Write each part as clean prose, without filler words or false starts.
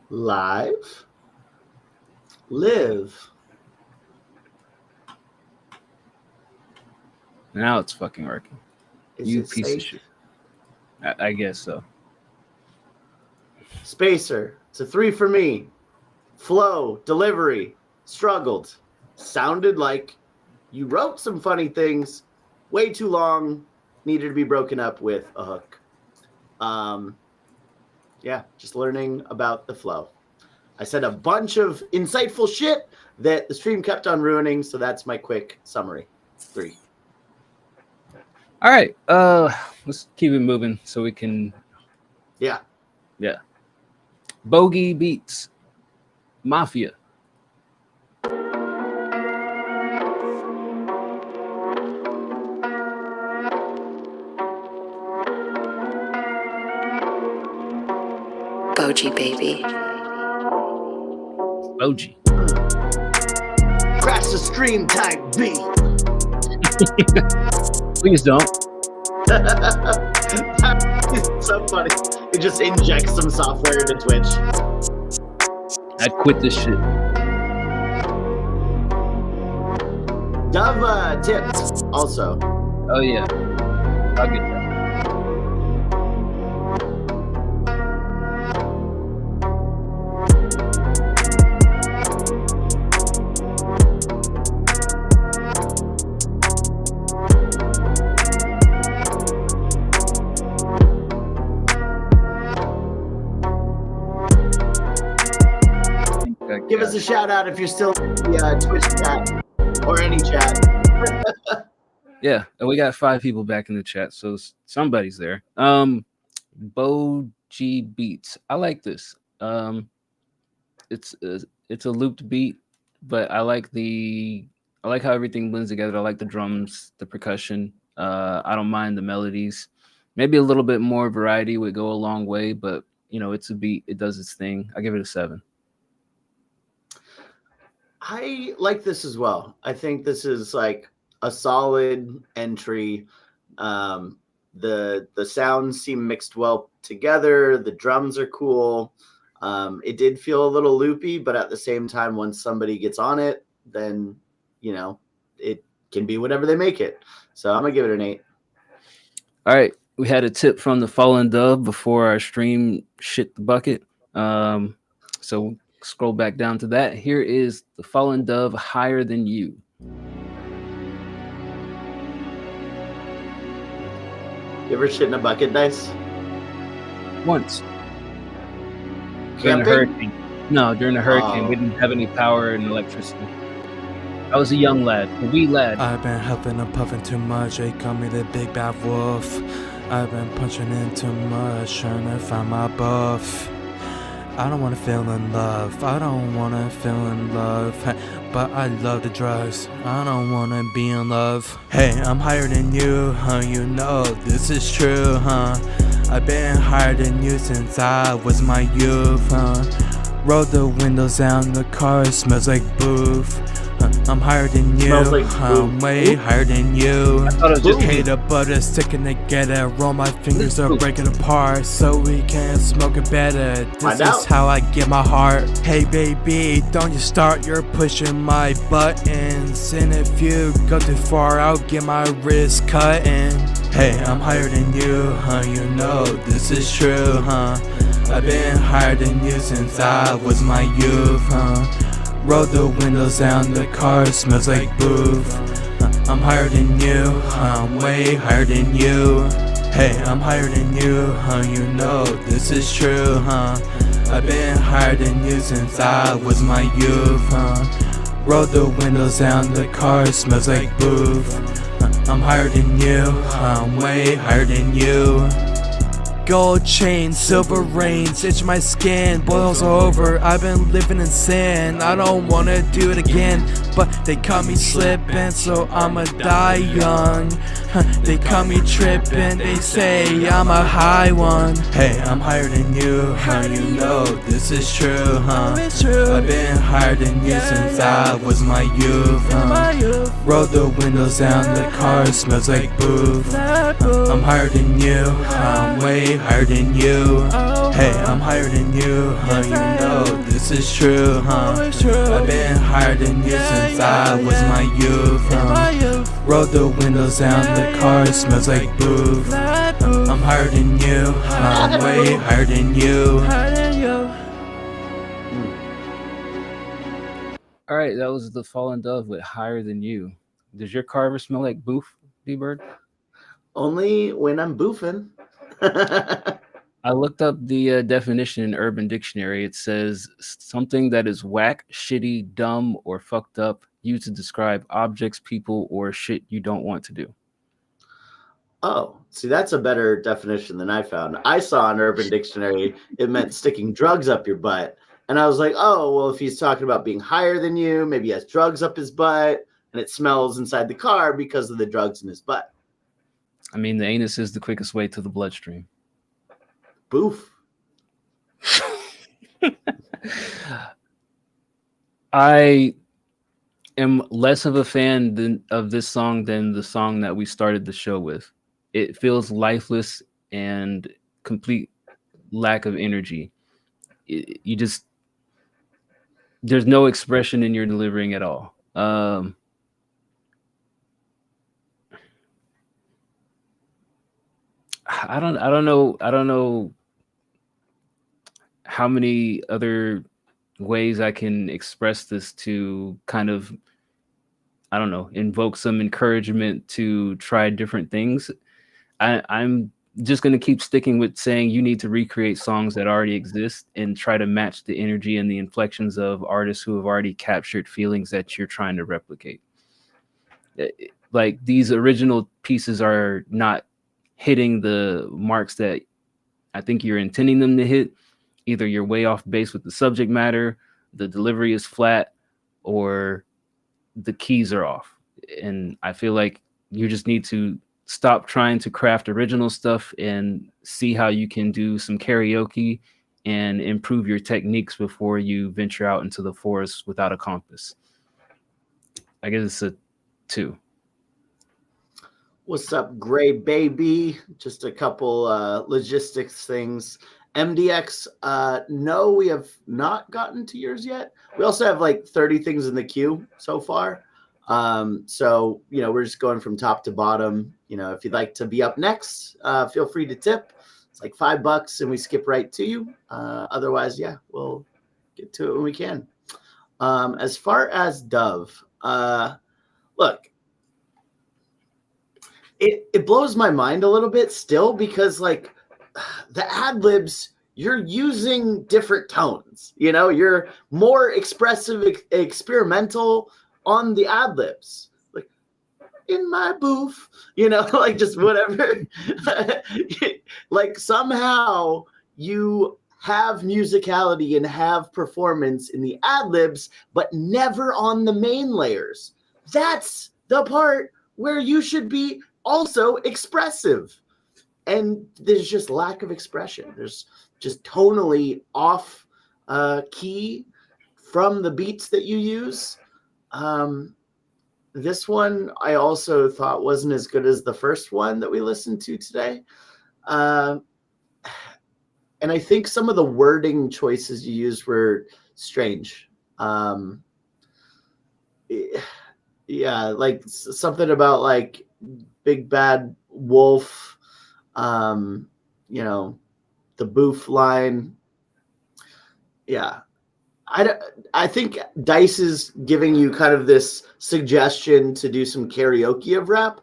Live. Live. Now it's fucking working. Is You it piece safe? of shit. I guess so. Spacer. It's a 3 for me. Flow. Delivery. Struggled. Sounded like you wrote some funny things. Way too long. Needed to be broken up with a hook. Yeah, just learning about the flow. I said a bunch of insightful shit that the stream kept on ruining, so that's my quick summary. 3. All right. Let's keep it moving so we can. Yeah. Bogey beats Mafia. Boji baby. Boji. Crash the stream type beat. Please don't. It's so funny. It just injects some software into Twitch. I'd quit this shit. Dove tips also. Oh yeah. I'll get that. Give us a shout out if you're still in the Twitch chat or any chat. Yeah, and we got 5 people back in the chat, so somebody's there. Boji beats. I like this. It's a looped beat, but I like how everything blends together. I like the drums, the percussion. I don't mind the melodies. Maybe a little bit more variety would go a long way, but it's a beat. It does its thing. I give it a 7. I like this as well. I think this is like a solid entry. The sounds seem mixed well together. The drums are cool. It did feel a little loopy, but at the same time, once somebody gets on it, then it can be whatever they make it. So I'm gonna give it an 8. All right, we had a tip from the Fallen Dove before our stream shit the bucket. So scroll back down to that. Here is the Fallen Dove, Higher Than You. You ever shit in a bucket, Dice? Once. During the hurricane. No, during the hurricane. We didn't have any power and electricity. I was a young lad, a wee lad. I've been huffing and puffing too much. They call me the big bad wolf. I've been punching in too much, trying to find my buff. I don't wanna feel in love. I don't wanna feel in love. But I love the drugs. I don't wanna be in love. Hey, I'm higher than you, huh? You know this is true, huh? I've been higher than you since I was my youth, huh? Roll the windows down, the car smells like booth. I'm higher than you, I'm way higher than you. Hey, the butter sticking together, roll my fingers are breaking apart, so we can smoke it better. This is how I get my heart. Hey baby, don't you start, you're pushing my buttons, and if you go too far, I'll get my wrist cutting. Hey, I'm higher than you, huh? You know this is true, huh? I've been higher than you since I was my youth, huh? Roll the windows down, the car smells like booth. I'm higher than you, I'm way higher than you. Hey, I'm higher than you, huh? You know this is true, huh? I've been higher than you since I was my youth, huh? Roll the windows down, the car smells like booth. I'm higher than you, I'm way higher than you. Gold chain, silver rains, itch my skin, boils over. I've been living in sin, I don't wanna do it again. But they caught me slipping, so I'ma die young. They caught me tripping, they say I'm a high one. Hey, I'm higher than you, huh? You know this is true, huh? I've been higher than you since I was my youth, huh? Roll the windows down, the car smells like booth. I'm higher than you, I'm way way higher than you. Hey, I'm higher than you, huh? You know this is true, huh? I've been higher than you since I was my youth, huh? Roll the windows down, the car smells like booth. I'm higher than you, I'm way higher than you. All right, that was the Fallen Dove with Higher Than You. Does your car ever smell like boof, B-Bird? Only when I'm boofing. I looked up the definition in Urban Dictionary. It says something that is whack, shitty, dumb, or fucked up, used to describe objects, people, or shit you don't want to do. Oh, see, that's a better definition than I found. I saw in Urban Dictionary it meant sticking drugs up your butt. And I was like, oh, well, if he's talking about being higher than you, maybe he has drugs up his butt and it smells inside the car because of the drugs in his butt. I mean, the anus is the quickest way to the bloodstream. Boof. I am less of a fan of this song than the song that we started the show with. It feels lifeless and complete lack of energy. There's no expression in your delivering at all. I don't know how many other ways I can express this to kind of, I don't know, invoke some encouragement to try different things. I'm just going to keep sticking with saying you need to recreate songs that already exist and try to match the energy and the inflections of artists who have already captured feelings that you're trying to replicate. Like, these original pieces are not hitting the marks that I think you're intending them to hit. Either you're way off base with the subject matter, the delivery is flat, or the keys are off. And I feel like you just need to stop trying to craft original stuff and see how you can do some karaoke and improve your techniques before you venture out into the forest without a compass. I guess it's a 2. What's up, Gray Baby? Just a couple logistics things. MDX, no, we have not gotten to yours yet. We also have like 30 things in the queue so far. So, we're just going from top to bottom. If you'd like to be up next, feel free to tip. It's like $5 and we skip right to you. Otherwise, yeah, we'll get to it when we can. As far as Dove, look, it blows my mind a little bit still because like the ad libs, you're using different tones, you're more expressive, experimental on the ad libs, like in my booth, like just whatever. Like somehow you have musicality and have performance in the ad libs, but never on the main layers. That's the part where you should be also expressive. And there's just lack of expression. There's just tonally off key from the beats that you use. This one I also thought wasn't as good as the first one that we listened to today. And I think some of the wording choices you used were strange. Yeah, like something about like big bad wolf, the boof line. Yeah. I think Dice is giving you kind of this suggestion to do some karaoke of rap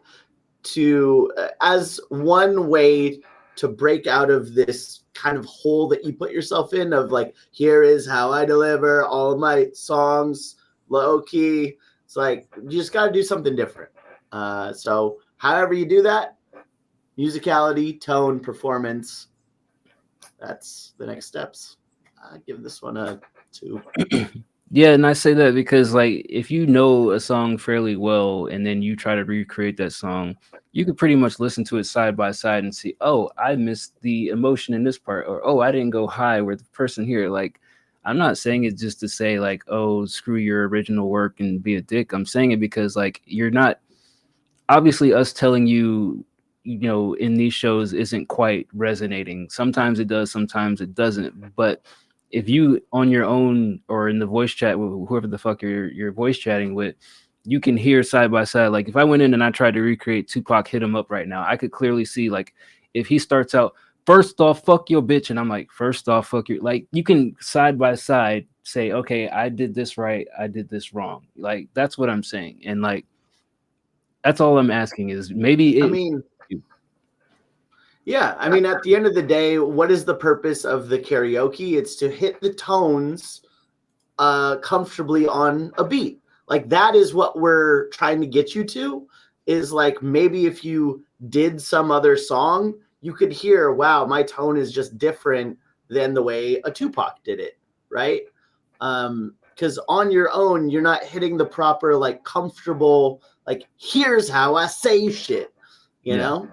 as one way to break out of this kind of hole that you put yourself in of like, here is how I deliver all of my songs low key. It's like, you just got to do something different. So however you do that, musicality, tone, performance, that's the next steps. Give this one a 2. Yeah, and I say that because like if you know a song fairly well and then you try to recreate that song, you could pretty much listen to it side by side and see, oh, I missed the emotion in this part, or oh, I didn't go high with the person here. Like, I'm not saying it just to say like, oh, screw your original work and be a dick. I'm saying it because like you're not, obviously us telling you in these shows isn't quite resonating. Sometimes it does, sometimes it doesn't. But if you on your own or in the voice chat with whoever the fuck you're voice chatting with, you can hear side by side. Like if I went in and I tried to recreate Tupac Hit 'Em Up right now, I could clearly see like if he starts out, first off, fuck your bitch, and I'm like, first off, fuck your, like you can side by side say, okay, I did this right, I did this wrong. Like that's what I'm saying. And like that's all I'm asking is maybe it, I mean, yeah, I mean, at the end of the day, what is the purpose of the karaoke? It's to hit the tones comfortably on a beat. Like that is what we're trying to get you to, is like maybe if you did some other song, you could hear, wow, my tone is just different than the way a Tupac did it, right? Because on your own, you're not hitting the proper, like comfortable, like here's how I say shit, you know?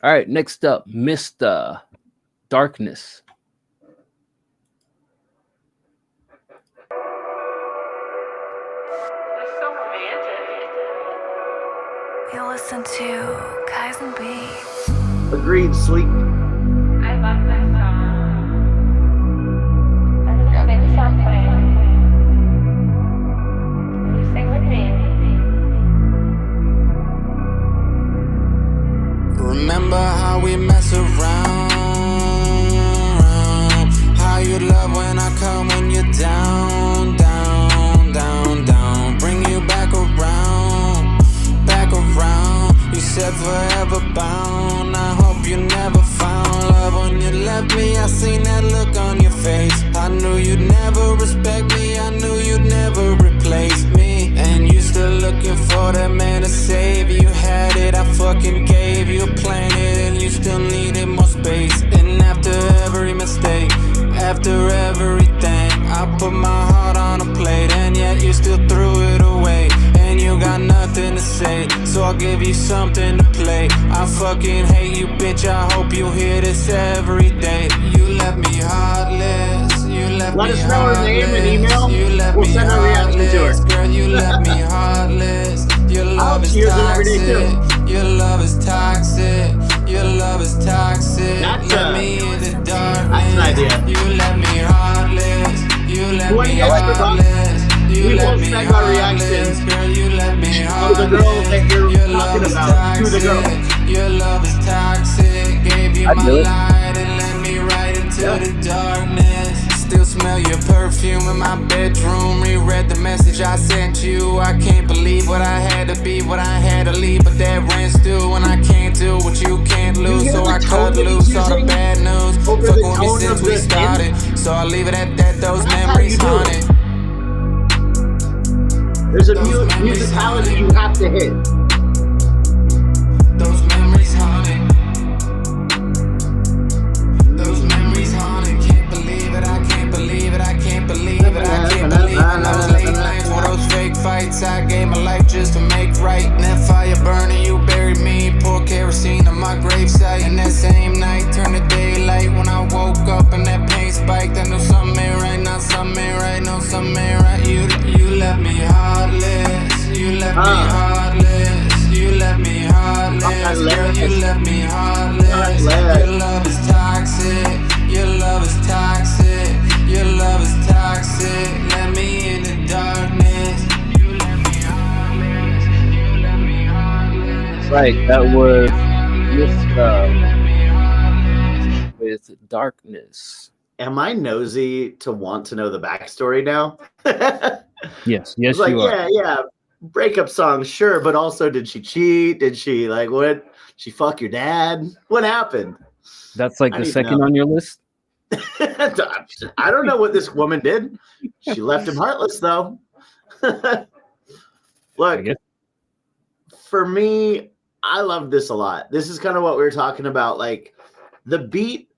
All right, next up, Mr. Darkness. You listen to Kaizen Beats. Agreed, Sleep. I love this song. I'm gonna sing something. Will you sing with me? Remember how we mess around, how you love when I come when you're down, down, down, down. Bring you back around, back around. You said forever bound. I hope you never found love when you left me. I seen that look on your face. I knew you'd never respect me. I knew you'd never replace me. And you still looking for that man to save you. Had it, I fucking gave you a planet, and you still needed more space. And after every mistake, after everything, I put my heart on a plate, and yet you still threw it away. And you got nothing to say, so I'll give you something to play. I fucking hate you, bitch, I hope you hear this every day. You left me heartless, you left me heartless. Let us know her name and email. You left We'll me send her reaction to her. heartless, girl, you left me heartless. Your love is hear them every day, toxic, your love is toxic, your love is toxic. Let me in the darkness. That's an idea. You left me heartless, you left $20 me extra bucks. heartless. You We let will me send our heartless, reactions girl, you let me to the heartless. girl that you're Your talking love is about, to the girl. toxic, your love is toxic. Gave you I'd my do it. light and let me right into the darkness. Still smell your perfume in my bedroom. Reread the message I sent you. I can't believe what I had to be, what I had to leave, but that rent's due, and I can't do what you can't lose. hear So the I tone cut that loose he's all the using bad news. over Fucking the with me tone since of we the started, so I'll leave it at that. Those That's how memories you do it. haunted. There's a musicality you have to hit. Those memories haunted. Those memories haunted. Can't believe it, I can't believe it, I can't believe it, I can't believe it. Those late nights for those fake fights, I gave my life just to make right. And that fire burning, you buried me. Pour kerosene on my gravesite. And that same night turned to daylight. When I woke up and that pain spiked, I knew something ain't right, now something ain't right, no something ain't right. You left me heartless. You left me heartless. You left me heartless. Girl, you left me heartless. Your love is toxic. Your love is toxic. Your love is toxic. Let me in the darkness. You left me heartless. You left me heartless. Right, that was Mr. with Darkness. Am I nosy to want to know the backstory now? Yes, It's like, you are. yeah, breakup song, sure, but also did she cheat? Did she what? She fuck your dad? What happened? That's like I the need to second know. on your list. I don't know what this woman did. She left him heartless, though. I Look, guess. for me, I love this a lot. This is kind of what we were talking about. Like the beat,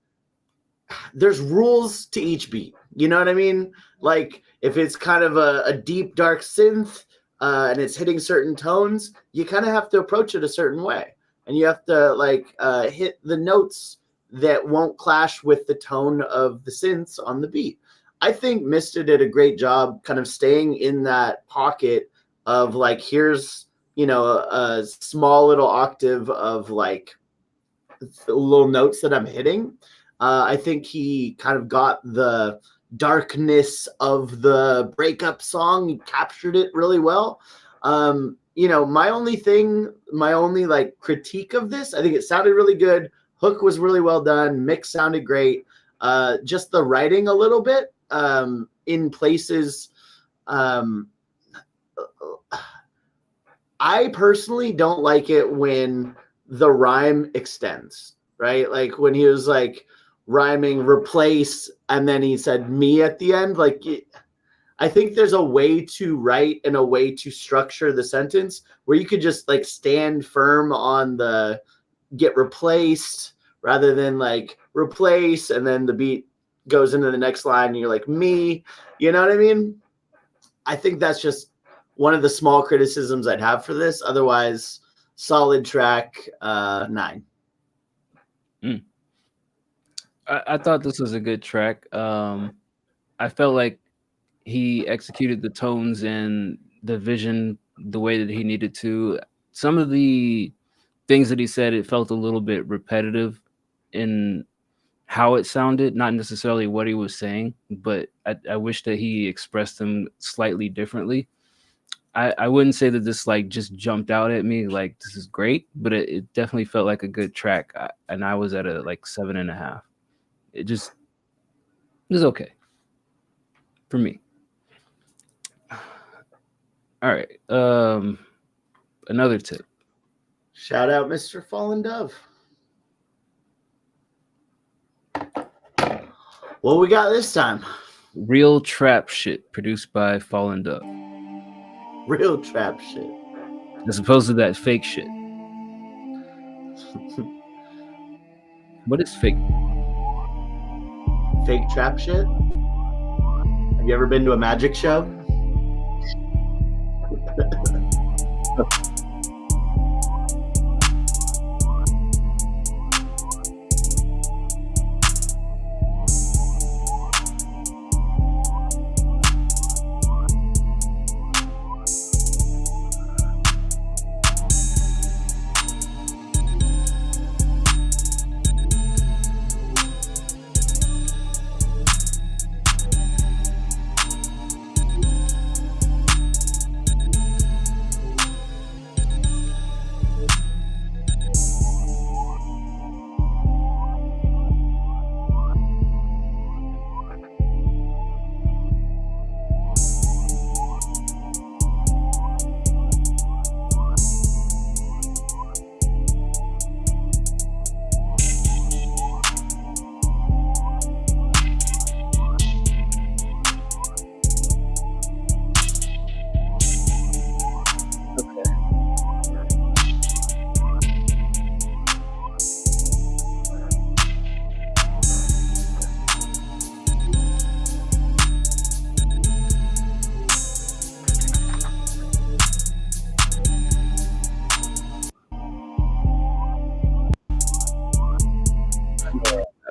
there's rules to each beat. You know what I mean? Like if it's kind of a deep, dark synth and it's hitting certain tones, you kind of have to approach it a certain way. And you have to hit the notes that won't clash with the tone of the synths on the beat. I think Mista did a great job kind of staying in that pocket of like, here's a small little octave of like little notes that I'm hitting. I think he kind of got the darkness of the breakup song. He captured it really well. My only like critique of this, I think it sounded really good. Hook was really well done. Mix sounded great. Just the writing a little bit in places. I personally don't like it when the rhyme extends, right? Like when he was like rhyming replace and then he said me at the end. Like, I think there's a way to write and a way to structure the sentence where you could just like stand firm on the get replaced rather than like replace and then the beat goes into the next line and you're like me. You know what I mean? I think that's just one of the small criticisms I'd have for this. Otherwise, solid track, 9. I thought this was a good track. I felt like he executed the tones and the vision the way that he needed to. Some of the things that he said, it felt a little bit repetitive in how it sounded, not necessarily what he was saying, but I wish that he expressed them slightly differently. I wouldn't say that this like just jumped out at me like this is great, but it definitely felt like a good track, and I was at a like 7.5. It was okay for me. All right, another tip. Shout out Mr. Fallen Dove. What we got this time? Real trap shit produced by Fallen Dove, Real trap shit. as opposed to that fake shit. What is fake? Fake trap shit? Have you ever been to a magic show?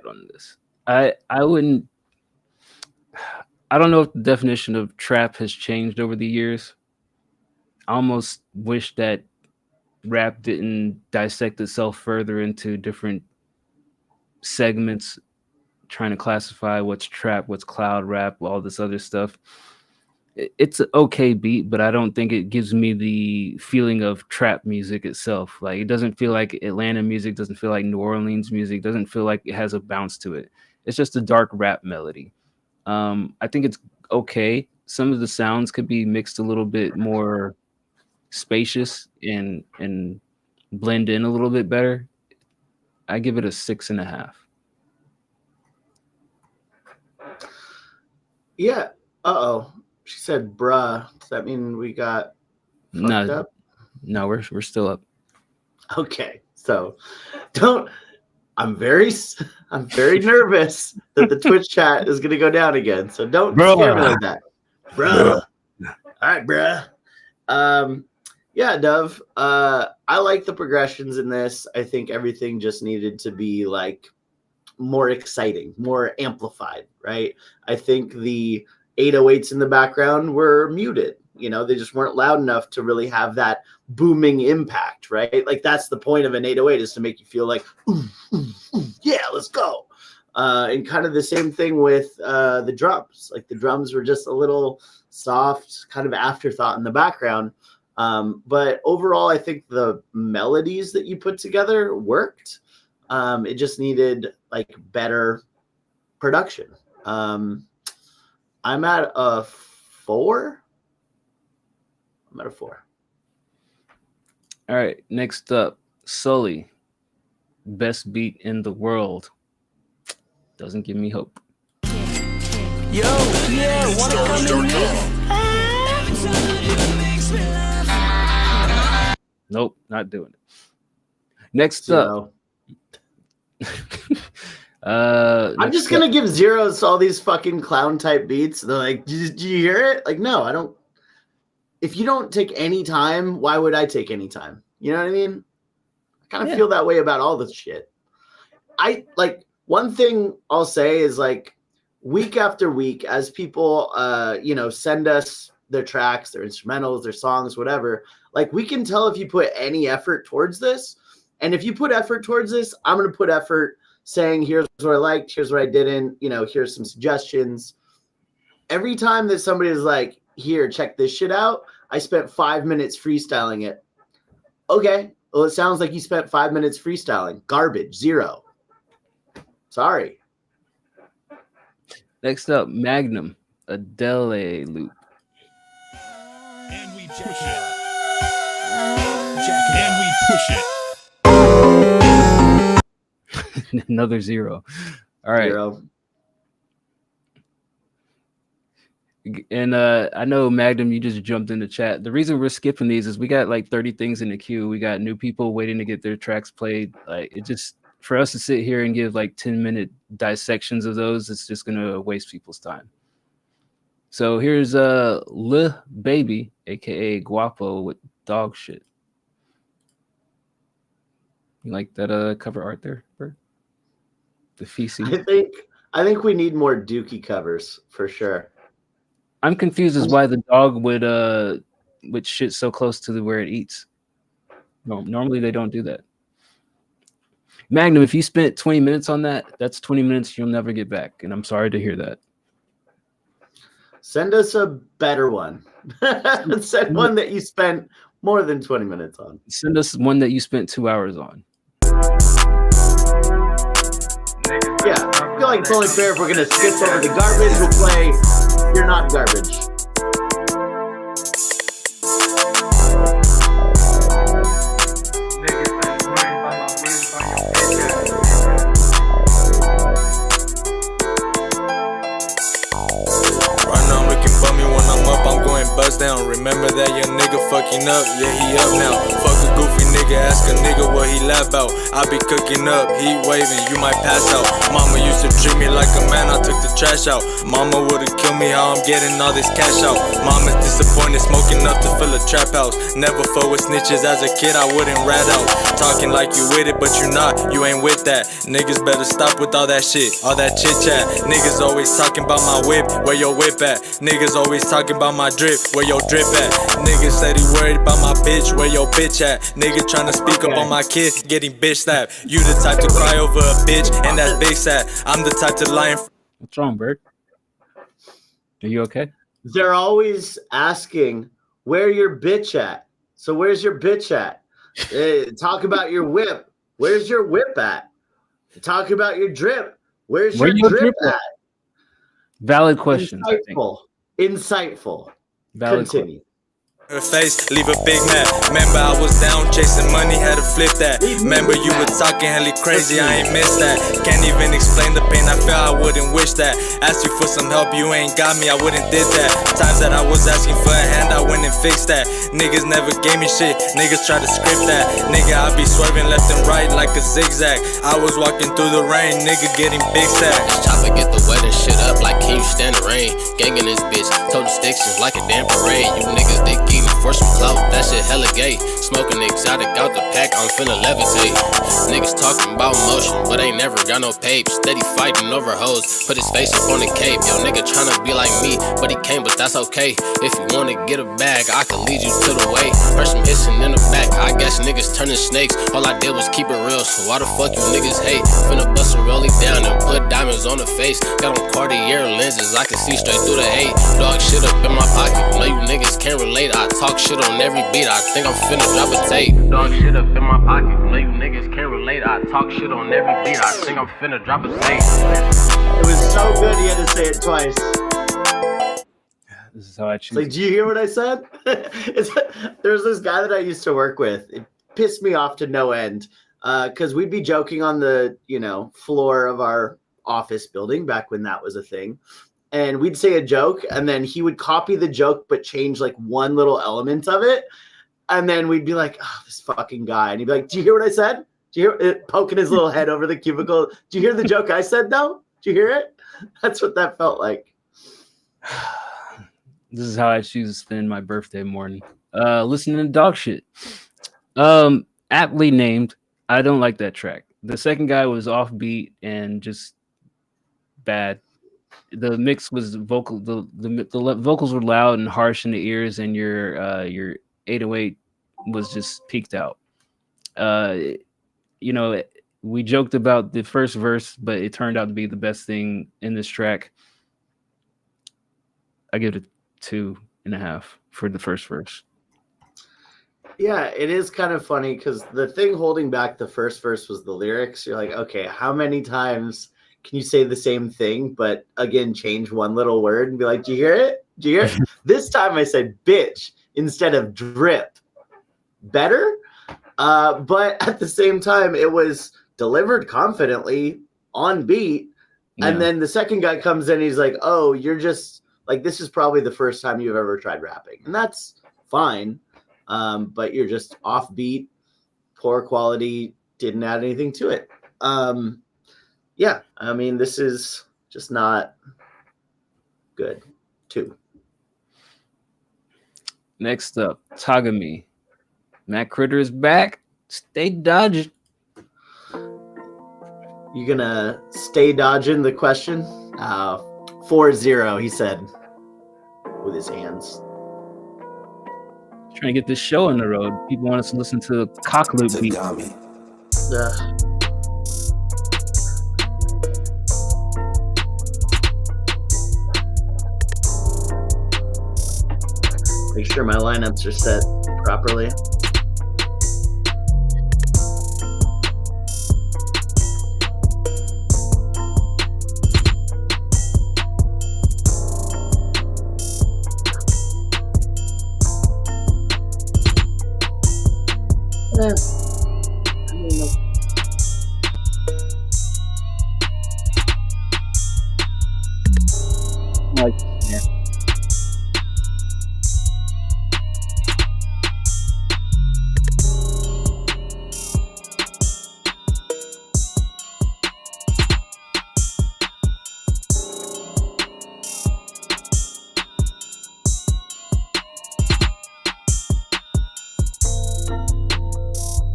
On this, I wouldn't. I don't know if the definition of trap has changed over the years. I almost wish that rap didn't dissect itself further into different segments, trying to classify what's trap, what's cloud rap, all this other stuff. It's an okay beat, but I don't think it gives me the feeling of trap music itself. Like it doesn't feel like Atlanta music, doesn't feel like New Orleans music, doesn't feel like it has a bounce to it. It's just a dark rap melody. I think it's okay. Some of the sounds could be mixed a little bit more spacious and blend in a little bit better. I give it a 6.5. Yeah. Uh-oh. She said, bruh. Does that mean we got fucked up? No, we're still up. Okay. So I'm very nervous that the Twitch chat is gonna go down again. So don't scare me like that. Bruh. All right, bruh. Yeah, Dove. I like the progressions in this. I think everything just needed to be like more exciting, more amplified, right? I think the 808s in the background were muted. You know, they just weren't loud enough to really have that booming impact, right? Like that's the point of an 808 is to make you feel like, ooh, ooh, ooh, yeah, let's go. And kind of the same thing with the drums. Like the drums were just a little soft, kind of afterthought in the background. But overall, I think the melodies that you put together worked. It just needed like better production. I'm at a 4. I'm at a 4. All right, next up, Sully, best beat in the world. Doesn't give me hope. Yo, yeah, wanna come in? Nope, not doing it. Next up. I'm just gonna give zeros to all these fucking clown type beats. They're like, did you hear it? Like, no, I don't. If you don't take any time, why would I take any time? You know what I mean? I kind of feel that way about all this shit. I like one thing I'll say is like week after week, as people send us their tracks, their instrumentals, their songs, whatever, like we can tell if you put any effort towards this. And if you put effort towards this, I'm gonna put effort saying here's what I liked, here's what I didn't, here's some suggestions. Every time that somebody is like, here, check this shit out, I spent 5 minutes freestyling it. Okay, well, it sounds like you spent 5 minutes freestyling. Garbage, 0. Sorry. Next up, Magnum, a Dele loop. And we push it. And we push it. Another 0. All right. 0. And I know Magnum, you just jumped in the chat. The reason we're skipping these is we got like 30 things in the queue. We got new people waiting to get their tracks played. Like it just for us to sit here and give like 10-minute dissections of those, it's just gonna waste people's time. So here's Lil Baby, aka Guapo, with Dog Shit. You like that cover art there, Bert? The feces. I think we need more Dookie covers for sure. I'm confused as why the dog would shit so close to where it eats. No, normally they don't do that. Magnum, if you spent 20 minutes on that, that's 20 minutes you'll never get back, and I'm sorry to hear that. Send us a better one. Send one that you spent more than 20 minutes on. Send us one that you spent 2 hours on. Yeah, I feel like it's only fair if we're gonna skip over the garbage. We'll play You're Not Garbage. Bust down, remember that young nigga fucking up, yeah he up now. Fuck a goofy nigga, ask a nigga what he laugh about. I be cooking up, heat waving, you might pass out. Mama used to treat me like a man, I took the trash out. Mama would've killed me, how I'm getting all this cash out. Mama's disappointed, smoking up to fill a trap house. Never fuck with snitches, as a kid I wouldn't rat out. Talking like you with it, but you not, you ain't with that. Niggas better stop with all that shit, all that chit chat. Niggas always talking about my whip, where your whip at? Niggas always talking about my drip, where your drip at? Niggas said he worried about my bitch, where your bitch at? Nigga tryna speak up on my kid, getting bitch slapped. You the type to cry over a bitch, and that's big sad. I'm the type to lie in. What's wrong, Bert? Are you okay? They're always asking where your bitch at. So where's your bitch at? Talk about your whip. Where's your whip at? Talk about your drip. Where's your drip at? Valid question. Insightful. Valid Continue. Her face, leave a big mad. Remember I was down chasing money, had to flip that. Remember you were talking hella crazy, I ain't missed that. Can't even explain the pain I felt, I wouldn't wish that. Asked you for some help, you ain't got me, I wouldn't did that. Times that I was asking for a hand, I went and fixed that. Niggas never gave me shit, niggas try to script that. Nigga, I be swerving left and right like a zigzag. I was walking through the rain, nigga getting big sacks. Chopper get the weather shit up like can you stand the rain? Gang in this bitch, told the sticks just like a damn parade. You niggas they give me for some clout, that shit hella gay. Smoking exotic out the pack, I'm finna levitate. Niggas talking about motion, but ain't never got no pape. Steady fighting over hoes, put his face up on the cape. Yo, nigga tryna be like me, but he can't, but that's okay. If you wanna get a bag, I can lead you to the way. Heard some hissing in the back, I guess niggas turning snakes. All I did was keep it real, so why the fuck you niggas hate? Finna bust a rollie down and put diamonds on the face. Got on Cartier lenses, I can see straight through the hate. Dog shit up in my pocket, know you niggas can't relate. I talk shit on every beat, I think I'm finna drop a tape. Dog shit up in my pocket, know you niggas can't relate. I talk shit on every beat, I think I'm finna drop a tape. It was so good he had to say it twice. This is how I choose. Like, do you hear what I said? There's this guy that I used to work with. It pissed me off to no end because we'd be joking on the floor of our office building back when that was a thing. And we'd say a joke, and then he would copy the joke but change like one little element of it. And then we'd be like, oh, this fucking guy. And he'd be like, do you hear what I said? Do you hear it? Poking his little head over the cubicle. Do you hear the joke I said, though? Do you hear it? That's what that felt like. This is how I choose to spend my birthday morning. Listening to dog shit. Aptly named. I don't like that track. The second guy was offbeat and just bad. The mix was vocal. The vocals were loud and harsh in the ears, and your 808 was just peaked out. We joked about the first verse, but it turned out to be the best thing in this track. I give it 2.5 for the first verse. Yeah, it is kind of funny because the thing holding back the first verse was the lyrics. You're like, okay, how many times can you say the same thing, but again, change one little word and be like, do you hear it? Do you hear it? This time I said bitch instead of drip. Better? But at the same time, it was delivered confidently on beat. Yeah. And then the second guy comes in, he's like, oh, you're just like, this is probably the first time you've ever tried rapping. And that's fine. But you're just offbeat, poor quality, didn't add anything to it. Yeah, I mean, this is just not good, too. Next up, Tagami. Matt Critter is back. Stay dodging. You gonna stay dodging the question? 4-0, he said, with his hands. Trying to get this show on the road. People want us to listen to Cockloop beat. Make sure my lineups are set properly.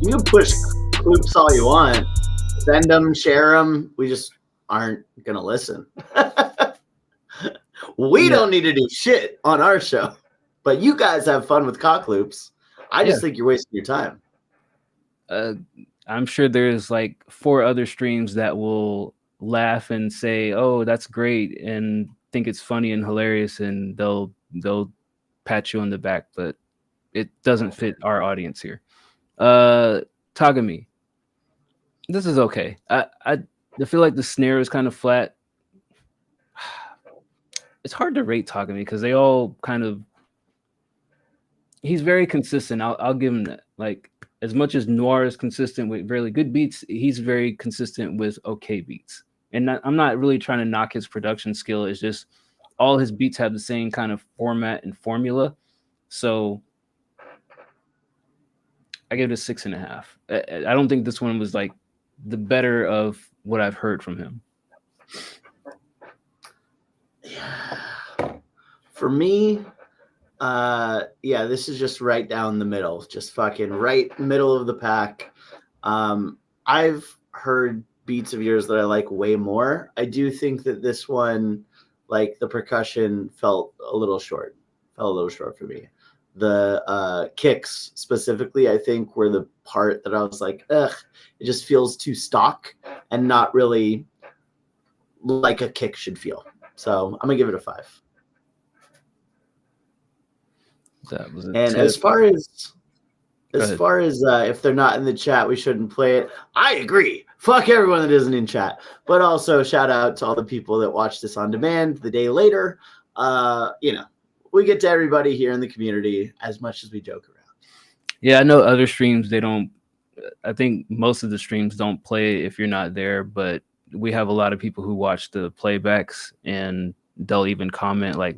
You can push loops all you want. Send them, share them. We just aren't going to listen. We don't need to do shit on our show. But you guys have fun with cock loops. I just think you're wasting your time. I'm sure there's like 4 other streams that will laugh and say, oh, that's great, and think it's funny and hilarious, and they'll pat you on the back, but it doesn't fit our audience here. Tagami. This is okay. I feel like the snare is kind of flat. It's hard to rate Tagami because they all kind of. He's very consistent. I'll give him that. Like, as much as Noir is consistent with really good beats, he's very consistent with okay beats. And I'm not really trying to knock his production skill. It's just all his beats have the same kind of format and formula. So I give it a 6.5. I don't think this one was like the better of what I've heard from him. Yeah. For me, Yeah, this is just right down the middle, just fucking right middle of the pack. I've heard beats of yours that I like way more. I do think that this one, like the percussion, fell a little short for me. The kicks specifically, I think, were the part that I was like, ugh, it just feels too stock and not really like a kick should feel. So I'm gonna give it a 5. That was a And tip. as far as ahead. if they're not in the chat, we shouldn't play it. I agree. Fuck everyone that isn't in chat. But also shout out to all the people that watch this on demand the day later. We get to everybody here in the community as much as we joke around. Yeah, I know other streams, they don't. I think most of the streams don't play if you're not there, but we have a lot of people who watch the playbacks, and they'll even comment like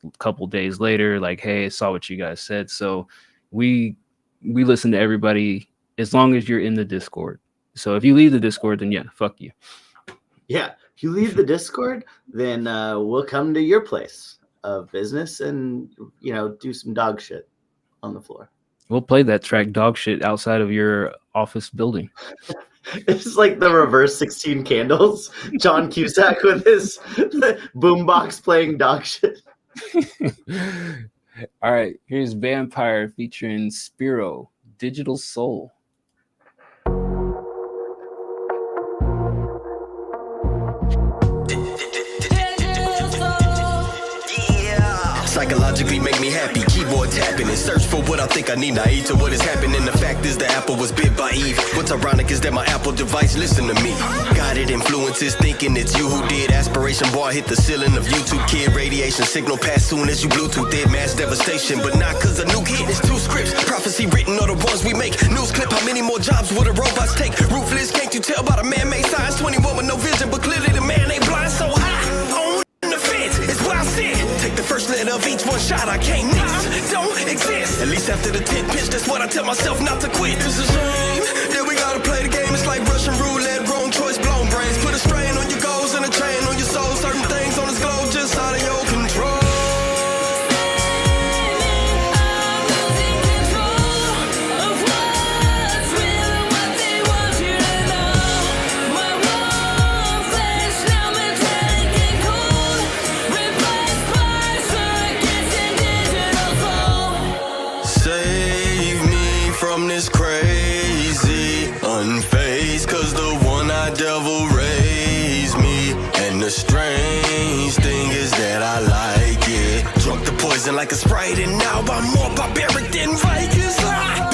a couple days later, like, "Hey, I saw what you guys said." So we listen to everybody as long as you're in the Discord. So if you leave the Discord, then yeah, fuck you. Yeah, if you leave the Discord, then we'll come to your place of business and do some dog shit on the floor. We'll play that track "Dog Shit" outside of your office building. It's like the reverse 16 Candles. John Cusack with his boombox playing dog shit. All right, here's Vampire featuring Spiro, Digital Soul. Psychologically make me happy, keyboard tapping and search for what I think I need, naive to what is happening. The fact is the apple was bit by Eve. What's ironic is that my Apple device listen to me. Guided influences thinking it's you who did. Aspiration bar hit the ceiling of YouTube kid. Radiation signal pass soon as you Bluetooth did. Mass devastation, but not cause a nuke hit. It's 2 scripts, prophecy written are the ones we make. News clip, how many more jobs will the robots take? Ruthless, can't you tell by the man-made science? 21 with no vision, but clearly the man ain't blind. So high on the fence, it's wild shit. Take the first letter of each one shot, I can't miss. Don't exist. At least after the 10th pitch, that's what I tell myself not to quit. It's a shame that we gotta play the game. It's like Russian roulette, wrong choice, blown brains. Put a strain on your goals and a chain on your soul. Certain things on this globe just out of your control. From this crazy unfazed, cause the one-eyed devil raised me. And the strange thing is that I like it. Drunk the poison like a Sprite, and now I'm more barbaric than Vikings.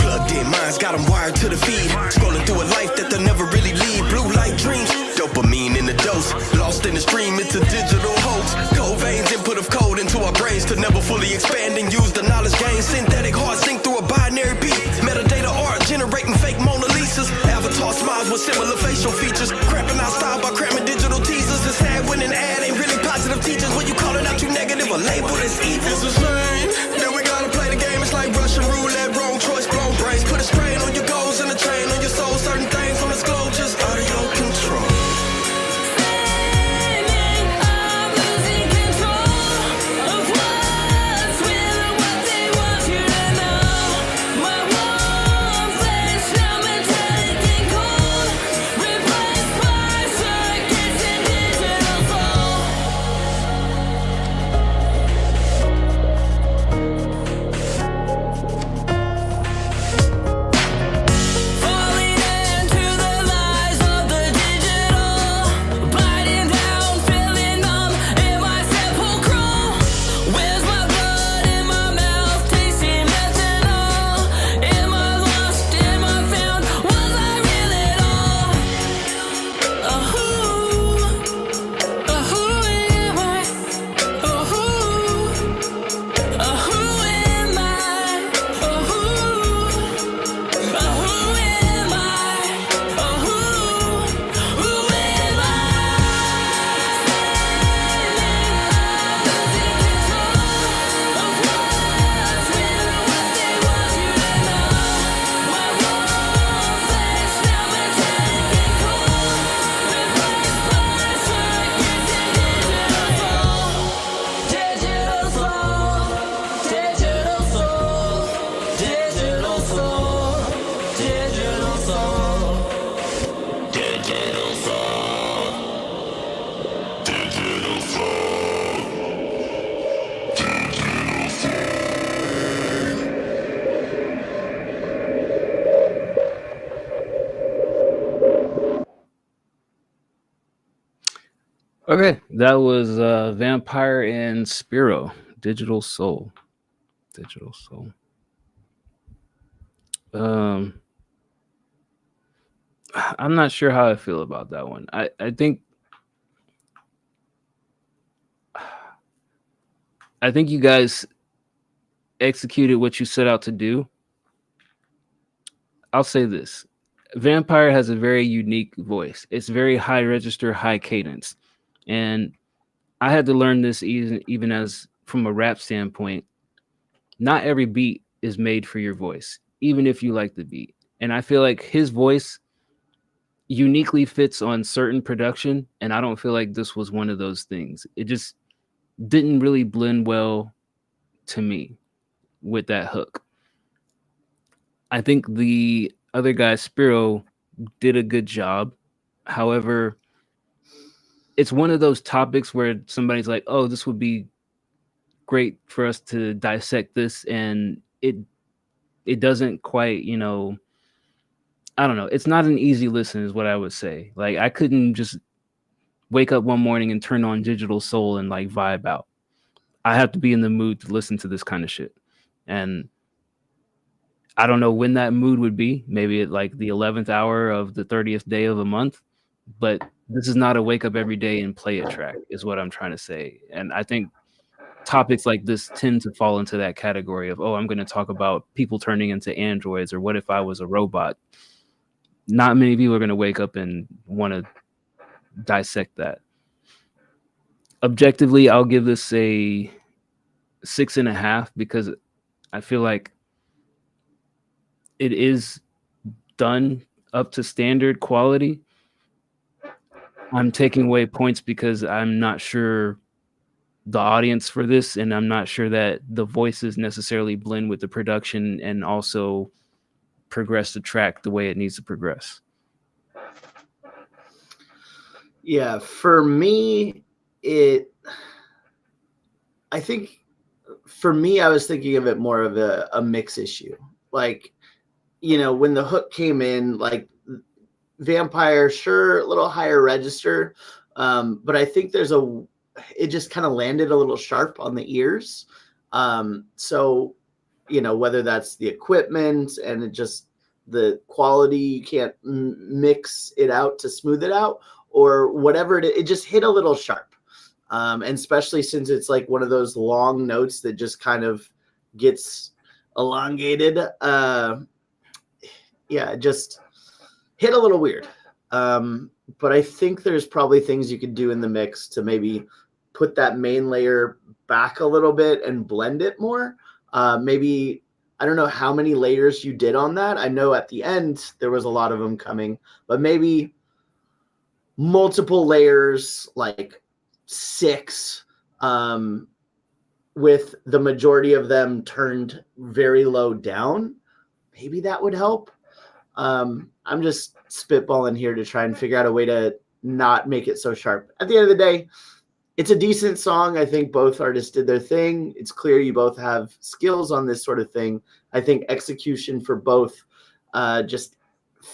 Plugged in minds got them wired to the feed. Scrolling through a life that they'll never really lead. Blue light dreams, dopamine in the dose. Lost in the stream, it's a digital hoax. Cold veins, input of code into our brains to never fully expand and use the knowledge gained. Synthetic heart sync through a binary beat. Metadata art generating fake Mona Lisas. Avatar smiles with similar facial features. Crapping out style by cramming digital teasers. It's sad when an ad ain't really positive teachers. When you call it out too negative, a label that's evil. It's a shame that we gotta play the game. It's like Russian roulette, wrong choice, blown brains. Put a strain on your goals and a chain on your soul. Certain things on this globe just out of your control. Okay, that was Vampire and Spiro, Digital Soul. Digital Soul. I'm not sure how I feel about that one. I think you guys executed what you set out to do. I'll say this. Vampire has a very unique voice. It's very high register, high cadence. And I had to learn this even as from a rap standpoint. Not every beat is made for your voice, even if you like the beat. And I feel like his voice uniquely fits on certain production, and I don't feel like this was one of those things. It just didn't really blend well to me with that hook. I think the other guy, Spiro, did a good job. However, it's one of those topics where somebody's like, oh, this would be great for us to dissect this, and it doesn't quite, I don't know. It's not an easy listen is what I would say. Like, I couldn't just wake up one morning and turn on Digital Soul and like vibe out. I have to be in the mood to listen to this kind of shit. And I don't know when that mood would be. Maybe at like the 11th hour of the 30th day of a month. But this is not a wake up every day and play a track is what I'm trying to say. And I think topics like this tend to fall into that category of, oh, I'm going to talk about people turning into androids, or what if I was a robot? Not many people are going to wake up and want to dissect that. Objectively, I'll give this a 6.5 because I feel like it is done up to standard quality. I'm taking away points because I'm not sure the audience for this, and I'm not sure that the voices necessarily blend with the production and also progress the track the way it needs to progress. Yeah, for me, I think for me, I was thinking of it more of a mix issue. Like, when the hook came in, like Vampire, sure, a little higher register, but I think it just kind of landed a little sharp on the ears. So, whether that's the equipment and it just the quality, you can't mix it out to smooth it out, or whatever it just hit a little sharp. And especially since it's like one of those long notes that just kind of gets elongated. It just hit a little weird. But I think there's probably things you could do in the mix to maybe put that main layer back a little bit and blend it more. Maybe, I don't know how many layers you did on that. I know at the end there was a lot of them coming, but maybe multiple layers, like 6, with the majority of them turned very low down. Maybe that would help. I'm just spitballing here to try and figure out a way to not make it so sharp. At the end of the day, it's a decent song. I think both artists did their thing. It's clear you both have skills on this sort of thing. I think execution for both just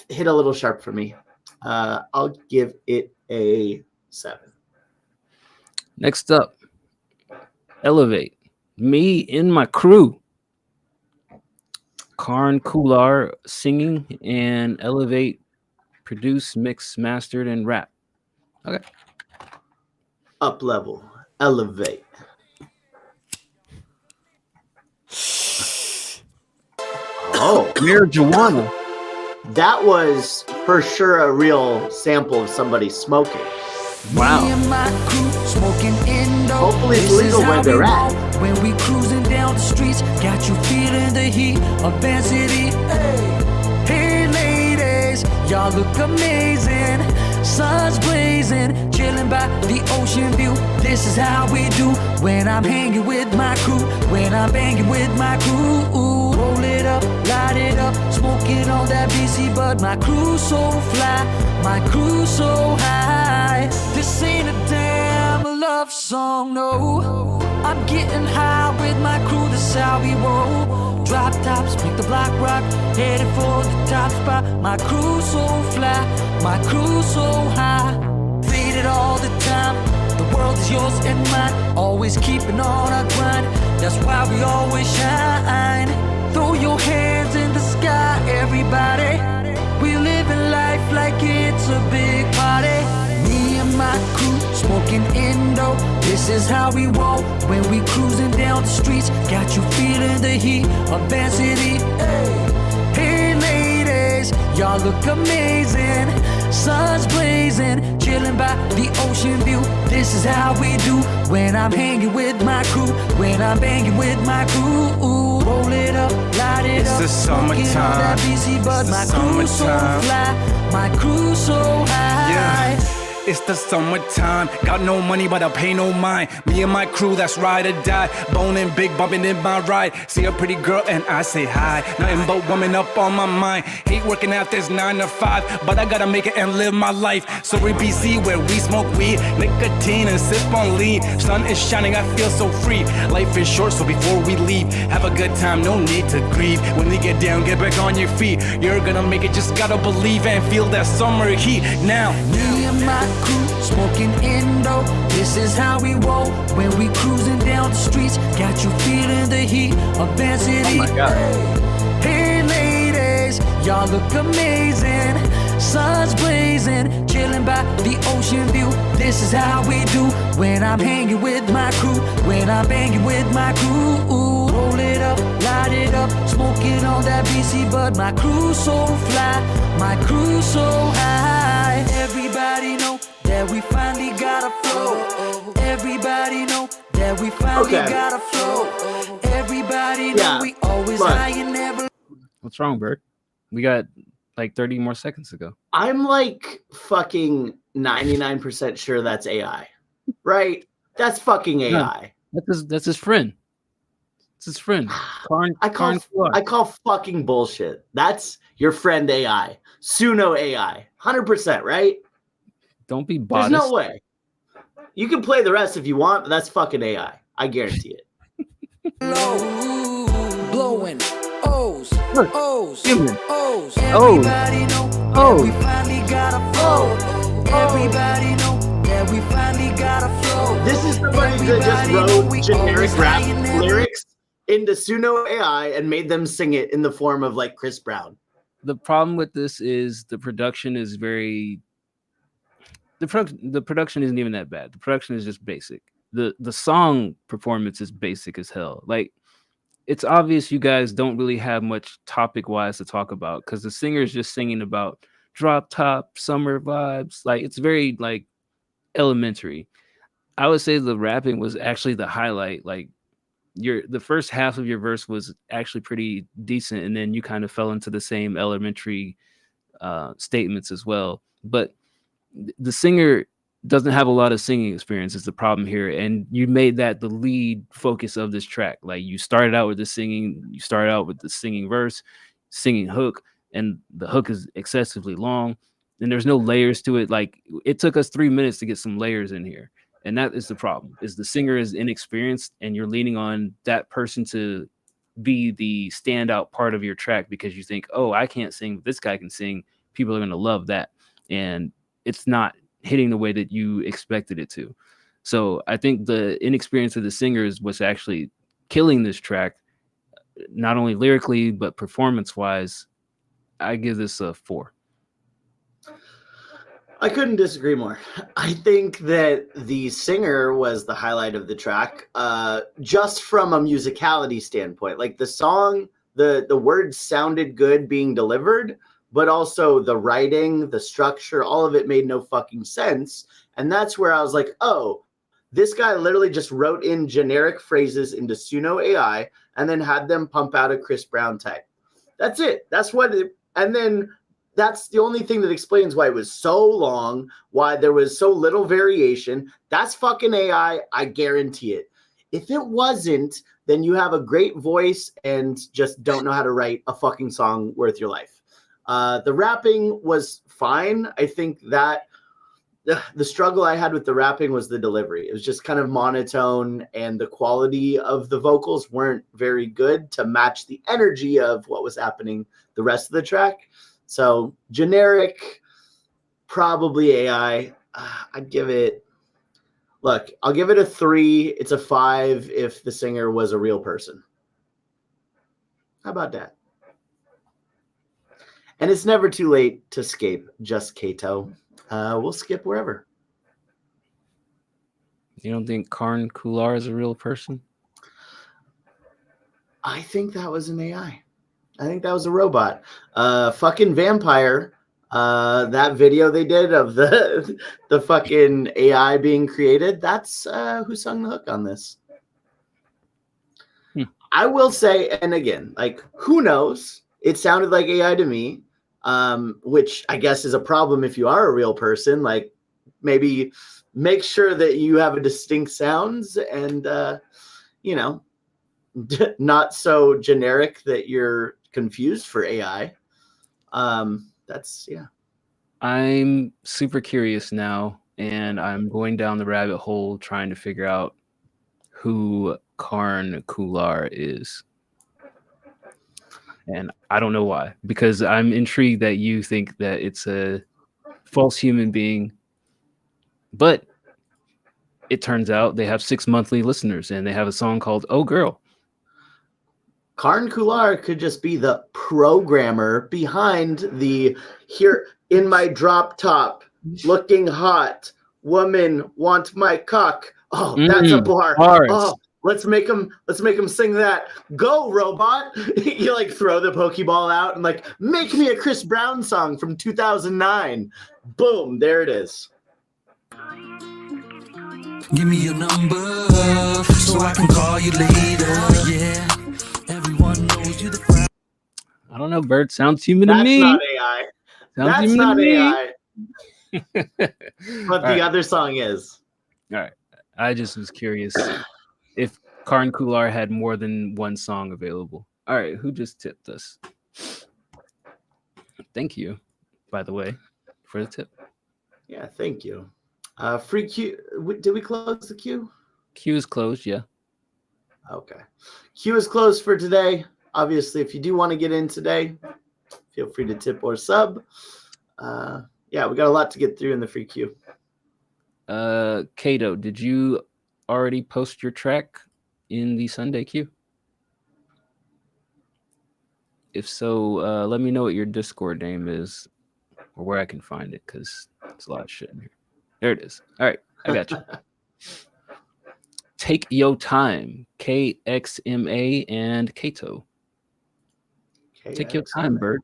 hit a little sharp for me. I'll give it a 7. Next up, Elevate. Me and my crew. Karn Kular singing, and Elevate produced, mixed, mastered, and rap. Okay. Up level. Elevate. Oh. Marijuana. That was for sure a real sample of somebody smoking. Wow. Hopefully it's legal where they're at. When we cruising down the streets, got you feeling the heat of Van City. Hey ladies, y'all look amazing. Sun's blazing, chilling by the ocean view. This is how we do when I'm hanging with my crew. When I'm banging with my crew. Roll it up, light it up, smoking on that BC bud. My crew so fly, my crew so high. This ain't a damn love song, no. I'm getting high with my crew, this how we roll. Drop tops, make the block rock, headed for the top spot. My crew so fly, my crew so high. Faded all the time, The world is yours and mine, always keeping on our grind. That's why we always shine. Throw your hands in the sky, everybody. We living life like it's a big party. Me and my crew smoking Indo. This is how we roll when we cruising down the streets. Got you feeling the heat of Van City. Hey ladies, y'all look amazing. Sun's blazing, chilling by the ocean view. This is how we do when I'm hanging with my crew. When I'm banging with my crew. Roll it up, light it It's up. the Smoking summertime. on that BC, but It's the my crew so summertime. fly. My crew so high. Yeah. It's the summertime, got no money but I pay no mind. Me and my crew, that's ride or die. Boning big, bumping in my ride. See a pretty girl and I say hi. Nothing but woman up on my mind. Hate working out this 9 to 5, but I gotta make it and live my life. So we BC where we smoke weed, nicotine and sip on lean. Sun is shining, I feel so free. Life is short, so before we leave, have a good time, no need to grieve. When we get down, get back on your feet. You're gonna make it, just gotta believe and feel that summer heat. Now, Me and my crew smoking Indo. This is how we roll when we cruising down the streets. Got you feeling the heat of Van City. Oh my God. Hey ladies, y'all look amazing. Sun's blazing, chilling by the ocean view. This is how we do when I'm hanging with my crew. When I'm banging with my crew. Roll it up, light it up, smoking on that BC bud. My crew so fly, my crew so high. Everybody know that we finally got a flow. Everybody know that we finally got a flow. Everybody know we always high and never. What's wrong, Bert? We got like 30 more seconds to go. I'm like fucking 99% sure that's AI, right? That's fucking AI. That's his friend. It's his friend. I call fucking bullshit. That's your friend AI. Suno AI. 100%, right? Don't be There's biased. no way. You can play the rest if you want, but that's fucking AI. I guarantee it. Low, blowing O's, O's, Human. O's. Oh. Everybody know Oh. that we finally got a flow. Everybody know that we finally got a flow. This is somebody that just wrote generic rap lyrics into Suno AI and made them sing it in the form of like Chris Brown. The problem with this is the production is very. The production isn't even that bad. The production is just basic. The song performance is basic as hell. Like, it's obvious you guys don't really have much topic wise to talk about because the singer is just singing about drop top summer vibes. Like, it's very like elementary. I would say the rapping was actually the highlight. Like, the first half of your verse was actually pretty decent, and then you kind of fell into the same elementary statements as well. But the singer doesn't have a lot of singing experience is the problem here, and you made that the lead focus of this track. Like, you started out with the singing verse, singing hook, and the hook is excessively long, and there's no layers to it. Like, it took us 3 minutes to get some layers in here, and that is the problem. Is the singer is inexperienced, and you're leaning on that person to be the standout part of your track because you think, oh, I can't sing, but this guy can sing. People are going to love that, and it's not hitting the way that you expected it to. So I think the inexperience of the singers was actually killing this track, not only lyrically, but performance wise. I give this a 4. I couldn't disagree more. I think that the singer was the highlight of the track, just from a musicality standpoint. Like, the song, the words sounded good being delivered, but also the writing, the structure, all of it made no fucking sense. And that's where I was like, oh, this guy literally just wrote in generic phrases into Suno AI and then had them pump out a Chris Brown type. That's it. That's what it, and then that's the only thing that explains why it was so long, why there was so little variation. That's fucking AI. I guarantee it. If it wasn't, then you have a great voice and just don't know how to write a fucking song worth your life. The rapping was fine. I think that the struggle I had with the rapping was the delivery. It was just kind of monotone, and the quality of the vocals weren't very good to match the energy of what was happening the rest of the track. So generic, probably AI. I'd give it Look, I'll give it a 3. It's a 5 if the singer was a real person. How about that? And it's never too late to escape. Just Kato. We'll skip wherever. You don't think Karn Kular is a real person? I think that was an AI. I think that was a robot. Fucking vampire. That video they did of the fucking AI being created. That's who sung the hook on this. I will say, and again, like, who knows? It sounded like AI to me, which I guess is a problem if you are a real person. Like, maybe make sure that you have a distinct sounds and, not so generic that you're confused for AI. Yeah. I'm super curious now, and I'm going down the rabbit hole trying to figure out who Karn Kular is. And I don't know why, because I'm intrigued that you think that it's a false human being, but it turns out they have 6 monthly listeners and they have a song called Oh Girl. Karn Kular could just be the programmer behind the here in my drop top, looking hot, woman want my cock. Oh, that's a bar. Bars. Oh, let's make him sing that. Go, robot. You like throw the Pokeball out and like make me a Chris Brown song from 2009. Boom, there it is. Give me your number so I can call you later. Yeah, everyone knows you the. I don't know, Bird. Sounds human That's to me. not AI. Sounds That's human not to me. AI. But the right. other song is. All right. I just was curious if Karn Kular had more than one song available. All right. Who just tipped us? Thank you, by the way, for the tip. Yeah, thank you. Free queue. Did we close the queue? Queue is closed, yeah. Okay. Queue is closed for today. Obviously, if you do want to get in today, feel free to tip or sub. Yeah, we got a lot to get through in the free queue. Kato, did you already post your track in the Sunday queue? If so, let me know what your Discord name is or where I can find it, because it's a lot of shit in here. There it is. All right, I got you. Take your time, KXMA and Kato. Take your time, Bird.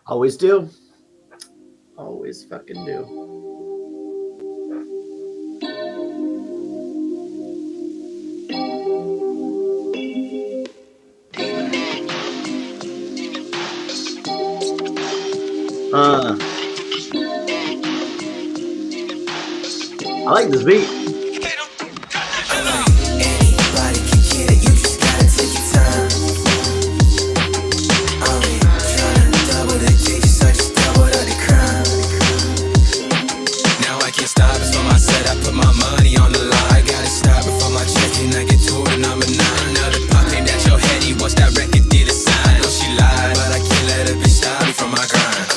Always do. Always fucking do. I like this beat. Anybody can get it, you just gotta take your time. I'm trying to double the digits, so I just doubled up the crime. Now I can't stop before my set. I put my money on the line. I gotta stop before my check and I get to the number 9. Another pop ain't that your heady. Once that record did a sign. No, she lied, but I can't let a bitch stop me from my grind.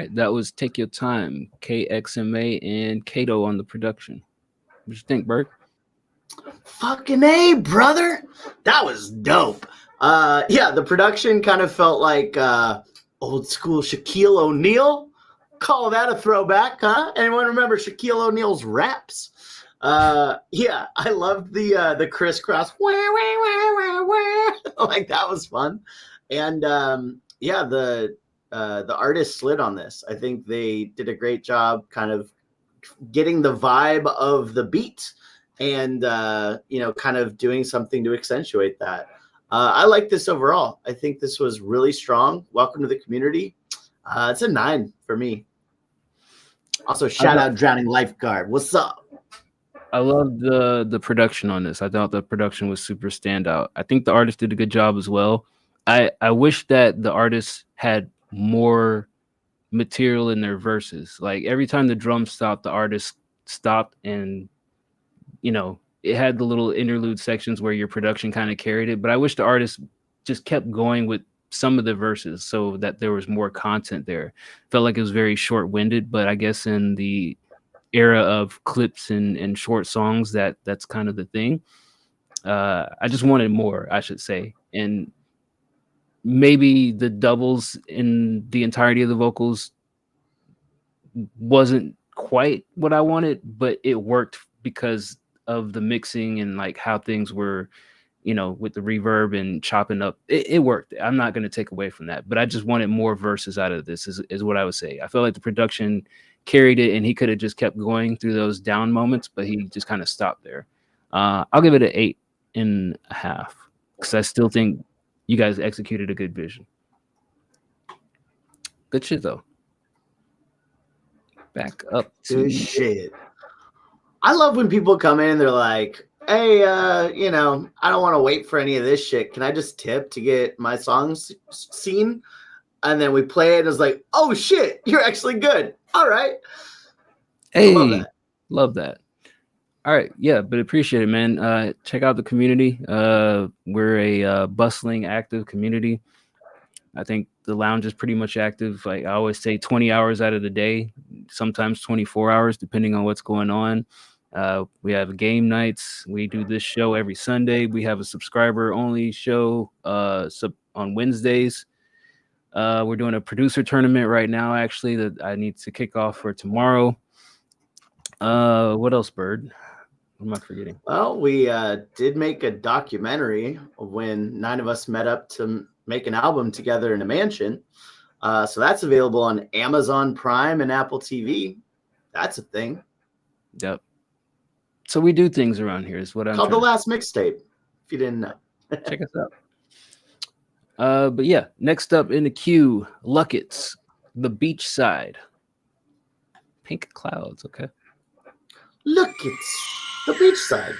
right, that was Take Your Time, KXMA and Kato on the production. What you think, Bert? Fucking A, brother. That was dope. Yeah, the production kind of felt like old school Shaquille O'Neal. Call that a throwback, huh? Anyone remember Shaquille O'Neal's raps? Yeah, I loved the crisscross. Like that was fun. And yeah, the artist slid on this. I think they did a great job kind of getting the vibe of the beat and kind of doing something to accentuate that. I like this overall. I think this was really strong. Welcome to the community. It's a 9 for me. Also, shout out Drowning Lifeguard. What's up? I love the production on this. I thought the production was super standout. I think the artist did a good job as well. I wish that the artists had more material in their verses. Like every time the drums stopped, the artist stopped, and it had the little interlude sections where your production kind of carried it. But I wish the artist just kept going with some of the verses so that there was more content there. Felt like it was very short-winded, but I guess in the era of clips and short songs, that's kind of the thing. I just wanted more, I should say. And maybe the doubles in the entirety of the vocals wasn't quite what I wanted, but it worked because of the mixing and like how things were, with the reverb and chopping up. It worked. I'm not going to take away from that, but I just wanted more verses out of this is what I would say. I felt like the production carried it, and he could have just kept going through those down moments, but he just kind of stopped there. I'll give it an 8.5 because I still think you guys executed a good vision. Good shit though. Back up to good shit. I love when people come in and they're like, hey, I don't want to wait for any of this shit. Can I just tip to get my songs seen? And then we play it and it's like, oh shit, you're actually good. All right. Hey, love that. All right. Yeah, but appreciate it, man. Check out the community. We're a bustling, active community. I think the lounge is pretty much active. Like I always say, 20 hours out of the day, sometimes 24 hours, depending on what's going on. We have game nights. We do this show every Sunday. We have a subscriber only show on Wednesdays. We're doing a producer tournament right now, actually, that I need to kick off for tomorrow. What else, Bird? What am I forgetting? Well, we did make a documentary when 9 of us met up to make an album together in a mansion. So that's available on Amazon Prime and Apple TV. That's a thing. Yep. So we do things around here is what I'm called The Last Mixtape, if you didn't know. Check us out. But yeah, next up in the queue, Luckett's The Beach Side. Pink Clouds, okay. Luckett's The Beach Side.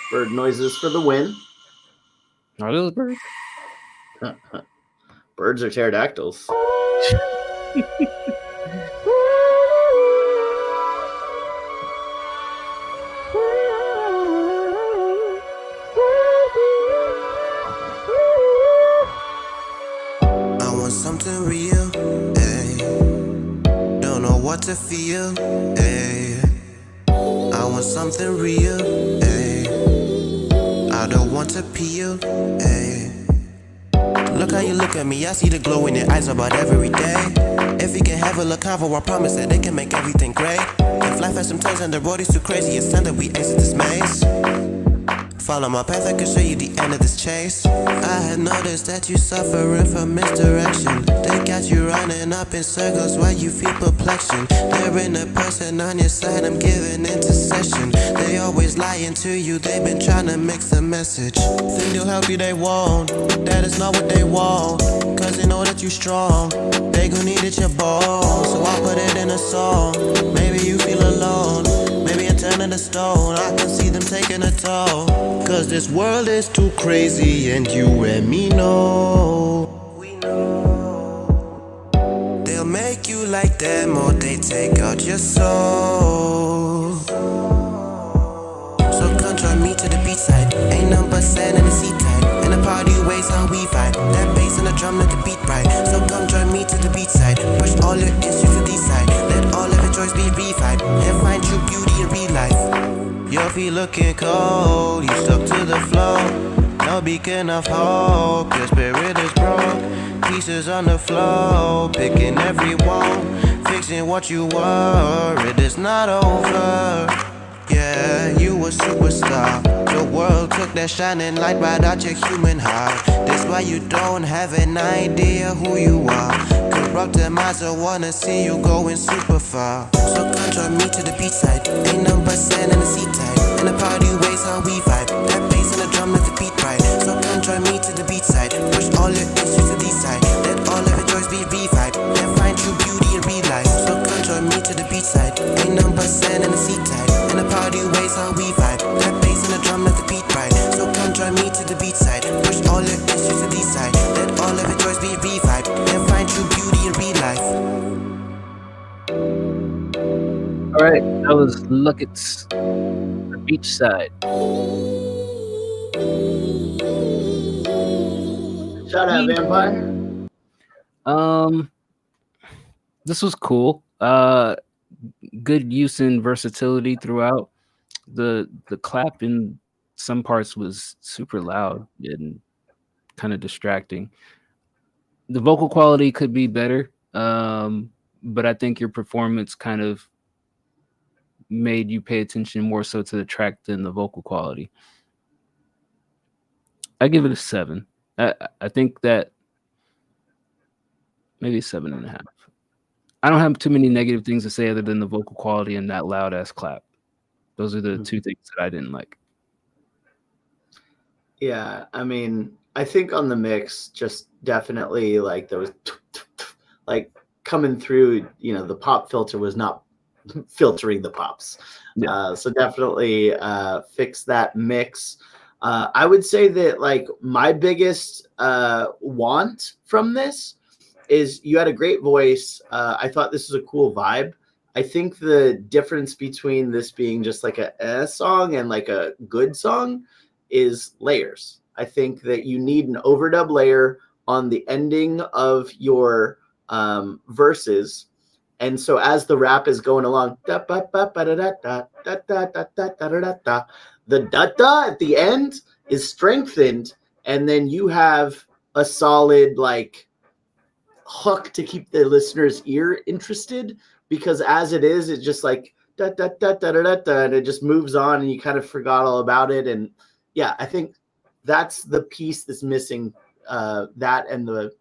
Bird noises for the win. Are those birds? Birds are pterodactyls. Something real, ayy. Don't know what to feel, ayy. I want something real, ayy. I don't want to peel, ayy. Look how you look at me, I see the glow in your eyes about every day. If you can have a look convo, I promise that they can make everything great. If life has some turns and the road is too crazy, it's time that we exit this maze. Follow my path, I can show you the end of this chase. I had noticed that you suffering from misdirection. They got you running up in circles while you feel perplexion. There ain't a person on your side, I'm giving intercession. They always lying to you, they've been trying to mix the message. Think they'll help you, they won't. That is not what they want. Cause they know that you strong. They gon' need it, your ball. So I put it in a song. Maybe you feel alone. Maybe I'm turning to stone. I can see them taking a toll. Cause this world is too crazy and you and me know. We know. They'll make you like them or they take out your soul. So come join me to the beach side. Ain't nothing but sand in the sea tide. And the party waves ways how we vibe. That bass and the drum, let the beat right. So come join me to the beat side. Push all your issues to the side. Let all of your joys be revived. And find true beauty in real life. Your feet looking cold, you stuck to the floor. No beacon of hope, your spirit is broke. Pieces on the floor, picking every wall. Fixing what you were, it is not over. Yeah, you a superstar. The world took that shining light right out your human heart. That's why you don't have an idea who you are. Corrupted minds, I wanna see you going super far. So come join me to the beat side. Ain't nothing but sand in the seat tight. In the party ways how we vibe. That bass and the drum, let the beat right. So come join me to the beat side. Push all your issues to the side. Let all of your joys be revived. And find true beauty in real life. So come join me to the beat side. Ain't nothing but sand in the seat tight. In the party ways how we vibe. That bass and the drum, let the beat right. So come join me to the beat side. Push all your issues to the side. Let all of your joys be revived. And find true beauty in real life. All right, that was Luckett's The Beach Side. Shout out, Vampire. This was cool. Good use and versatility throughout. The clap in some parts was super loud and kind of distracting. The vocal quality could be better, but I think your performance kind of made you pay attention more so to the track than the vocal quality. I give it a 7. I think that maybe 7.5. I don't have too many negative things to say other than the vocal quality and that loud ass clap. Those are the two things that I didn't like. Yeah, I mean, I think on the mix, just definitely like there was like coming through, you know, the pop filter was not filtering the pops. Yeah. So definitely fix that mix. I would say that like my biggest want from this is you had a great voice. I thought this was a cool vibe. I think the difference between this being just like a song and like a good song is layers. I think that you need an overdub layer on the ending of your verses. And so as the rap is going along, the da-da at the end is strengthened, and then you have a solid like hook to keep the listener's ear interested, because as it is, it's just like da da da da da da, and it just moves on, and you kind of forgot all about it. And yeah, I think that's the piece that's missing. That and the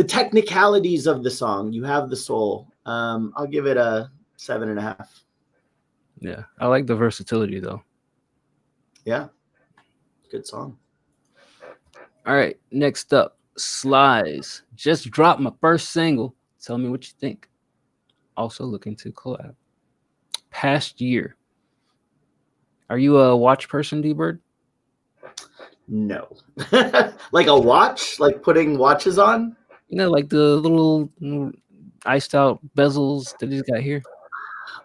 technicalities of the song. You have the soul. I'll give it a 7.5. Yeah, I like the versatility though. Yeah, good song. All right, next up, Slies. Just dropped my first single. Tell me what you think. Also looking to collab. Past Year. Are you a watch person, D-Bird? No. Like a watch? Like putting watches on? You know, like the little iced out bezels that he's got here.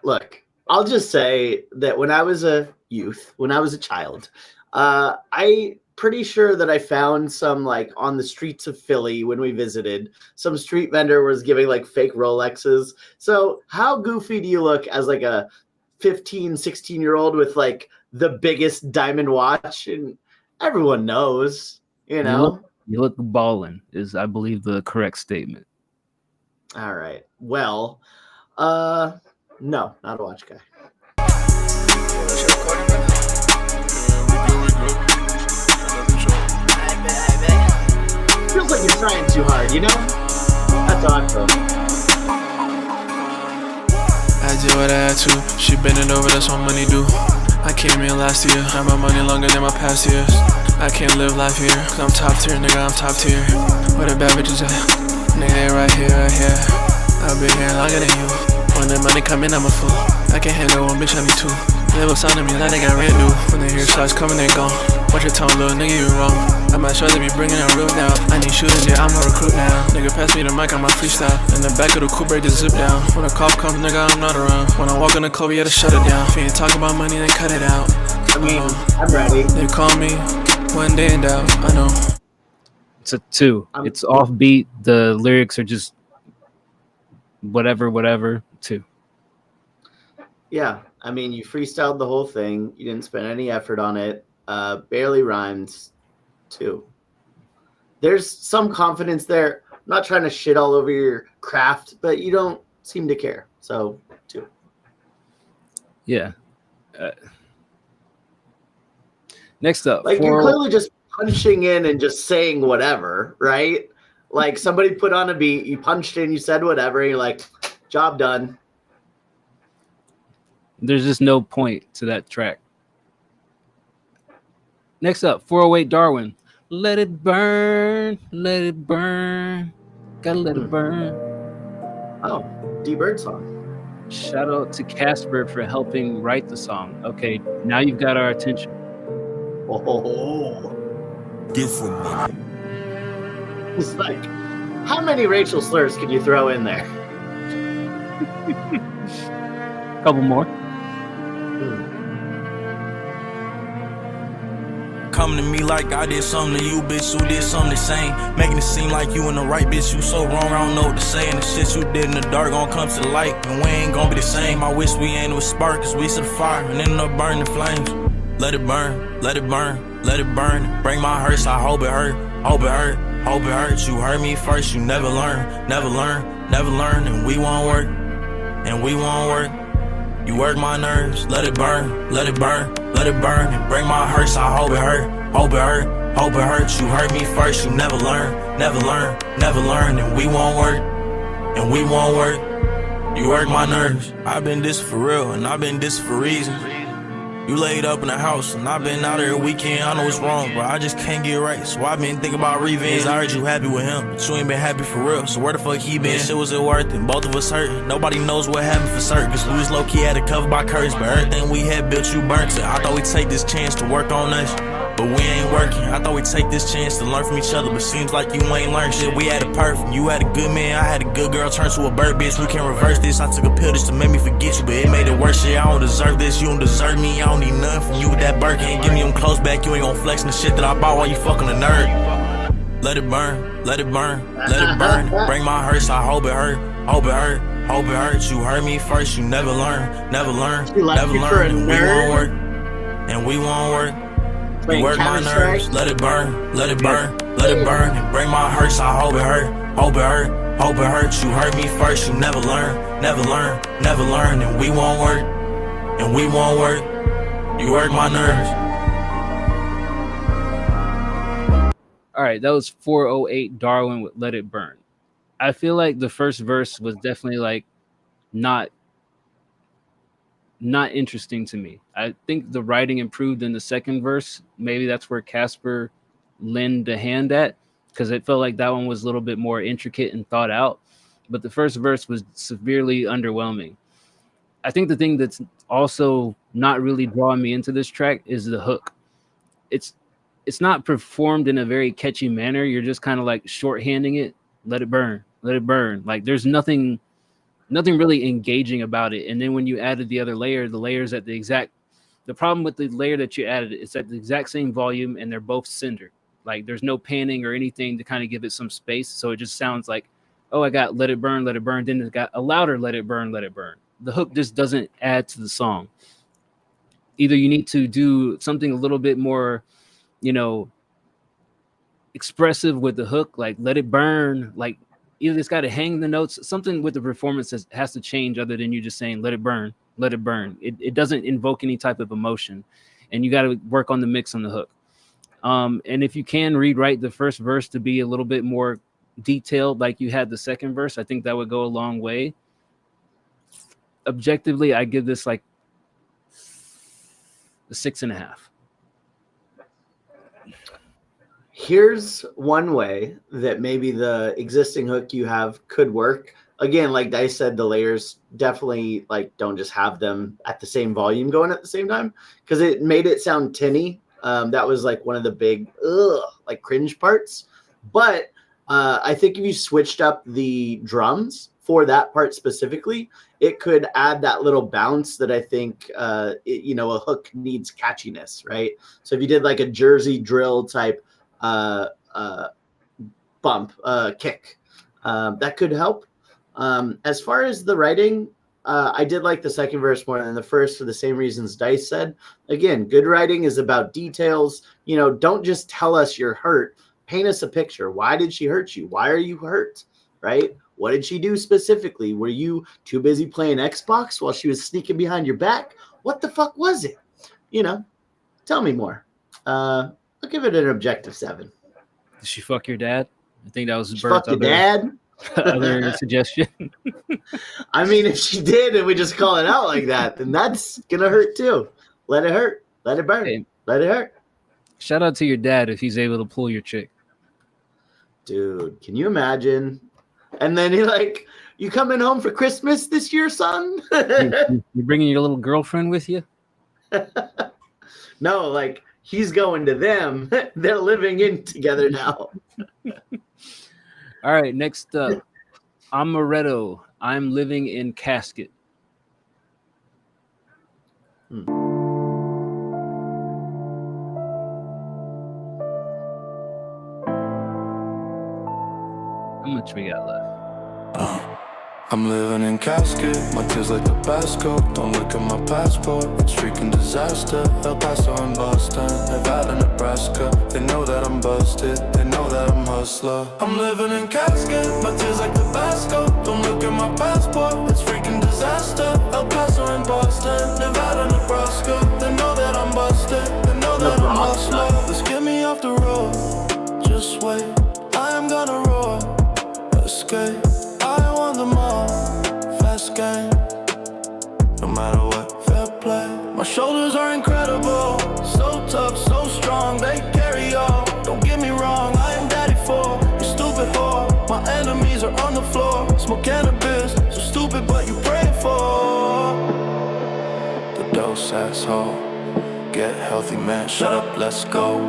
Look, I'll just say that when I was a youth, when I was a child, I pretty sure that I found some like on the streets of Philly when we visited. Some street vendor was giving like fake Rolexes. So how goofy do you look as like a 15, 16-year-old with like the biggest diamond watch? And everyone knows, you know. You look ballin' is, I believe, the correct statement. All right. Well, no, not a watch guy. Feels like you're trying too hard, you know? That's how I feel. I did what I had to. She bending over, that's what money do. I came in last year. Now my money longer than my past years. I can't live life here, cause I'm top tier, nigga, I'm top tier. Where the bad bitches at? Nigga, they right here, right here. I've been here longer than you. When the money come in, I'm a fool. I can't handle one bitch, I need two. They was sounding me like they got rent due. When they hear shots coming, they gone. Watch your tone, little nigga, you wrong. I might sure they be bringing it real now. I need shooters, yeah, I'm a recruit now. Nigga, pass me the mic, I'm a freestyle. In the back of the coupe, break the zip down. When a cough comes, nigga, I'm not around. When I walk in the club, you had to shut it down. If you ain't talking about money, then cut it out. I mean, I'm ready. They call me one day in doubt, I know. It's a 2. It's offbeat. The lyrics are just whatever. 2. Yeah, I mean, you freestyled the whole thing. You didn't spend any effort on it. Barely rhymes. 2. There's some confidence there. I'm not trying to shit all over your craft, but you don't seem to care. So 2. Yeah. Next up, like you're clearly just punching in and just saying whatever, right? Like somebody put on a beat, you punched in, you said whatever, and you're like, job done. There's just no point to that track. Next up, 408 Darwin. Let it burn, gotta let it burn. Oh, D-Bird song. Shout out to Casper for helping write the song. Okay, now you've got our attention. Oh, different. It's like, how many racial slurs could you throw in there? Couple more. Coming to me like I did something to you, bitch, who did something the same. Making it seem like you in the right, bitch, you so wrong, I don't know what to say. And the shit you did in the dark gon' come to the light, and we ain't gon' be the same. I wish we ain't with spark, cause we set the fire and ended up burning the flames. Let it burn, let it burn, let it burn. Bring my hurts, I hope it hurt, hope it hurt, hope it hurts. You heard me first, you never learn, never learn, never learn. And we won't work, and we won't work. You work my nerves, let it burn, let it burn, let it burn. And bring my hurts, I hope it hurt, hope it hurt, hope it hurts. You heard me first, you never learn, never learn, never learn. And we won't work, and we won't work. You work my nerves. I've been this for real, and I've been this for reasons. You laid up in the house, and I've been out every weekend. I know it's wrong, but I just can't get right. So I've been thinking about revenge. I heard you happy with him, but you ain't been happy for real. So where the fuck he been? Shit was it worth it? Both of us hurting. Nobody knows what happened for certain, cause we was low-key had it covered by curtains. But everything we had built, you burnt it. I thought we'd take this chance to work on us, but we ain't working. I thought we'd take this chance to learn from each other, but seems like you ain't learned shit. We had it perfect. You had a good man, I had a good girl turn to a bird, bitch. We can't reverse this. I took a pill just to make me forget you, but it made it worse. Shit, I don't deserve this. You don't deserve me. I don't need nothing from you with that Birkin. Ain't give me them clothes back. You ain't gon' flex in the shit that I bought while you fucking a nerd. Let it burn, let it burn, let it burn. Bring my hurts, I hope it hurt, hope it hurt, hope it hurts. You heard me first, you never learn, never learn, never learn. And we won't work, and we won't work. You work my nerves, let it burn, let it burn, let it burn. And bring my hurts, I hope it hurt, hope it hurt, hope it hurts. You heard me first, you never learn, never learn, never learn. And we won't work, and we won't work. You work my nerves. All right, that was 408 Darwin with Let It Burn. I feel like the first verse was definitely like not interesting to me. I think the writing improved in the second verse. Maybe that's where Casper lent a hand at, because it felt like that one was a little bit more intricate and thought out. But the first verse was severely underwhelming. I think the thing that's also not really drawing me into this track is the hook. It's not performed in a very catchy manner. You're just kind of like shorthanding it. Let it burn. Let it burn. Like there's nothing really engaging about it. And then when you added the other layer, the layers at the problem with the layer that you added is at the exact same volume and they're both centered. Like there's no panning or anything to kind of give it some space. So it just sounds like, oh, I got let it burn. Then it got a louder let it burn. The hook just doesn't add to the song. Either you need to do something a little bit more, expressive with the hook, like let it burn, like either it's got to hang the notes, something with the performance has to change other than you just saying let it burn. It doesn't invoke any type of emotion, and you got to work on the mix on the hook. And if you can rewrite the first verse to be a little bit more detailed like you had the second verse, I think that would go a long way. Objectively, I give this like a 6.5. Here's one way that maybe the existing hook you have could work. Again, like Dice said, the layers definitely like don't just have them at the same volume going at the same time, because it made it sound tinny. That was like one of the big like cringe parts. But I think if you switched up the drums for that part specifically, it could add that little bounce that I think a hook needs catchiness, right? So if you did like a Jersey drill type bump, kick. That could help. As far as the writing, I did like the second verse more than the first for the same reasons Dice said. Again, good writing is about details. You know, don't just tell us you're hurt. Paint us a picture. Why did she hurt you? Why are you hurt? Right? What did she do specifically? Were you too busy playing Xbox while she was sneaking behind your back? What the fuck was it? You know, tell me more. I'll give it an objective 7. Did she fuck your dad? I think that was She Bert's fucked your dad? other suggestion. I mean, if she did and we just call it out like that, then that's gonna hurt too. Let it hurt. Let it burn. Hey. Let it hurt. Shout out to your dad if he's able to pull your chick. Dude, can you imagine? And then he like, you coming home for Christmas this year, son? You bringing your little girlfriend with you? No, like he's going to them. They're living in together now. All right, next up, Amaretto. I'm living in casket. How much we got left? I'm living in casket, my tears like Tabasco. Don't look at my passport, it's freaking disaster. El Paso and Boston, Nevada, Nebraska. They know that I'm busted, they know that I'm hustler. I'm living in casket, my tears like Tabasco. Don't look at my passport, it's freaking disaster. El Paso and Boston, Nevada, Nebraska. They know that I'm busted, they know that I'm hustler. Let's get me off the road, just wait, I am gonna roar, escape. I want them all, fast game. No matter what, fair play. My shoulders are incredible, so tough, so strong, they carry all. Don't get me wrong, I am daddy for you stupid whore. My enemies are on the floor, smoke cannabis, so stupid but you pray for. The dose asshole, get healthy man, shut up, let's go.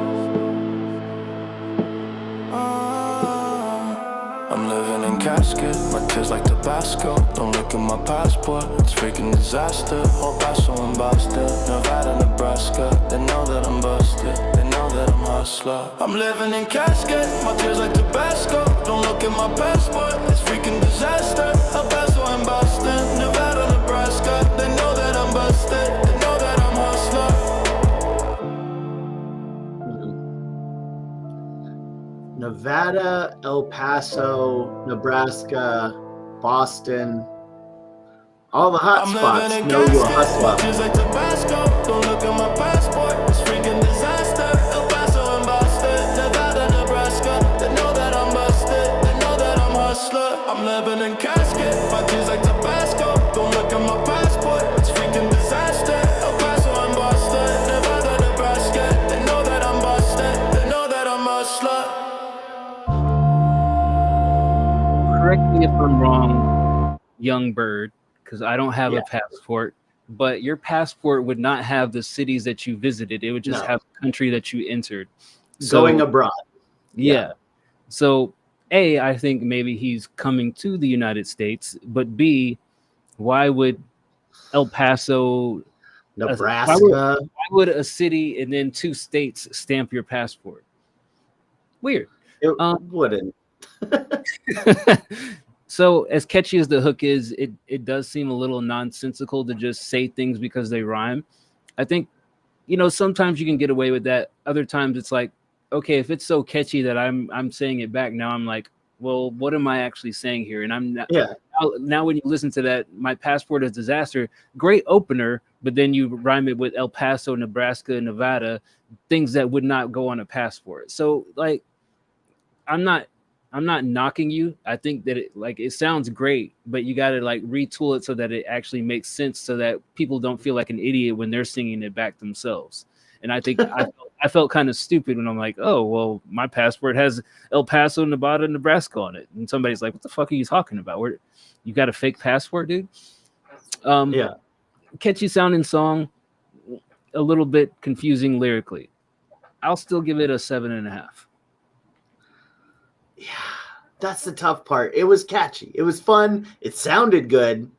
I'm living in casket, my tears like Tabasco. Don't look at my passport, it's freaking disaster. El Paso and Boston, Nevada, Nebraska. They know that I'm busted, they know that I'm hustler. I'm living in casket, my tears like Tabasco. Don't look at my passport, it's freaking disaster. El Paso and Boston, Nevada, Nebraska. They know that I'm busted, they know that I'm hustler. Nevada, El Paso, Nebraska, Boston, all the hot spots know you're a hustler. Tears like Tabasco, don't look at my passport, it's freaking disaster. El Paso and Boston, Nevada, Nebraska. They know that I'm busted, they know that I'm hustler. I'm living in casket, my tears like Tabasco. Don't look at my passport, it's freaking disaster. El Paso and Boston, Nevada, Nebraska. They know that I'm busted, they know that I'm hustler. Correct me if I'm wrong, young bird, because I don't have a passport, but your passport would not have the cities that you visited. It would just have the country that you entered. Going abroad. Yeah. So, A, I think maybe he's coming to the United States, but B, why would El Paso, Nebraska, why would a city and then 2 states stamp your passport? Weird. It wouldn't. So as catchy as the hook is, it does seem a little nonsensical to just say things because they rhyme. I think, sometimes you can get away with that. Other times it's like, okay, if it's so catchy that I'm saying it back, now I'm like, well, what am I actually saying here? And I'm not. Yeah. Now when you listen to that, my passport is disaster. Great opener, but then you rhyme it with El Paso, Nebraska, Nevada, things that would not go on a passport. So like, I'm not knocking you. I think that it sounds great, but you got to retool it so that it actually makes sense, so that people don't feel like an idiot when they're singing it back themselves. And I think I felt kind of stupid when I'm like, oh, well, my passport has El Paso, Nevada, Nebraska on it. And somebody's like, what the fuck are you talking about? You got a fake passport, dude? Catchy sounding song, a little bit confusing lyrically. I'll still give it a 7.5. Yeah, that's the tough part. It was catchy. It was fun. It sounded good.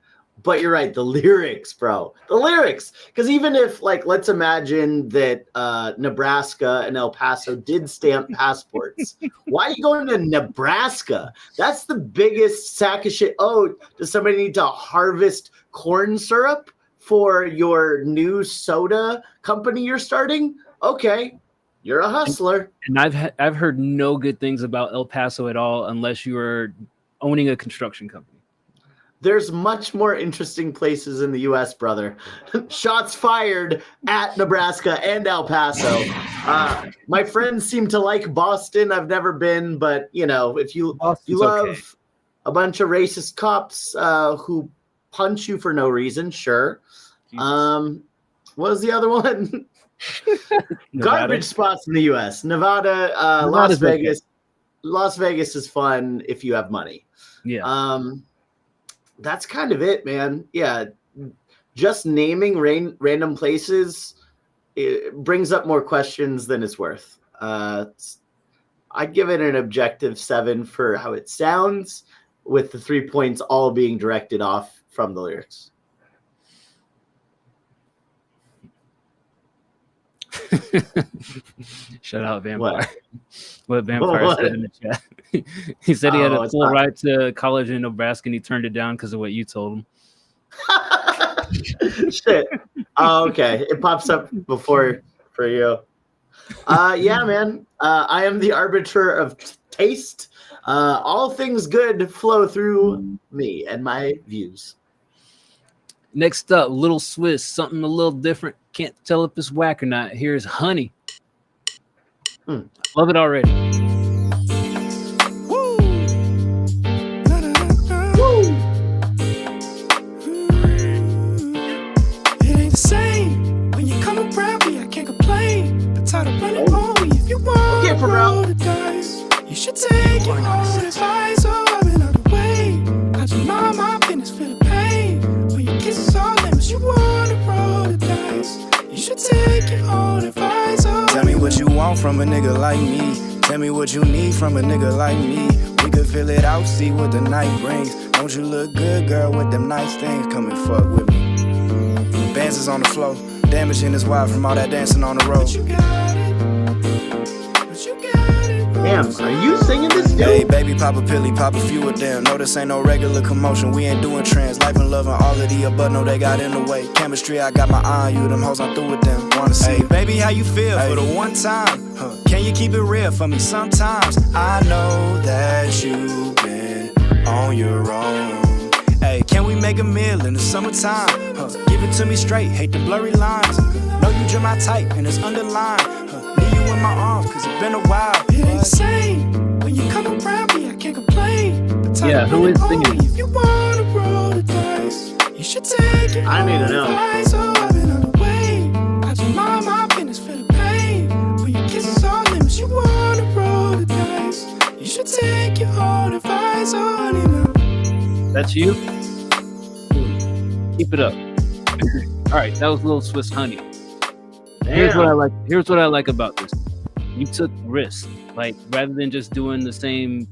But you're right, the lyrics, bro. The lyrics. Because even if, like, let's imagine that Nebraska and El Paso did stamp passports. Why are you going to Nebraska? That's the biggest sack of shit. Oh, does somebody need to harvest corn syrup for your new soda company you're starting? Okay, you're a hustler. And I've heard no good things about El Paso at all unless you are owning a construction company. There's much more interesting places in the U.S., brother. Shots fired at Nebraska and El Paso. My friends seem to like Boston. I've never been, but you know, if you love a bunch of racist cops who punch you for no reason, sure. What was the other one? Garbage spots in the U.S. Nevada, Las Vegas. Okay. Las Vegas is fun if you have money. Yeah. That's kind of it, man. Yeah, just naming random places, it brings up more questions than it's worth. I'd give it an objective 7 for how it sounds, with the 3 points all being directed off from the lyrics. Shout out Vampire. What Vampire said in the chat. He said he had a full ride to college in Nebraska and he turned it down because of what you told him. Shit. Oh, okay. It pops up before for you. Yeah, man. I am the arbiter of taste. All things good flow through me and my views. Next up, Little Swiss, something a little different. Can't tell if it's whack or not. Here's Honey. Love it already. Woo! Woo! It ain't the same when you come around me. I can't complain. But tired of running home. If you want to roll the dice, you should take your own advice. Oh, I've been out the way. I just mind my business, feel the pain. When your kisses all lemons, you want to roll the dice. You should take your own advice. Oh, tell me what you want from a nigga like me. Tell me what you need from a nigga like me. We could fill it out, see what the night brings. Don't you look good, girl, with them nice things? Come and fuck with me. Bands is on the floor, damaging his wife from all that dancing on the road. But you got it. But you got it. Damn, are you singing this, dude? Hey, baby, pop a pilly, pop a few of them. No, this ain't no regular commotion. We ain't doing trends. Life and love and all of the above. No, they got in the way. Chemistry, I got my eye on you. Them hoes, I'm through with them. Wanna see? Hey, baby, how you feel for the one time? Can you keep it real for me sometimes? I know that you've been on your own. Hey, can we make a meal in the summertime? Give it to me straight, hate the blurry lines. Know you dream my type and it's underlined. Need you in my arms, cause it's been a while. It ain't the same when you come around me, I can't complain. But yeah, who is singing? If you wanna roll the dice, you should take it. I need to know. So I've been on the way. I just mind my business, feel the pain. When your kisses all limits, you wanna roll the dice. You should take your own advice. Oh, honey, now. That's you? Keep it up. All right, that was Little Swiss Honey. Here's what I like about this. You took risks. Like, rather than just doing the same,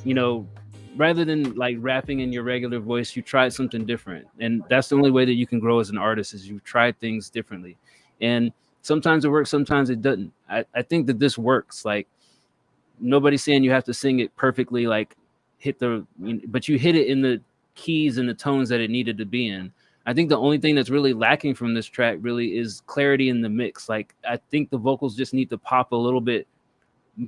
you know, rather than like rapping in your regular voice, you tried something different. And that's the only way that you can grow as an artist, is you try things differently. And sometimes it works, sometimes it doesn't. I think that this works. Like, nobody's saying you have to sing it perfectly, like but you hit it in the keys and the tones that it needed to be in. I think the only thing that's really lacking from this track really is clarity in the mix. Like, I think the vocals just need to pop a little bit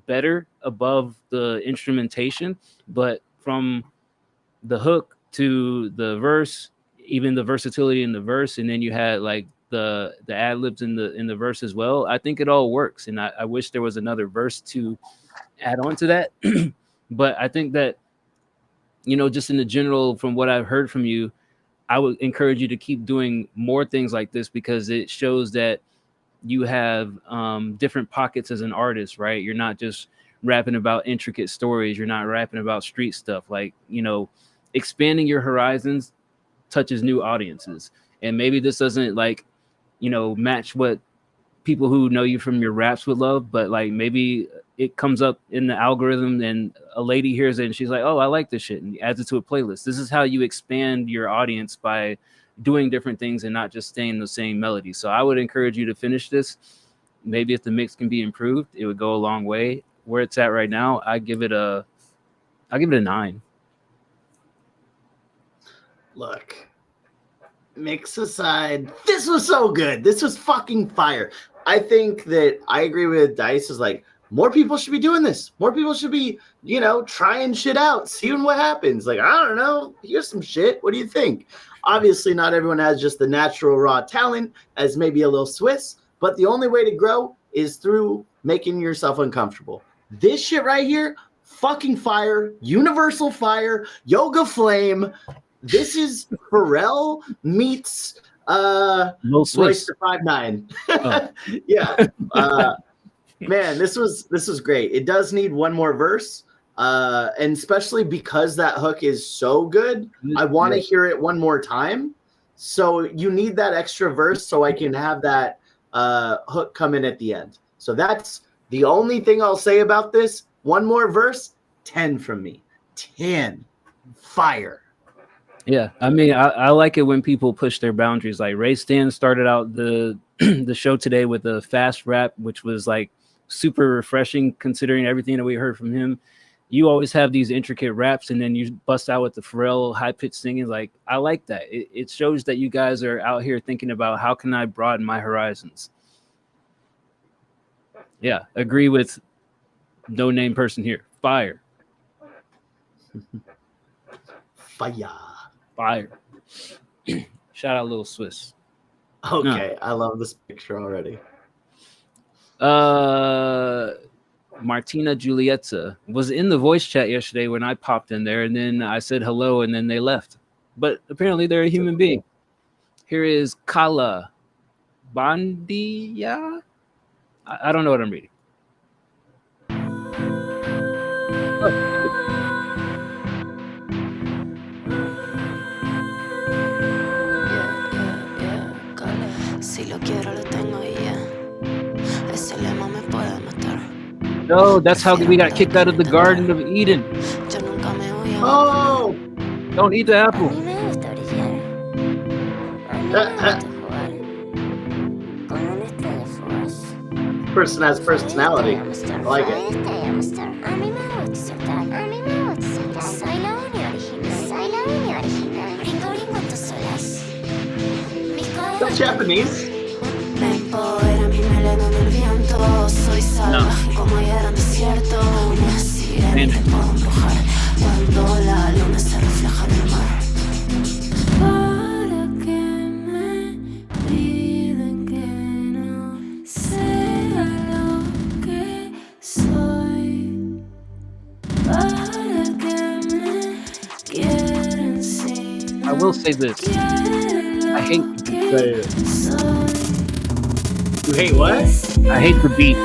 better above the instrumentation, but from the hook to the verse, even the versatility in the verse, and then you had like the ad libs in the verse as well. I think it all works, and I wish there was another verse to add on to that. But I think that, you know, just in the general, from what I've heard from you, I would encourage you to keep doing more things like this, because it shows that you have different pockets as an artist, right? You're not just rapping about intricate stories. You're not rapping about street stuff. Like, you know, expanding your horizons touches new audiences. And maybe this doesn't, like, you know, match what people who know you from your raps would love, but like maybe it comes up in the algorithm and a lady hears it and she's like, oh, I like this shit, and adds it to a playlist. This is how you expand your audience, by doing different things and not just staying the same melody. So I would encourage you to finish this. Maybe if the mix can be improved, it would go a long way. Where it's at right now, I'll give it a 9. Look, mix aside, this was so good. This was fucking fire. I think that I agree with Dice. Is like, more people should be doing this. More people should be, trying shit out, seeing what happens. Like, I don't know, here's some shit. What do you think? Obviously, not everyone has just the natural raw talent as maybe a little Swiss, but the only way to grow is through making yourself uncomfortable. This shit right here, fucking fire, universal fire, yoga flame. This is Pharrell meets Royce the 5'9". Oh. Yeah. Man, this was great. It does need one more verse. And especially because that hook is so good, I want to hear it one more time. So you need that extra verse so I can have that hook come in at the end. So that's the only thing I'll say about this. One more verse, 10 from me. 10. Fire. Yeah, I mean, I like it when people push their boundaries. Like Ray Stan started out the the show today with a fast rap, which was like super refreshing considering everything that we heard from him. You always have these intricate raps, and then you bust out with the Pharrell high-pitched singing. Like, I like that. It shows that you guys are out here thinking about how can I broaden my horizons. Yeah, agree with no name person here. Fire. Fire. Shout out Lil Swiss. Okay, I love this picture already. Martina Giulietta was in the voice chat yesterday when I popped in there, and then I said hello, and then they left. But apparently they're a human being. Here is Kala Bandia. I don't know what I'm reading. Si lo quiero, lo tengo y ya. Ese lema me puede matar. No, that's how we got kicked out of the Garden of Eden. Yo nunca me voy a Oh! Don't eat the apple. A mí me gusta brillar. A mí me gusta jugar con una estrella fugaz. Person has personality. I like it. A mí me gusta saltar. A mí me gusta saltar. Soy la única original. Soy la única original. Brinco, brinco en tus olas. That's Japanese. Me empodera mi melena en el viento. Soy salvaje como ayer en desierto. Una sirena te puedo embrujar cuando la luna se refleja en el mar. Para que me piden que no sea lo que soy. Para que me quieran sin I will say this. I hate You hate what? I hate the beat.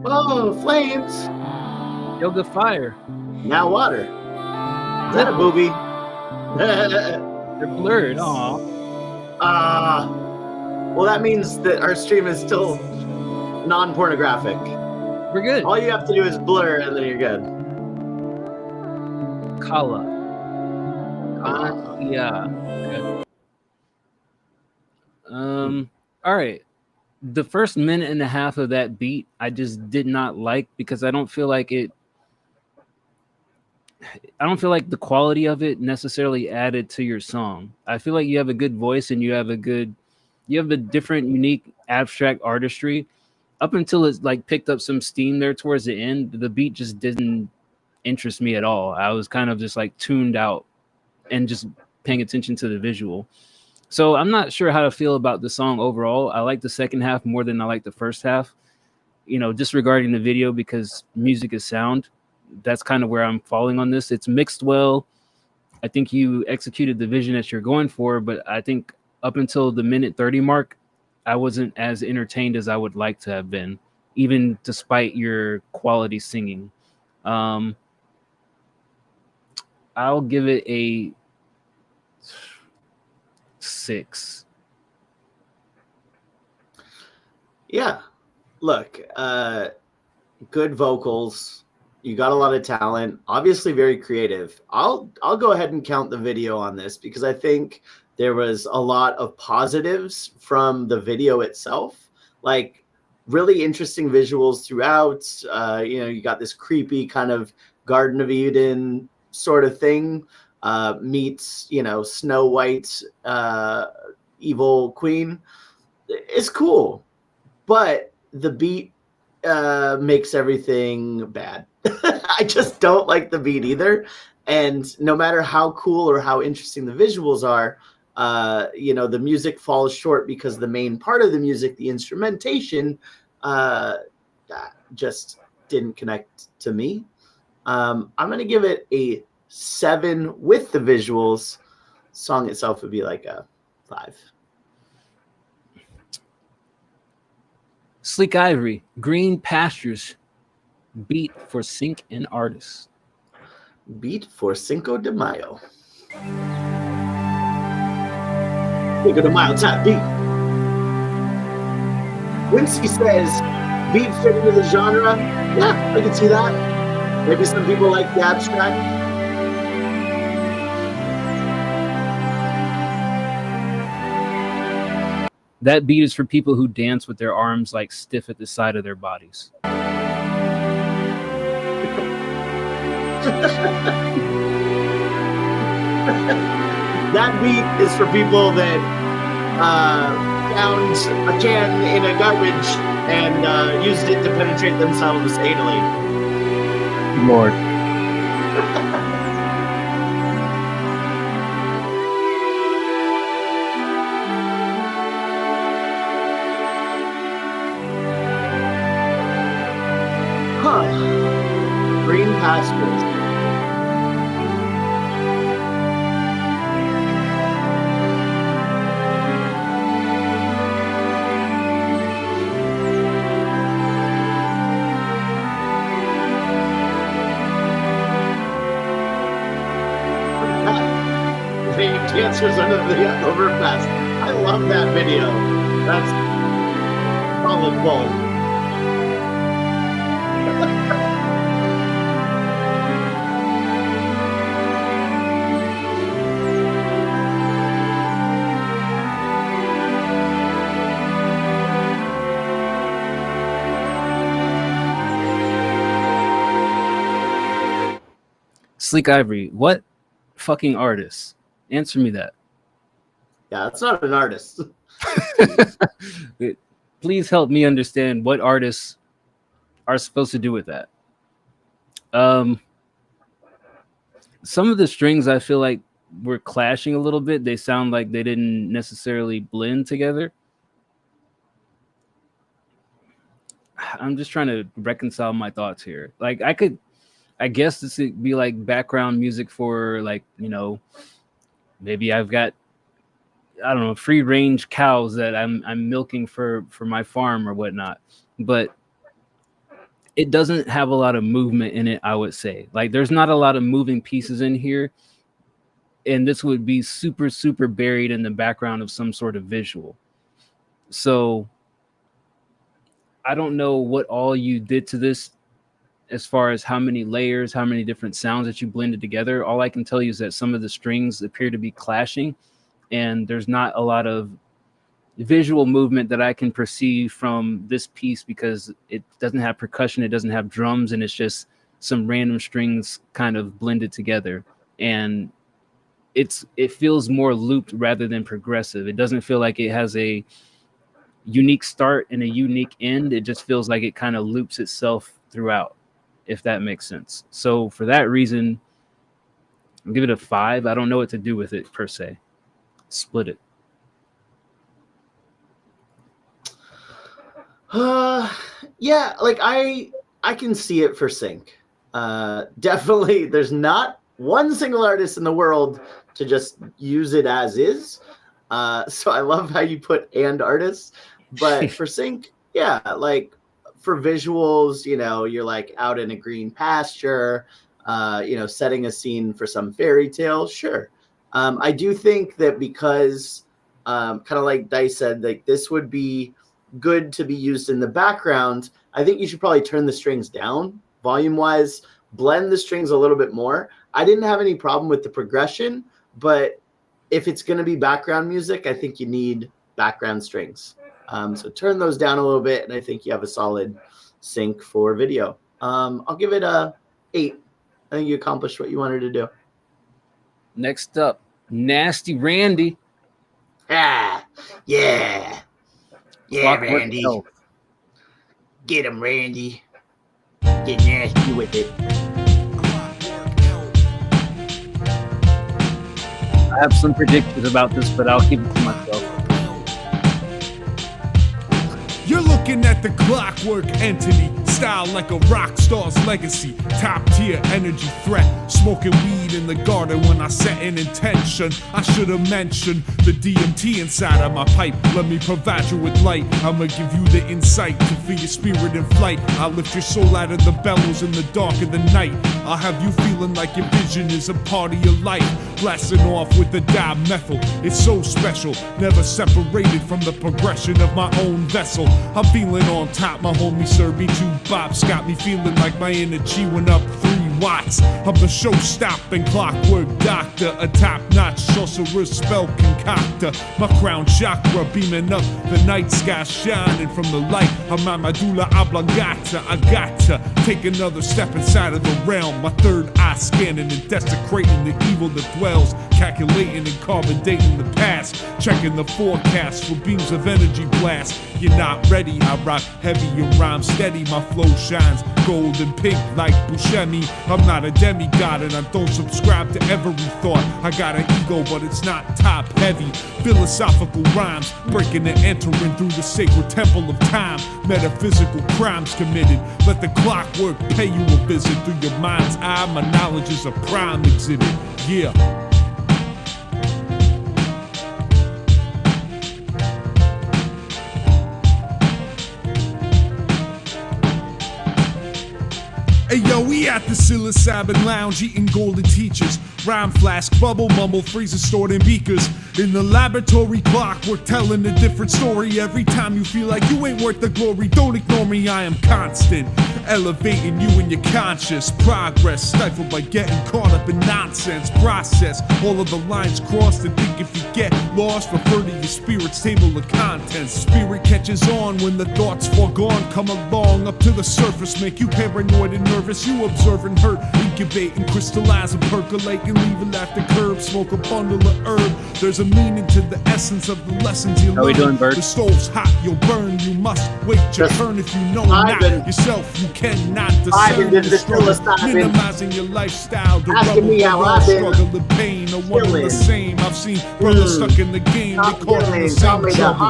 Oh, flames. Yoga fire. Now water. Is that a booby? They're blurred. Aw. Well, that means that our stream is still non-pornographic. We're good. All you have to do is blur, and then you're good. Kala. Yeah. Okay. All right. The first minute and a half of that beat, I just did not like because I don't feel like the quality of it necessarily added to your song. I feel like you have a good voice and you have a different, unique, abstract artistry. Up until it's like picked up some steam there towards the end, the beat just didn't interest me at all. I was kind of just like tuned out and just paying attention to the visual. So I'm not sure how to feel about the song overall. I like the second half more than I like the first half, disregarding the video because music is sound. That's kind of where I'm falling on this. It's mixed well. I think you executed the vision that you're going for, but I think up until the minute 30 mark, I wasn't as entertained as I would like to have been, even despite your quality singing. I'll give it a 6. Yeah. Look, good vocals. You got a lot of talent. Obviously very creative. I'll go ahead and count the video on this because I think there was a lot of positives from the video itself. Like really interesting visuals throughout. You got this creepy kind of Garden of Eden sort of thing. Meets, Snow White, evil queen. It's cool. But the beat makes everything bad. I just don't like the beat either. And no matter how cool or how interesting the visuals are, the music falls short because the main part of the music, the instrumentation, just didn't connect to me. I'm going to give it a 7 with the visuals. Song itself would be like a 5. Sleek Ivory, Green Pastures, beat for sync and artist. Beat for Cinco de Mayo. Cinco de Mayo type beat. Quincy says, beat fit into the genre. Yeah, I can see that. Maybe some people like the abstract. That beat is for people who dance with their arms like stiff at the side of their bodies. That beat is for people that found a can in a garbage and used it to penetrate themselves anally. Lord. Green pastures. The dancers under the overpass. I love that video. That's solid gold. Sleek Ivory, what fucking artist? Answer me that. Yeah, that's not an artist. Please help me understand what artists are supposed to do with that. Some of the strings I feel like were clashing a little bit. They sound like they didn't necessarily blend together. I'm just trying to reconcile my thoughts here. Like I guess this would be like background music for like, maybe I've got, I don't know, free range cows that I'm milking for my farm or whatnot. But it doesn't have a lot of movement in it, I would say. Like there's not a lot of moving pieces in here. And this would be super, super buried in the background of some sort of visual. So I don't know what all you did to this as far as how many layers, how many different sounds that you blended together. All I can tell you is that some of the strings appear to be clashing and there's not a lot of visual movement that I can perceive from this piece because it doesn't have percussion, it doesn't have drums, and it's just some random strings kind of blended together. And it feels more looped rather than progressive. It doesn't feel like it has a unique start and a unique end. It just feels like it kind of loops itself throughout. if that makes sense. So for that reason, I'll give it a 5. I don't know what to do with it per se. Split it. Yeah, like I can see it for sync. Definitely, there's not one single artist in the world to just use it as is. So I love how you put and artists, but for sync, yeah, like for visuals, you know, you're like out in a green pasture, you know, setting a scene for some fairy tale. Sure. I do think that because kind of like Dice said, like this would be good to be used in the background. I think you should probably turn the strings down volume wise, blend the strings a little bit more. I didn't have any problem with the progression, but if it's going to be background music, I think you need background strings. So turn those down a little bit, and I think you have a solid sync for video. I'll give it a 8. I think you accomplished what you wanted to do. Next up, Nasty Randy. Yeah. Yeah, Clockwork Randy. Elf. Get him, Randy. Get nasty with it. I have some predictions about this, but I'll keep it to myself. You're looking at the clockwork entity, style like a rock star's legacy, top tier energy threat, smoking weed in the garden when I set an intention. I should have mentioned the DMT inside of my pipe. Let me provide you with light. I'ma give you the insight to feel your spirit in flight. I'll lift your soul out of the bellows in the dark of the night. I'll have you feeling like your vision is a part of your life. Blasting off with the dimethyl, it's so special, never separated from the progression of my own vessel. I'm feeling on top, my homie served me 2 bops, got me feeling like my energy went up 3 watts. I'm the show-stopping clockwork doctor, a top-notch sorcerer spell concoctor. My crown chakra beaming up, the night sky shining from the light. I'm at medulla oblongata, I got to take another step inside of the realm. My third eye scanning and desecrating the evil that dwells, calculating and carbon dating the past, checking the forecast for beams of energy blast. You're not ready, I rock heavy and rhyme steady. My flow shines gold and pink like Buscemi. I'm not a demigod and I don't subscribe to every thought. I got an ego but it's not top heavy. Philosophical rhymes breaking and entering through the sacred temple of time. Metaphysical crimes committed. Let the clockwork pay you a visit through your mind's eye. My knowledge is a prime exhibit. Yeah. Hey yo, we at the psilocybin lounge eating golden teachers. Rhyme flask, bubble, mumble, freezer stored in beakers. In the laboratory clock, we're telling a different story. Every time you feel like you ain't worth the glory, don't ignore me, I am constant. Elevating you in your conscious progress, stifled by getting caught up in nonsense. Process all of the lines crossed and think if you get lost, refer to your spirit's table of contents. Spirit catches on when the thoughts foregone come along up to the surface, make you paranoid and nervous. You observe and hurt, incubate and crystallize and percolate and leave it at the curb. Smoke a bundle of herb. There's a meaning to the essence of the lessons you learn. How we doing, Bert? The stove's hot, you'll burn. You must wait your turn if you know not yourself. You cannot discern the struggle. Minimizing your lifestyle. The rubble, struggle, the pain are one and the same. I've seen brothers stuck in the game. They caught in the same trouble.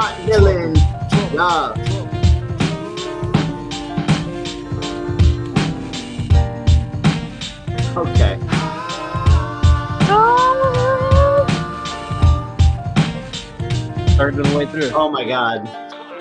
Okay. Started the way through. Oh my god.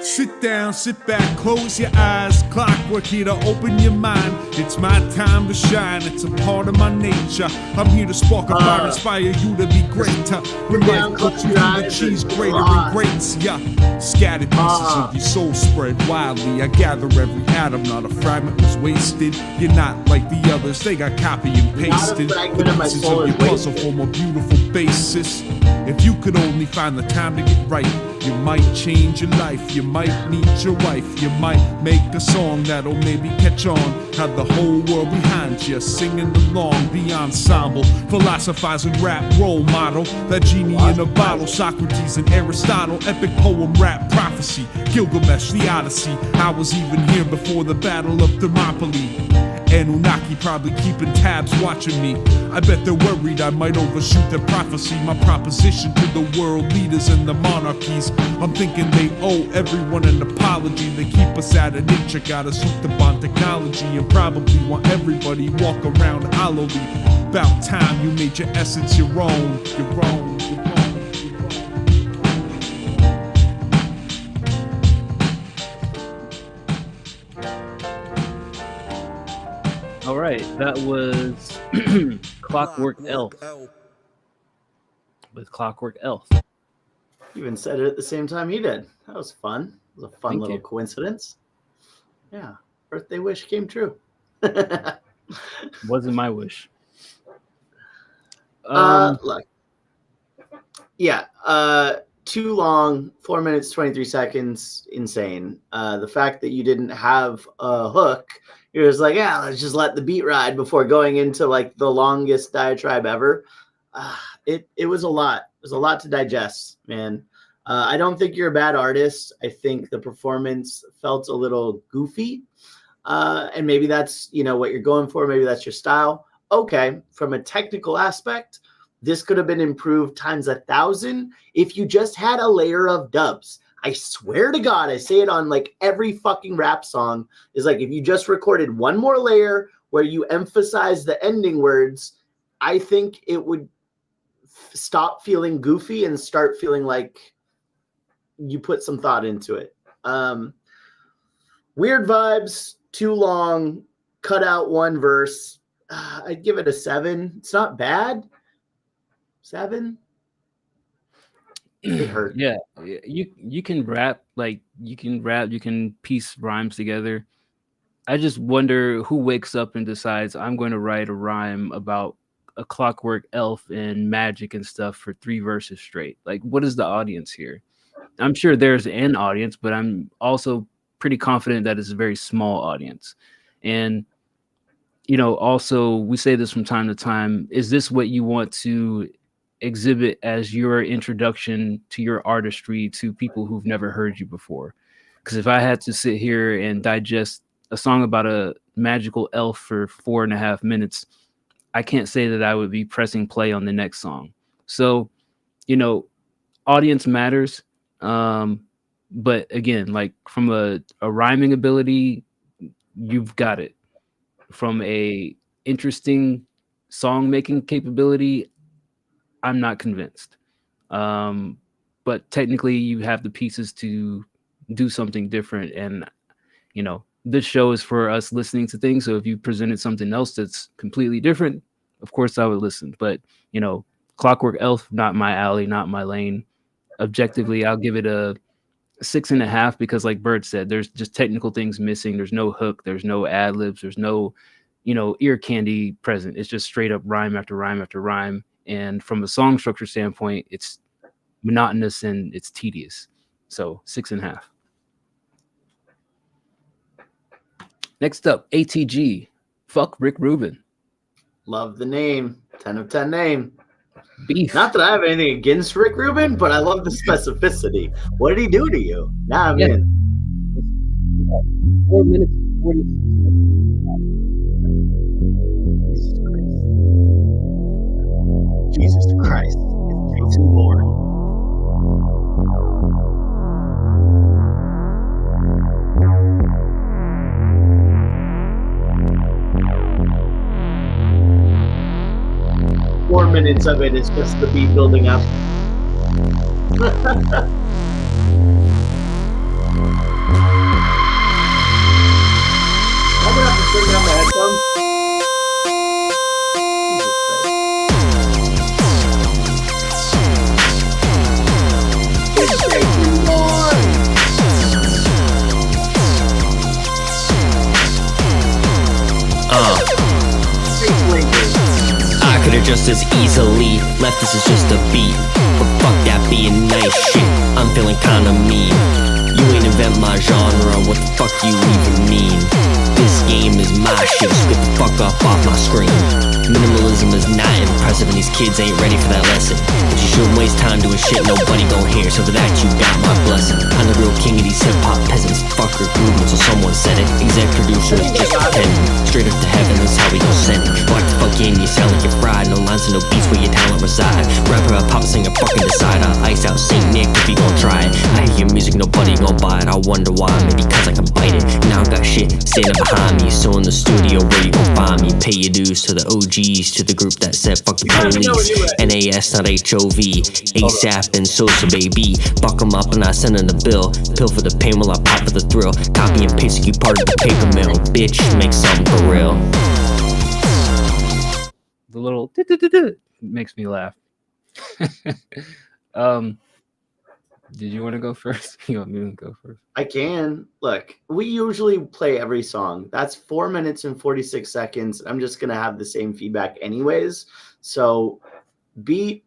Sit down, sit back, close your eyes. Clockwork here to open your mind. It's my time to shine, it's a part of my nature. I'm here to spark a fire, inspire you to be greater. When life puts you through the cheese grater and grates ya. Scattered pieces of your soul spread wildly. I gather every atom, not a fragment was wasted. You're not like the others, they got copy and pasted. The pieces of your puzzle form a beautiful basis. If you could only find the time to get right, you might change your life, you might meet your wife, you might make a song that'll maybe catch on. Have the whole world behind you, singing along. The ensemble, philosophizing rap role model. That genie in a bottle, Socrates and Aristotle. Epic poem, rap prophecy, Gilgamesh, the Odyssey. I was even here before the battle of Thermopylae. Anunnaki probably keeping tabs watching me. I bet they're worried I might overshoot their prophecy. My proposition to the world leaders and the monarchies, I'm thinking they owe everyone an apology. They keep us out of nature, got us hooked up on technology, and probably want everybody walk around hollowly. About time you made your essence your own. Your own, your own. All right, that was Clockwork Elf with Clockwork Elf. You even said it at the same time he did. That was fun. It was a fun little coincidence. Yeah, birthday wish came true. Wasn't my wish. Look. Yeah, too long, 4 minutes, 23 seconds, insane. The fact that you didn't have a hook, you're just like, yeah, let's just let the beat ride before going into like the longest diatribe ever. It was a lot. It was a lot to digest, man. I don't think you're a bad artist. I think the performance felt a little goofy. And maybe that's, what you're going for. Maybe that's your style. Okay. From a technical aspect, this could have been improved times 1,000 if you just had a layer of dubs. I swear to God, I say it on like every fucking rap song, is like if you just recorded one more layer where you emphasize the ending words, I think it would stop feeling goofy and start feeling like you put some thought into it. Weird vibes, too long, cut out one verse. I'd give it a 7. It's not bad. 7. It hurt. Yeah, you can rap, you can piece rhymes together. I just wonder who wakes up and decides I'm going to write a rhyme about a clockwork elf and magic and stuff for 3 verses straight. Like, what is the audience here? I'm sure there's an audience, but I'm also pretty confident that it's a very small audience. And also we say this from time to time, is this what you want to exhibit as your introduction to your artistry to people who've never heard you before? Because if I had to sit here and digest a song about a magical elf for 4.5 minutes, I can't say that I would be pressing play on the next song. So, audience matters. But again, like from a rhyming ability, you've got it. From a interesting song making capability, I'm not convinced. But technically you have the pieces to do something different. And, this show is for us listening to things. So if you presented something else that's completely different, of course I would listen. But, Clockwork Elf, not my alley, not my lane. Objectively, I'll give it a 6.5 because, like Bird said, there's just technical things missing. There's no hook. There's no ad libs. There's no, ear candy present. It's just straight up rhyme after rhyme after rhyme. And from a song structure standpoint, it's monotonous and it's tedious. So 6.5. Next up, ATG. Fuck Rick Rubin. Love the name. 10 of 10 name. Beef. Not that I have anything against Rick Rubin, but I love the specificity. What did he do to you? Now I'm in. 4 minutes and 46 seconds. Jesus Christ. It's Jason Bourne. Four minutes of it is just the beat building up. I'm gonna have to turn down my headphones. It's Jason Bourne. I could've just as easily left this as just a beat, but fuck that being nice shit, I'm feeling kinda mean. You ain't invent my genre, what the fuck you even mean? This game is my shit, so get the fuck off my screen. Minimalism is not impressive and these these kids ain't ready for that lesson. But you shouldn't waste time doing shit nobody gon' hear. So for that you got my blessing. I'm the real king of these hip-hop peasants. Fucker movement, so someone said it. Exec producer is just pretending. Straight up to heaven, that's how we gon' send it. Like the fuck in, you sound like you're fried. No lines and no beats where your talent reside. Rapper, pop singer, fucking decide. I'll ice out Saint Nick if you gon' try it. I hear your music, nobody gon' buy it. I wonder why, maybe cause I can bite it. Now I got shit standing behind me. So in the studio, where you gon' find me? Pay your dues to the OGs, to the group that said fuck the police. NAS, not HOV. ASAP and Sosa, baby. Buck 'em up and I send in the bill. Pill for the pain while I pop for the thrill. Copy and paste, you part of the paper mill. Bitch, make something for real. The little makes me laugh. Did you want to go first? You want me to go first? I can. Look, we usually play every song. That's 4 minutes and 46 seconds. I'm just going to have the same feedback anyways. So beat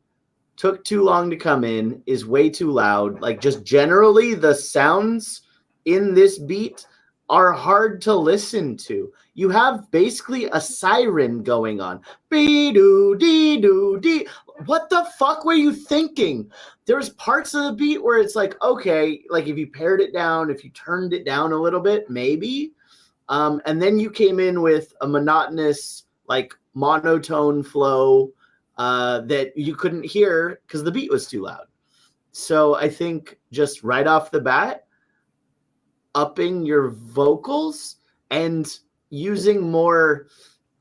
took too long to come in, is way too loud. Like just generally the sounds in this beat are hard to listen to. You have basically a siren going on. Be-doo-dee-doo-dee. What the fuck were you thinking? There's parts of the beat where it's like, okay, like if you pared it down, if you turned it down a little bit, maybe. And then you came in with a monotonous, like monotone flow that you couldn't hear because the beat was too loud. So I think just right off the bat, upping your vocals and using more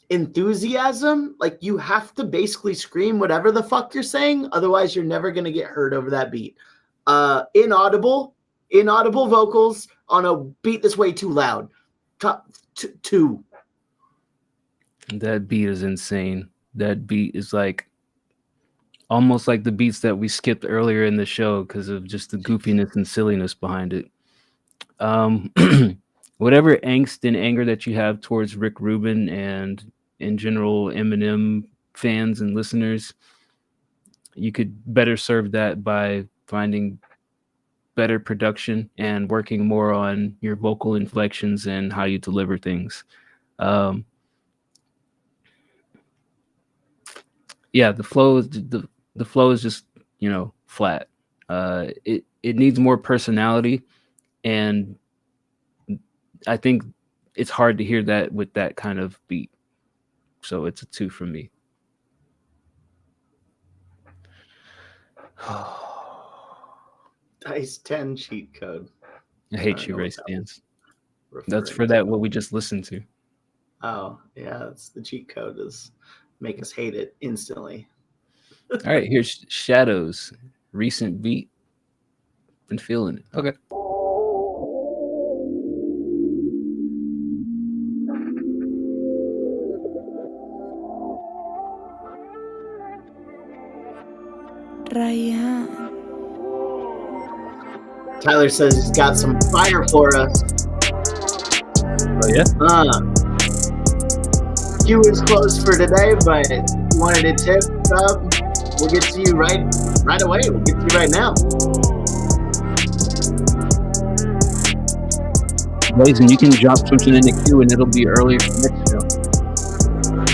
enthusiasm, like you have to scream whatever the fuck you're saying, otherwise you're never going to get heard over that beat. Inaudible vocals on a beat that's way too loud. Top two. That beat is insane. That beat is like almost like the beats that we skipped earlier in the show because of just the goofiness and silliness behind it. Whatever angst and anger that you have towards Rick Rubin and in general Eminem fans and listeners, you could better serve that by finding better production and working more on your vocal inflections and how you deliver things. Yeah, the flow is just, flat. It needs more personality, and I think it's hard to hear that with that kind of beat. So it's a 2 from me. Dice 10 cheat code. I hate you, Ray Stans. That's for that what we just listened to. Oh, yeah, that's the cheat code is make us hate it instantly. All right, here's Shadows. Recent beat. Been feeling it. Okay. Ryan. Tyler says he's got some fire for us. Oh yeah? Queue is closed for today, but if you wanted to tip up, we'll get to you right away. We'll get to you right now. Blazing, you can drop something in the queue and it'll be early for next show.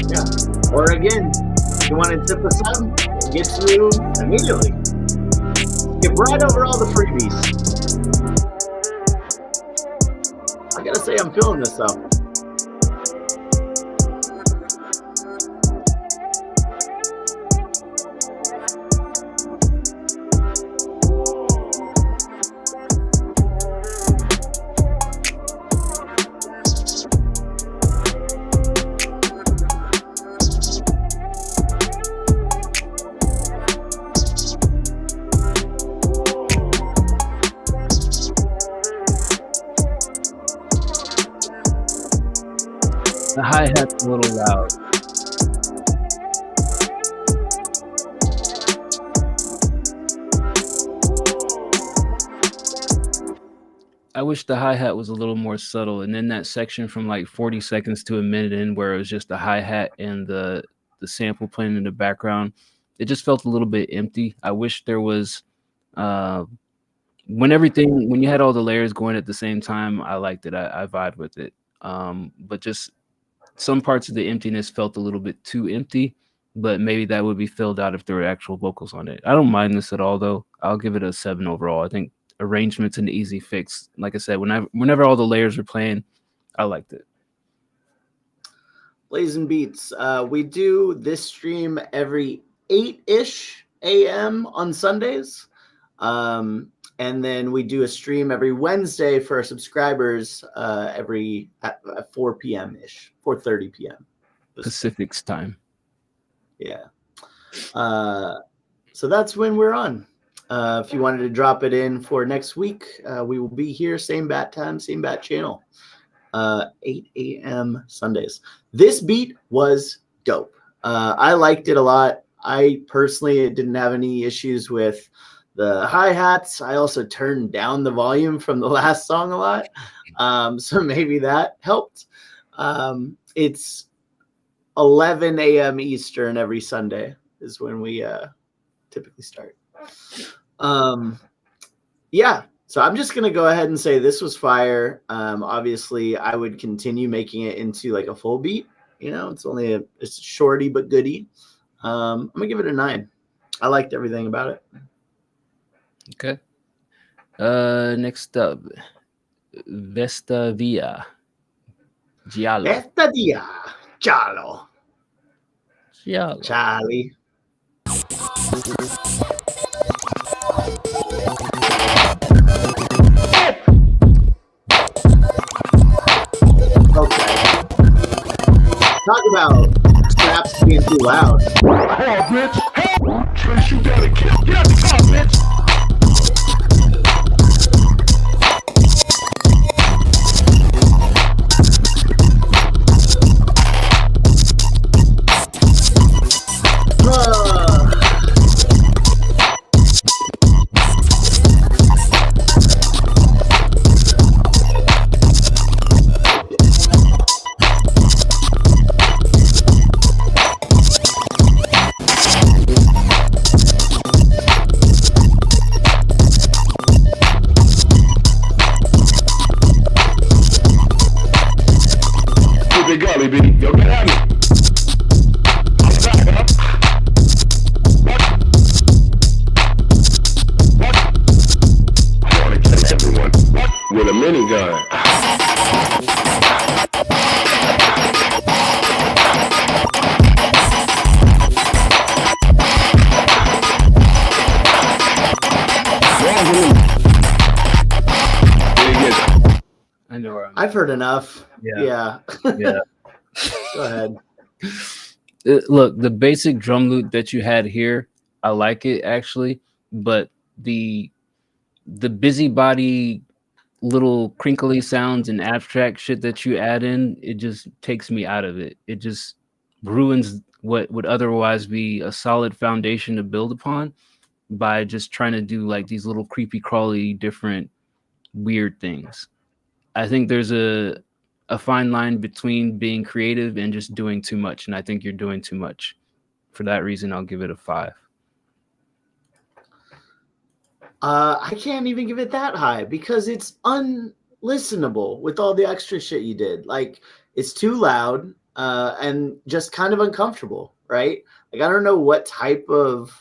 Yeah. Or again, if you want to tip us up, we'll get to you immediately. Get right over all the freebies. I gotta say, I'm feeling this though. The hi-hat's a little loud. I wish the hi-hat was a little more subtle. And then that section from like 40 seconds to a minute in where it was just the hi-hat and the sample playing in the background, it just felt a little bit empty. I wish there was when you had all the layers going at the same time, I liked it. I vibed with it. But just some parts of the emptiness felt a little bit too empty. but maybe that would be filled out if there were actual vocals on it. I don't mind this at all, though. I'll give it a 7 overall. I think arrangement's an easy fix. Like I said, whenever all the layers are playing, I liked it. Blazing Beats. We do this stream every 8-ish a.m. on Sundays. And then we do a stream every Wednesday for our subscribers at 4 p.m.-ish, 4:30 p.m. Pacific's time. Yeah. So that's when we're on. If you wanted to drop it in for next week, we will be here, same bat time, same bat channel. 8 a.m. Sundays. This beat was dope. I liked it a lot. I personally didn't have any issues with the hi-hats. I also turned down the volume from the last song a lot. So maybe that helped. It's 11 a.m. Eastern every Sunday is when we typically start. Yeah. So I'm just going to go ahead and say this was fire. Obviously, I would continue making it into like a full beat. You know, it's shorty but goody. I'm going to give it a 9. I liked everything about it. Okay. Next up, Vesta Via. Giallo. Vesta Via. Giallo. Charlie. Okay. Talk about straps being too loud. Hey, bitch. Hey, Trace, you gotta get out the car, bitch. Golly, B. Yo, get at me. I'm back, huh? What? I want to kill everyone. With a minigun. I know where I've heard enough. Yeah. Go ahead. Look, the basic drum loop that you had here, I like it actually, but the busybody little crinkly sounds and abstract shit that you add in, it just takes me out of it. It just ruins what would otherwise be a solid foundation to build upon by just trying to do like these little creepy crawly different weird things. I think there's a fine line between being creative and just doing too much, and I think you're doing too much. For that reason, I'll give it a 5. I can't even give it that high because it's unlistenable with all the extra shit you did. Like, it's too loud and just kind of uncomfortable, right? Like, I don't know what type of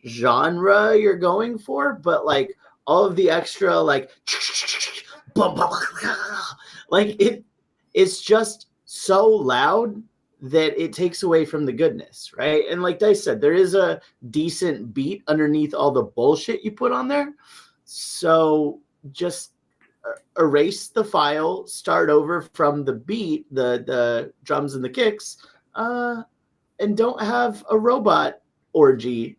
genre you're going for, but like all of the extra like it's just so loud that it takes away from the goodness, right? And like Dice said, there is a decent beat underneath all the bullshit you put on there. So just erase the file, start over from the beat, the drums and the kicks, and don't have a robot orgy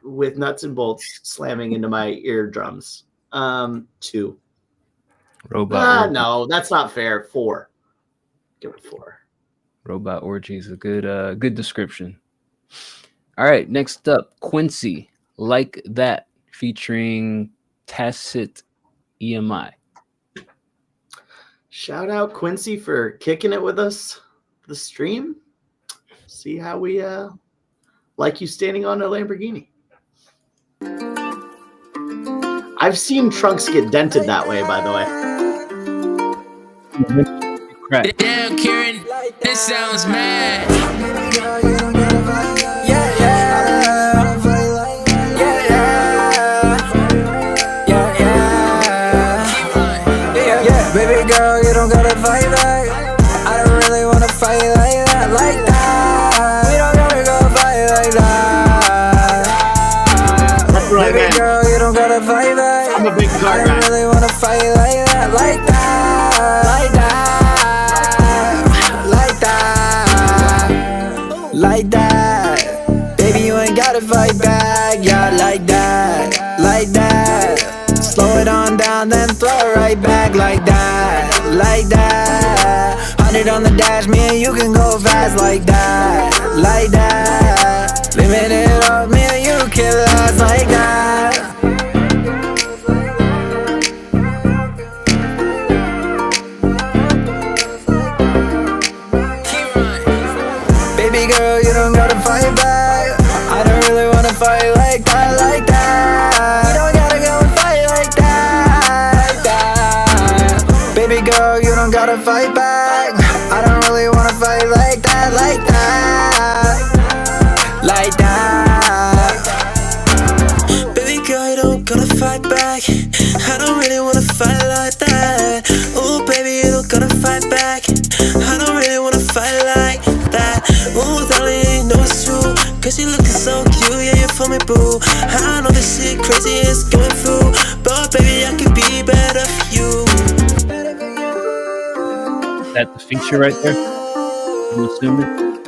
with nuts and bolts slamming into my eardrums. 2. Robot. No, that's not fair. 4. Give it 4. Robot orgy is a good description. All right, next up, Quincy, Like That, featuring Tacit EMI. Shout out Quincy for kicking it with us for the stream. See how we like you standing on a Lamborghini. I've seen trunks get dented that way, by the way. Damn, Kieran, this sounds mad. like that. Baby, you ain't gotta fight back, yeah, like that, like that. Slow it on down, then throw it right back, like that, like that. 100 on the dash, me and you can go fast, like that, like that. Limit it up, me and you can last, like that. Baby girl, you don't gotta fight back. I don't really wanna fight like that, like that. You don't gotta go and fight like that, like that. Baby girl, you don't gotta fight back. I don't really wanna fight like that, like that, like that. Baby girl, you don't gotta fight back. I don't really wanna fight like that. Ooh, baby, you don't gotta fight back. I don't really wanna fight like that. Ooh, darling, you know it's true. Cause you looking so cute, yeah, you for me, boo. I know this shit crazy is going through, but baby, I could be better for you. That the feature right there? I'm assuming.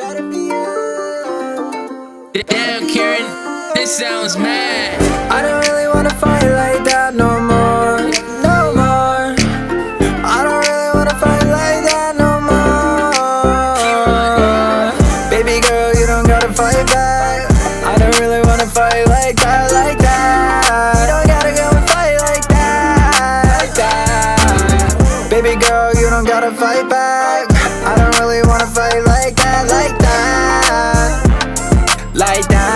Damn, Kieran, this sounds mad. I don't really wanna fight like that no more, no more. I don't really wanna fight like that no more. Baby girl, you don't gotta fight back. I don't really wanna fight like that, like that. You don't gotta go and fight like that, like that. Baby girl, you don't gotta fight back. I don't really wanna fight like that, like that, like that.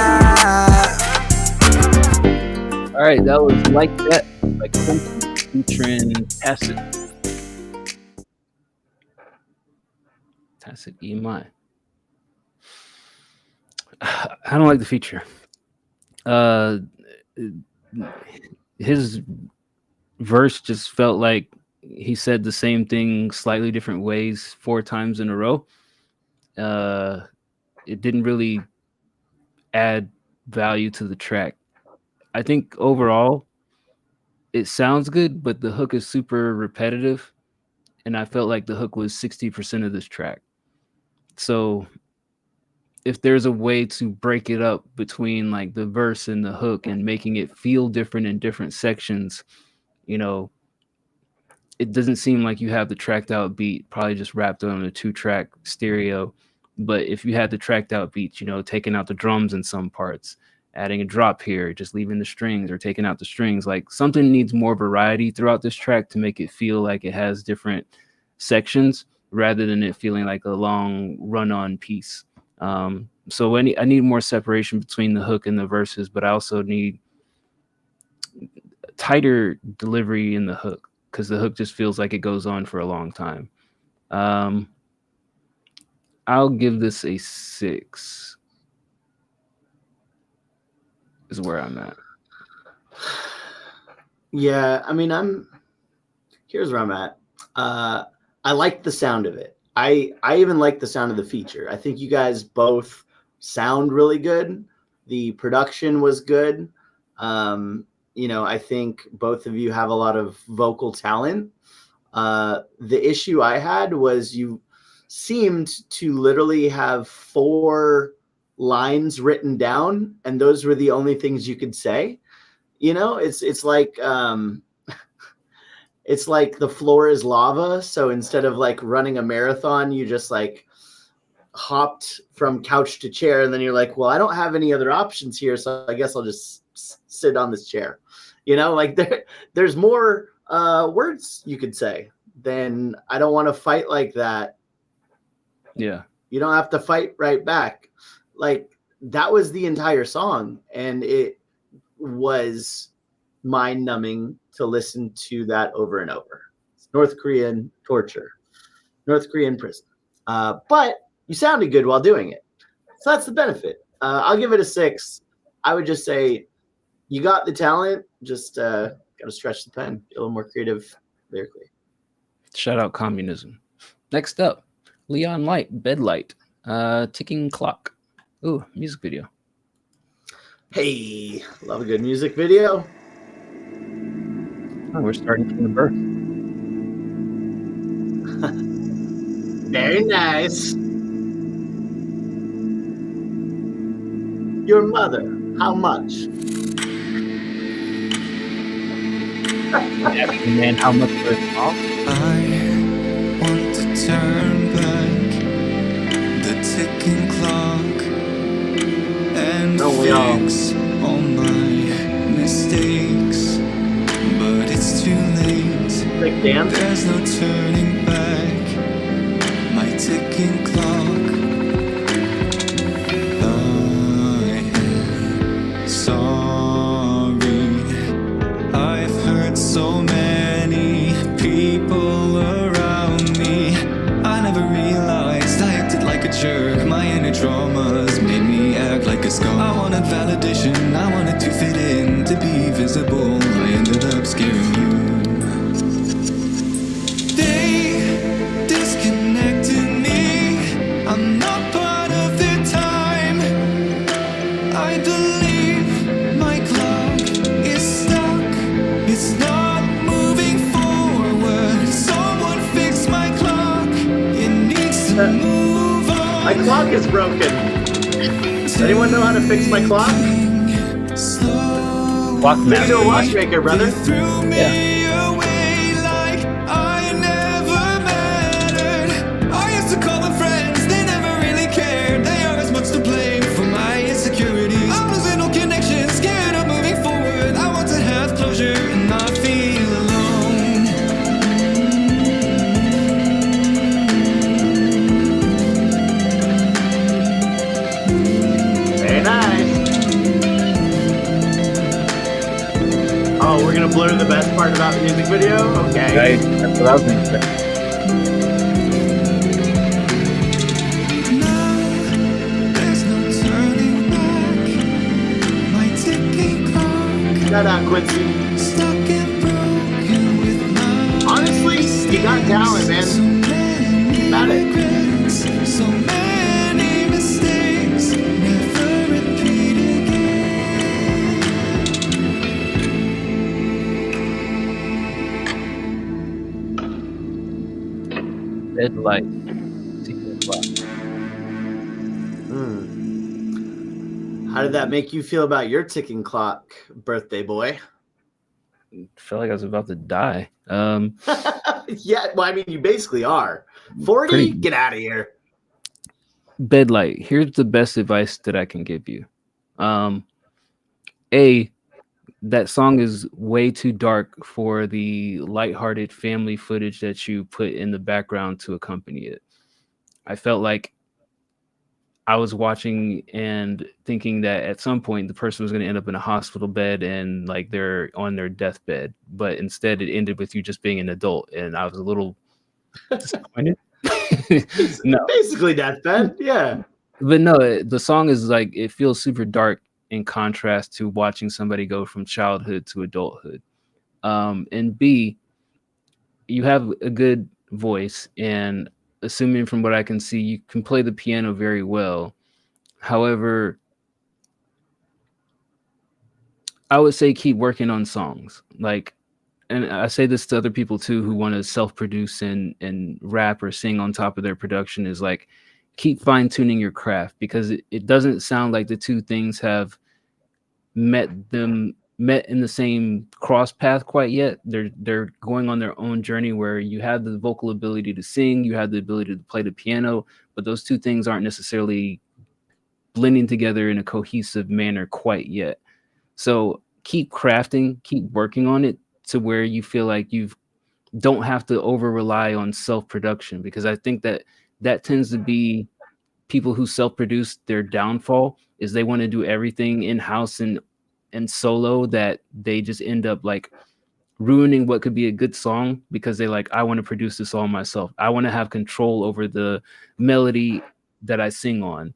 All right, that was Like That by Clinton featuring Tacit. Tacit EMI. I don't like the feature. His verse just felt like he said the same thing slightly different ways 4 times in a row. It didn't really add value to the track. I think overall it sounds good, but the hook is super repetitive, and I felt like the hook was 60% of this track. So if there's a way to break it up between like the verse and the hook and making it feel different in different sections, you know, it doesn't seem like you have the tracked out beat probably just wrapped on a 2-track stereo. But if you had the tracked out beats, you know, taking out the drums in some parts, adding a drop here, just leaving the strings or taking out the strings, like something needs more variety throughout this track to make it feel like it has different sections rather than it feeling like a long run-on piece. So I need more separation between the hook and the verses, but I also need tighter delivery in the hook because the hook just feels like it goes on for a long time. I'll give this a 6. Is where I'm at. Yeah, I mean, here's where I'm at. I like the sound of it. I even like the sound of the feature. I think you guys both sound really good. The production was good. You know, I think both of you have a lot of vocal talent. The issue I had was you seemed to literally have 4 lines written down, and those were the only things you could say. You know, it's like it's like the floor is lava. So instead of like running a marathon, you just like hopped from couch to chair, and then you're like, well, I don't have any other options here, so I guess I'll just sit on this chair. You know, like there's more words you could say than I don't want to fight like that. Yeah. You don't have to fight right back. Like that was the entire song, and it was mind numbing to listen to that over and over. It's North Korean torture, North Korean prison. But you sounded good while doing it. So that's the benefit. I'll give it a 6. I would just say you got the talent, just got to stretch the pen, get a little more creative lyrically. Shout out communism. Next up, Leon Light, Bedlight, Ticking Clock. Ooh, music video. Hey, love a good music video. Oh, we're starting from the birth. Very nice. your mother. How much? Actually, man, how much for a song? I want to turn back the ticking clock and fix all my mistakes, but it's too late. There's no turning back my ticking clock. I'm sorry. I've hurt so many people around me. I never realized I acted like a jerk. My inner traumas made me act like a scum. I wanted validation, I wanted to fit in, to be visible. I ended up scaring you. They disconnected me. I'm not part of their time. I believe my clock is stuck. It's not moving forward. Someone fix my clock. It needs to move on. My clock is broken. Does anyone know how to fix my clock? Clockmaster. To a watchmaker, brother. Yeah. I used to call them friends, they never really cared. They are as much to blame for my insecurities. I'm losing all connection, scared of moving forward. I want to have closure and not feel alone. Very nice. Oh, we're gonna blur the best part about the music video? Okay. Right. That's what I was gonna say. There's no turning back. My ticking clock. Shout out, Quincy. Stuck and broken with my Honestly, you got talent, man. Got it. regrets. So many mistakes. Never repeat again. Red light. Ticking clock. How did that make you feel about your ticking clock, birthday boy? Felt like I was about to die. Yeah, well, I mean, you basically are. 40? Get out of here. Bedlight, here's the best advice that I can give you. A, that song is way too dark for the lighthearted family footage that you put in the background to accompany it. I felt like I was watching and thinking that at some point the person was going to end up in a hospital bed and like they're on their deathbed, but instead it ended with you just being an adult, and I was a little disappointed. No, Basically deathbed, yeah. but no, the song is like, it feels super dark in contrast to watching somebody go from childhood to adulthood. And B, you have a good voice, and assuming from what I can see, you can play the piano very well. However, I would say keep working on songs. Like, and I say this to other people too who want to self-produce and rap or sing on top of their production, is like, keep fine-tuning your craft, because it doesn't sound like the two things have met in the same cross path quite yet. They're going on their own journey where you have the vocal ability to sing, you have the ability to play the piano, but those two things aren't necessarily blending together in a cohesive manner quite yet. So keep crafting, keep working on it to where you feel like you don't have to over rely on self-production, because I think that tends to be people who self-produce their downfall, is they want to do everything in-house and solo, that they just end up like ruining what could be a good song because they like, I want to produce this all myself. I want to have control over the melody that I sing on,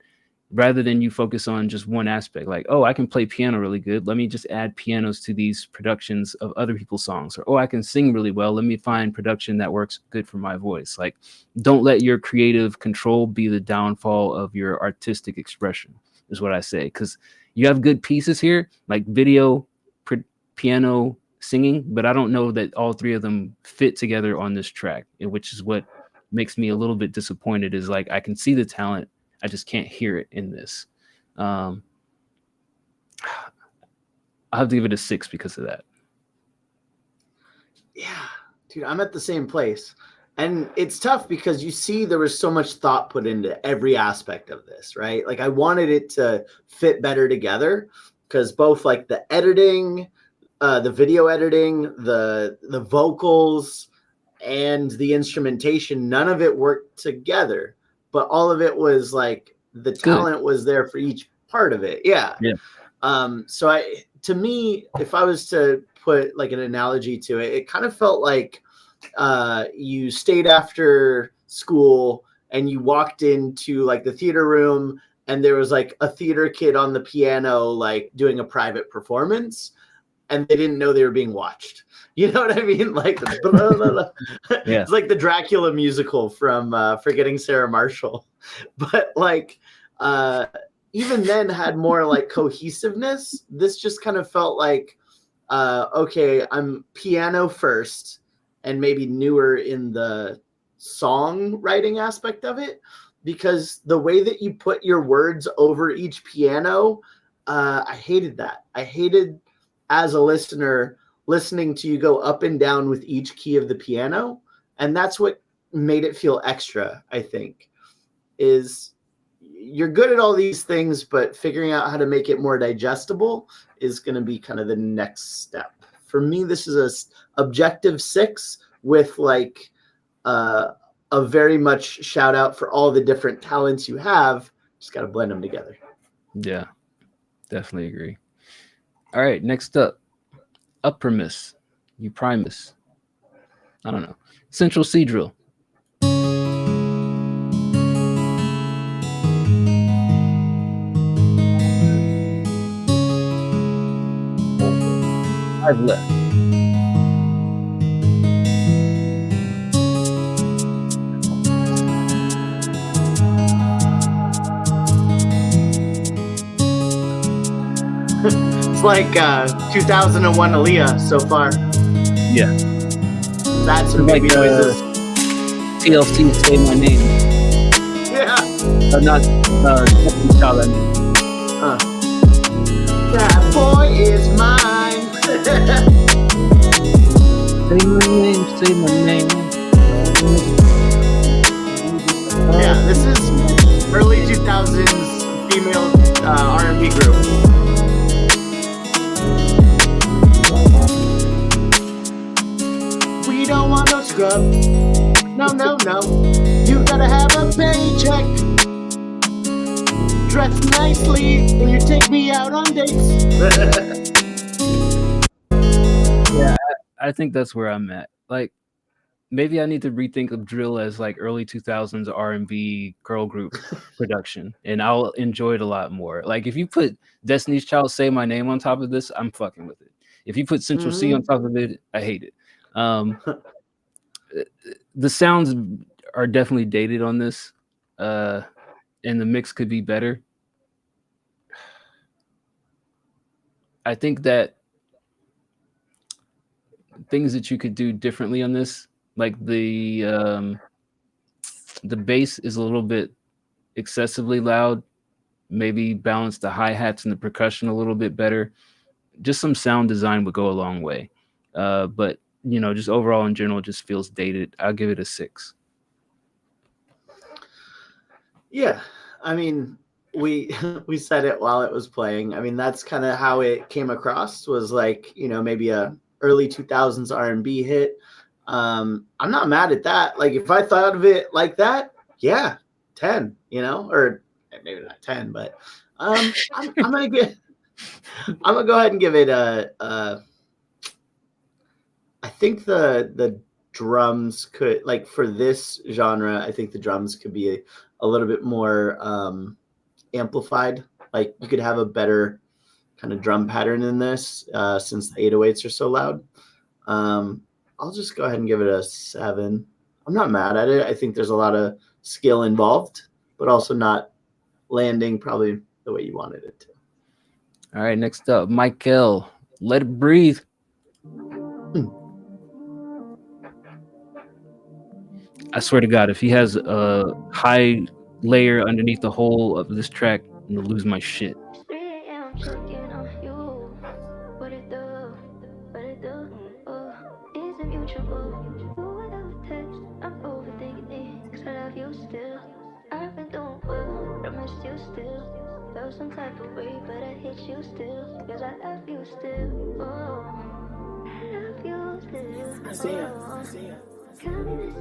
rather than you focus on just one aspect. Like, oh, I can play piano really good. Let me just add pianos to these productions of other people's songs. Or, oh, I can sing really well. Let me find production that works good for my voice. Like, don't let your creative control be the downfall of your artistic expression, is what I say. Because you have good pieces here, like video, piano, singing, but I don't know that all three of them fit together on this track, which is what makes me a little bit disappointed. Is like, I can see the talent, I just can't hear it in this. I have to give it a 6 because of that. Yeah, dude, I'm at the same place. And it's tough because you see there was so much thought put into every aspect of this, right? Like I wanted it to fit better together because both like the editing, the video editing, the vocals, and the instrumentation, none of it worked together, but all of it was like the talent was there for each part of it. Yeah. So to me, if I was to put like an analogy to it, it kind of felt like you stayed after school and you walked into like the theater room and there was like a theater kid on the piano like doing a private performance and they didn't know they were being watched. You know what I mean? Like blah, blah, blah. It's like the Dracula musical from Forgetting Sarah Marshall. But like even then had more like cohesiveness. This just kind of felt like okay, I'm piano first and maybe newer in the songwriting aspect of it, because the way that you put your words over each piano, I hated that. I hated as a listener listening to you go up and down with each key of the piano. And that's what made it feel extra, I think, is you're good at all these things, but figuring out how to make it more digestible is going to be kind of the next step. For me, this is a objective 6 with like a very much shout out for all the different talents you have. Just got to blend them together. Yeah, definitely agree. All right, next up, Uprimus, Uprimus. I don't know. Central C drill. I've left. It's like 2001 Aaliyah so far. Yeah. That's some like baby noises. TLC Say My Name. Yeah. Not Destiny's Child, I mean. That boy is mine. Say my name, say my name. Yeah, this is early 2000s female R&B group. We don't want no scrub. No, no, no. You gotta have a paycheck. Dress nicely when you take me out on dates. Yeah, I think that's where I'm at. Like, maybe I need to rethink of drill as like early 2000s R&B girl group production, and I'll enjoy it a lot more. Like, if you put Destiny's Child Say My Name on top of this, I'm fucking with it. If you put Central C on top of it, I hate it. The sounds are definitely dated on this, and the mix could be better. I think that things that you could do differently on this, like the bass is a little bit excessively loud. Maybe balance the hi-hats and the percussion a little bit better. Just some sound design would go a long way. But you know, just overall in general, it just feels dated. I'll give it a 6. Yeah, I mean, we said it while it was playing. I mean, that's kind of how it came across, was like, you know, maybe a early 2000s R&B hit. I'm not mad at that. Like, if I thought of it like that, yeah, 10, you know, or maybe not 10, but I'm gonna go ahead and give it a I think the drums could, like, for this genre, I think the drums could be a little bit more amplified. Like, you could have a better kind of drum pattern in this since the 808s are so loud. I'll just go ahead and give it a 7. I'm not mad at it. I think there's a lot of skill involved, but also not landing probably the way you wanted it to. All right, next up, Michael, Let It Breathe. I swear to God, if he has a high layer underneath the whole of this track, I'm gonna lose my shit. felt some type of way, but I hate you still. Cause I love you still. Oh, I love you still. I see ya. Tell me this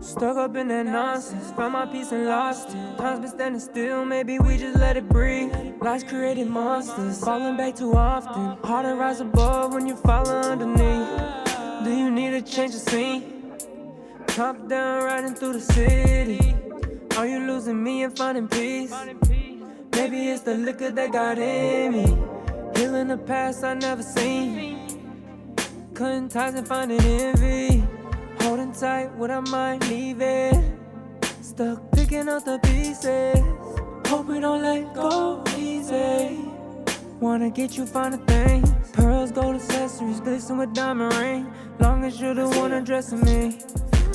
is Stuck up in that nonsense, found my peace and lost it. Time's been standing still, maybe we just let it breathe. Lies created monsters, falling back too often. Hard to rise above when you fall underneath. Do you need to change the scene? Top down, riding through the city. Are you losing me and finding peace? Maybe it's the liquor that got in me. Healing the past I never seen. Cutting ties and finding envy. Holding tight what I might leave it. Stuck picking up the pieces. Hope we don't let go easy. Wanna get you finer things. Pearls, gold accessories, glisten with diamond ring. Long as you're the one addressing me.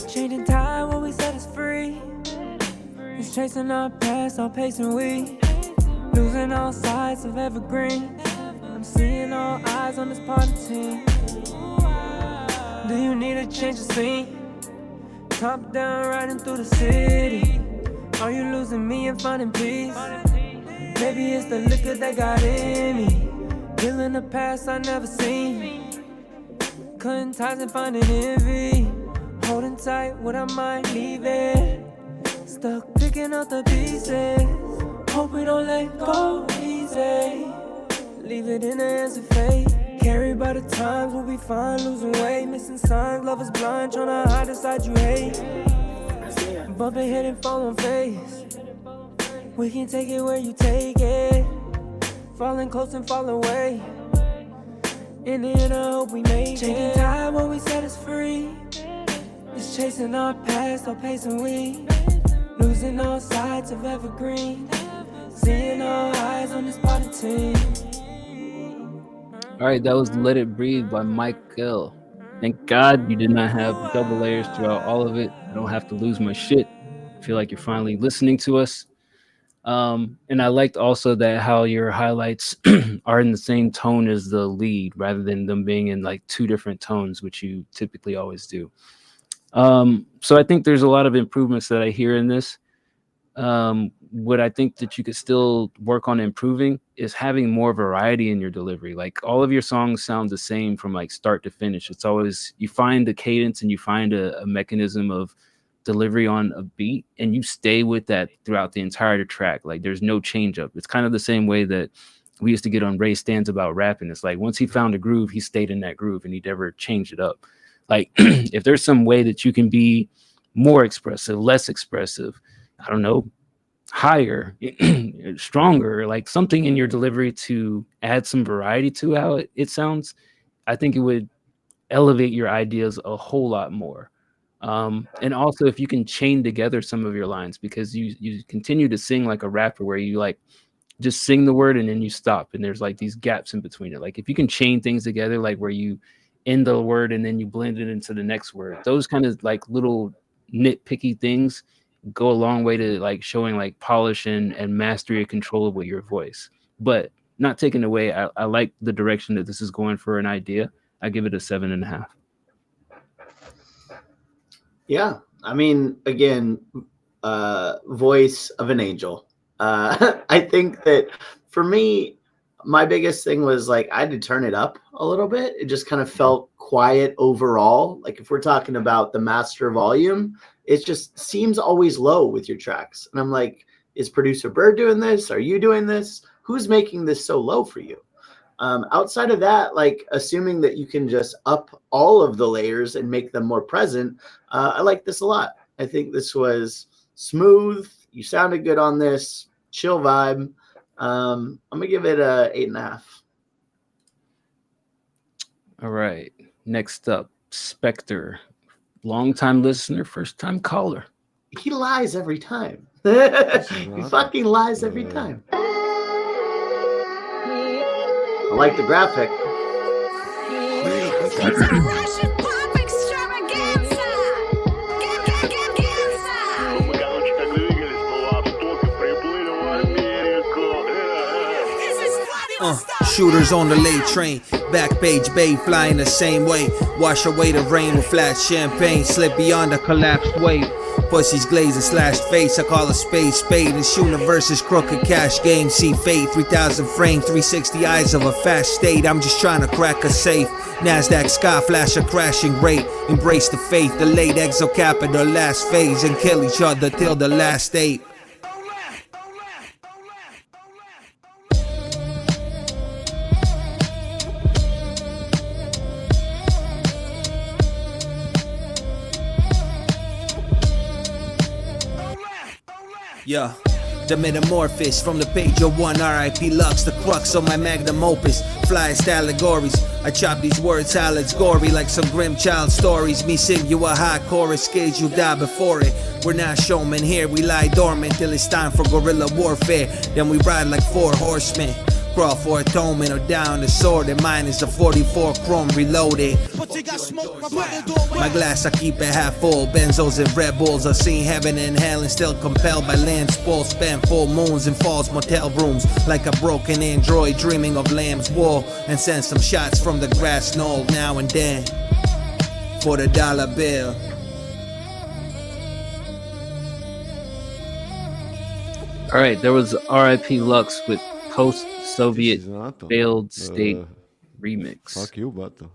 Changing tide, what we said is free. It's chasing our past, all pacing we. Losing all sides of evergreen. I'm seeing all eyes on this party team. Do you need to change the scene? Top down, riding through the city. Are you losing me and finding peace? Maybe it's the liquor that got in me. Healing the past I never seen. Cutting ties and finding envy. Holding tight what I might leave it. Stuck picking up the pieces. Hope we don't let go easy. Leave it in the hands of fate. Carried by the times, we'll be fine, losing weight. Missing signs, love is blind, tryna hide the side you hate. Bumping head and fall on face. We can take it where you take it. Falling close and fall away. In the end, I hope we make it. Changing tide, what we said is free. It's chasing our past, all pacing we. Losing all sides of evergreen. Seeing all eyes on this party team. All right, that was Let It Breathe by Michael. Thank God you did not have double layers throughout all of it. I don't have to lose my shit. I feel like you're finally listening to us. And I liked also that how your highlights are in the same tone as the lead rather than them being in like two different tones, which you typically always do. So I think there's a lot of improvements that I hear in this. What I think that you could still work on improving is having more variety in your delivery. Like all of your songs sound the same from like start to finish. It's always, you find the cadence and you find a mechanism of delivery on a beat and you stay with that throughout the entire track. Like there's no change up. It's kind of the same way that we used to get on Ray Stans about rapping. It's like once he found a groove, he stayed in that groove and he never changed it up. Like if there's some way that you can be more expressive, less expressive, I don't know, higher, stronger, like something in your delivery to add some variety to how it sounds, I think it would elevate your ideas a whole lot more. And also if you can chain together some of your lines, because you continue to sing like a rapper where you like just sing the word and then you stop and there's like these gaps in between it. Like if you can chain things together, like where you end the word and then you blend it into the next word, those kind of like little nitpicky things go a long way to like showing like polish and mastery and control with your voice. But not taken away, I like the direction that this is going for an idea. I give it a 7.5. Yeah, I mean, again, voice of an angel. I think that for me, my biggest thing was like I had to turn it up a little bit. It just kind of felt quiet overall. Like if we're talking about the master volume, it just seems always low with your tracks. And I'm like, is producer Bird doing this? Are you doing this? Who's making this so low for you? Outside of that, like assuming that you can just up all of the layers and make them more present, I like this a lot. I think this was smooth. You sounded good on this. Chill vibe. I'm gonna give it a 8.5. All right. Next up, Spectre. Long-time listener, first-time caller. He lies every time. He fucking lies every time. I like the graphic. Shooters on the late train, back page babe flying the same way. Wash away the rain with flat champagne, slip beyond the collapsed wave. Pussies glaze and slashed face, I call a spade spade. This universe is crooked cash game, see fate. 3,000 frame, 360 eyes of a fast state. I'm just trying to crack a safe. NASDAQ sky flash a crashing rate. Embrace the faith, the late exo capital last phase. And kill each other till the last ape. Yeah, the metamorphosis from the page of one R.I.P. Lux, the crux of my magnum opus, flyest allegories. I chop these word salads gory like some grim child stories. Me sing you a high chorus, scared you die before it. We're not showmen here, we lie dormant till it's time for guerrilla warfare. Then we ride like 4 horsemen. Crawl for atonement or down the sword, and mine is a 44 chrome reloaded. My glass I keep it half full, benzos and Red Bulls. I've seen heaven and hell and still compelled by land spoils. Spent full moons in false motel rooms like a broken android dreaming of lamb's wool. And send some shots from the grass knoll now and then for the dollar bill. All right, there was R.I.P. Lux with post-Soviet failed state remix. Fuck you, Bato.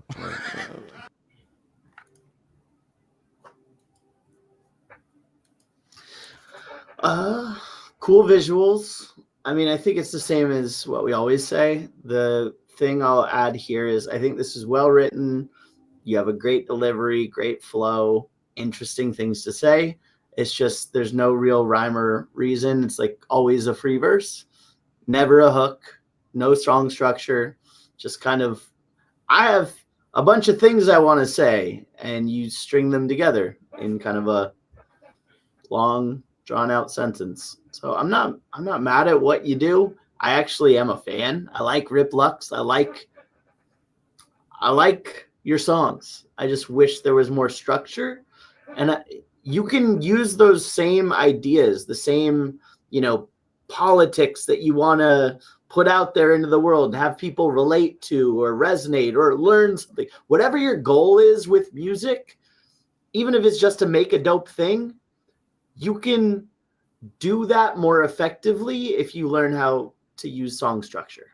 Cool visuals. I mean, I think it's the same as what we always say. The thing I'll add here is I think this is well written. You have a great delivery, great flow, interesting things to say. It's just there's no real rhyme or reason. It's like always a free verse, never a hook, no strong structure. Just kind of, I have a bunch of things I want to say, and you string them together in kind of a long, drawn out sentence. So I'm not mad at what you do. I actually am a fan. I like Rip Lux. I like your songs. I just wish there was more structure. And you can use those same ideas, the same, politics that you want to put out there into the world, have people relate to or resonate or learn something. Whatever your goal is with music, even if it's just to make a dope thing, you can do that more effectively if you learn how to use song structure.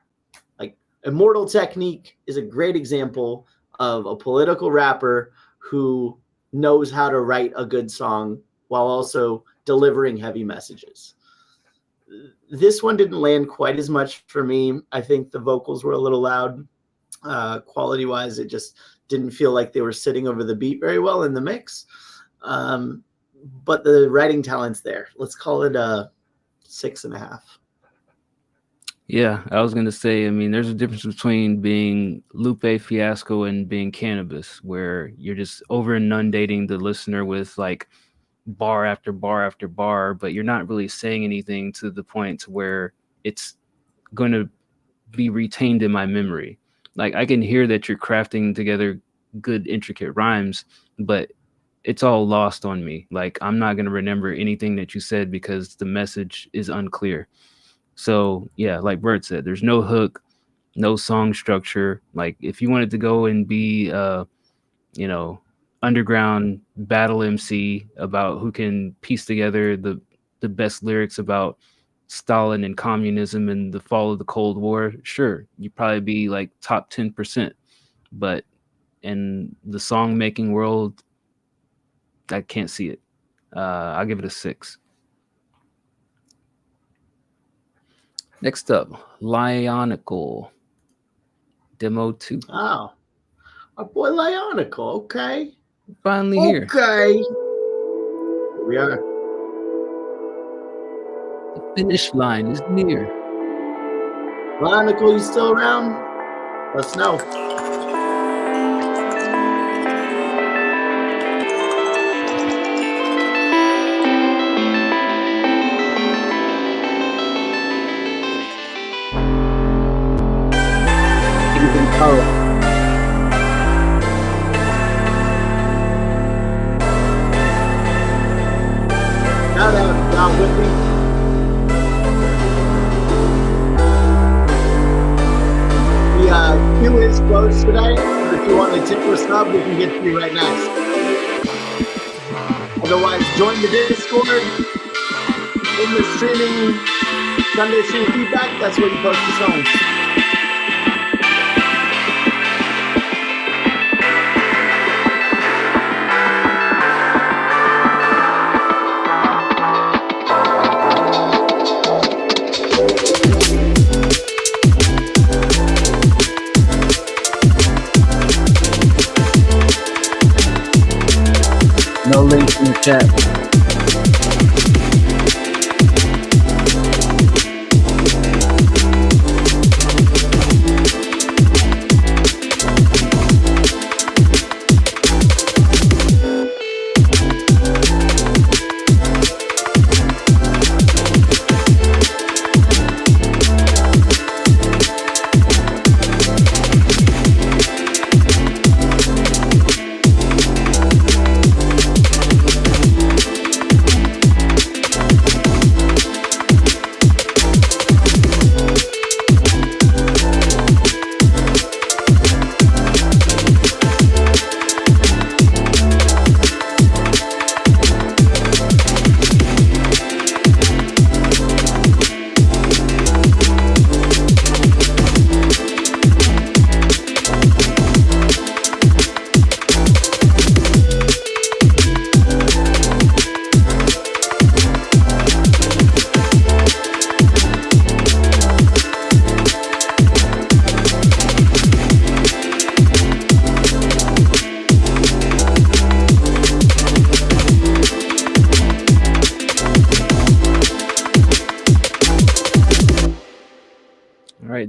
Like Immortal Technique is a great example of a political rapper who knows how to write a good song while also delivering heavy messages. This one didn't land quite as much for me. I think the vocals were a little loud. Quality-wise, it just didn't feel like they were sitting over the beat very well in the mix. But the writing talent's there. Let's call it a 6.5. Yeah, I was going to say, I mean, there's a difference between being Lupe Fiasco and being Cannabis, where you're just over inundating the listener with like bar after bar after bar, but you're not really saying anything to the point where it's going to be retained in my memory. Like I can hear that you're crafting together good, intricate rhymes, but it's all lost on me. Like I'm not going to remember anything that you said because the message is unclear. So yeah, like Bert said, there's no hook, no song structure. Like if you wanted to go and be, underground battle MC about who can piece together the best lyrics about Stalin and communism and the fall of the Cold War, sure, you'd probably be like top 10%. But in the song making world, I can't see it. I'll give it a 6. Next up, Lionical Demo 2. Oh, our boy Lionical. Okay. Finally here. Okay. Here we are. The finish line is near. Lionical, you still around? Let us know. Shout out, John Whitney. The queue is closed today. If you want to tip or sub, we can get to you right next. Otherwise, join the Discord in the streaming Sunday stream feedback. That's where you post the songs. No links in the chat.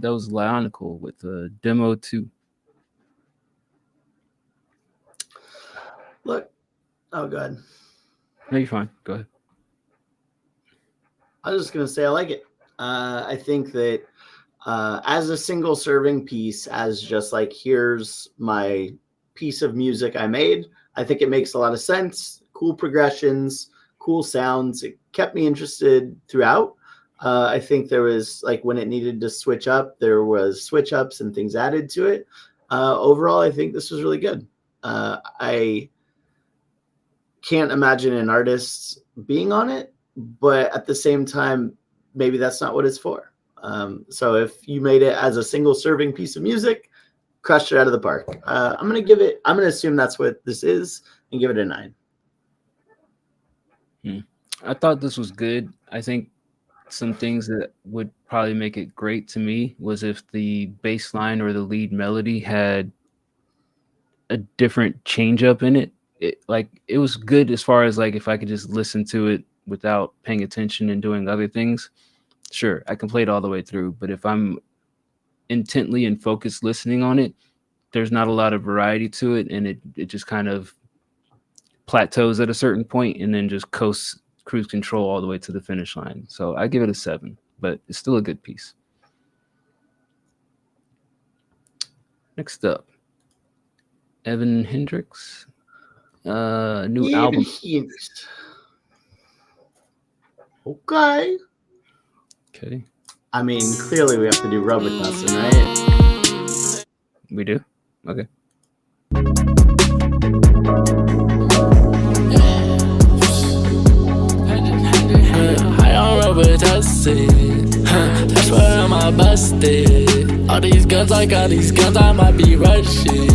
That was Lionical with Demo 2. Look. Oh, God. No, you're fine. Go ahead. I was just going to say I like it. I think that as a single serving piece, as just like, here's my piece of music I made, I think it makes a lot of sense. Cool progressions, cool sounds. It kept me interested throughout. I think there was, like, when it needed to switch up, there was switch ups and things added to it. Overall, I think this was really good. I can't imagine an artist being on it, but at the same time, maybe that's not what it's for. So if you made it as a single serving piece of music, crushed it out of the park. I'm going to assume that's what this is and give it a 9. I thought this was good. I think some things that would probably make it great to me was if the bass line or the lead melody had a different change up in it. It was good as far as, like, if I could just listen to it without paying attention and doing other things, sure, I can play it all the way through. But if I'm intently and focused listening on it, there's not a lot of variety to it, and it just kind of plateaus at a certain point and then just cruise control all the way to the finish line. So I give it a 7, but it's still a good piece. Next up, Evan Hendricks, new album. Okay. I mean, clearly we have to do Robot Dustin, right? We do? Okay. That's where am I busted? All these guns, I got these guns, I might be rushing.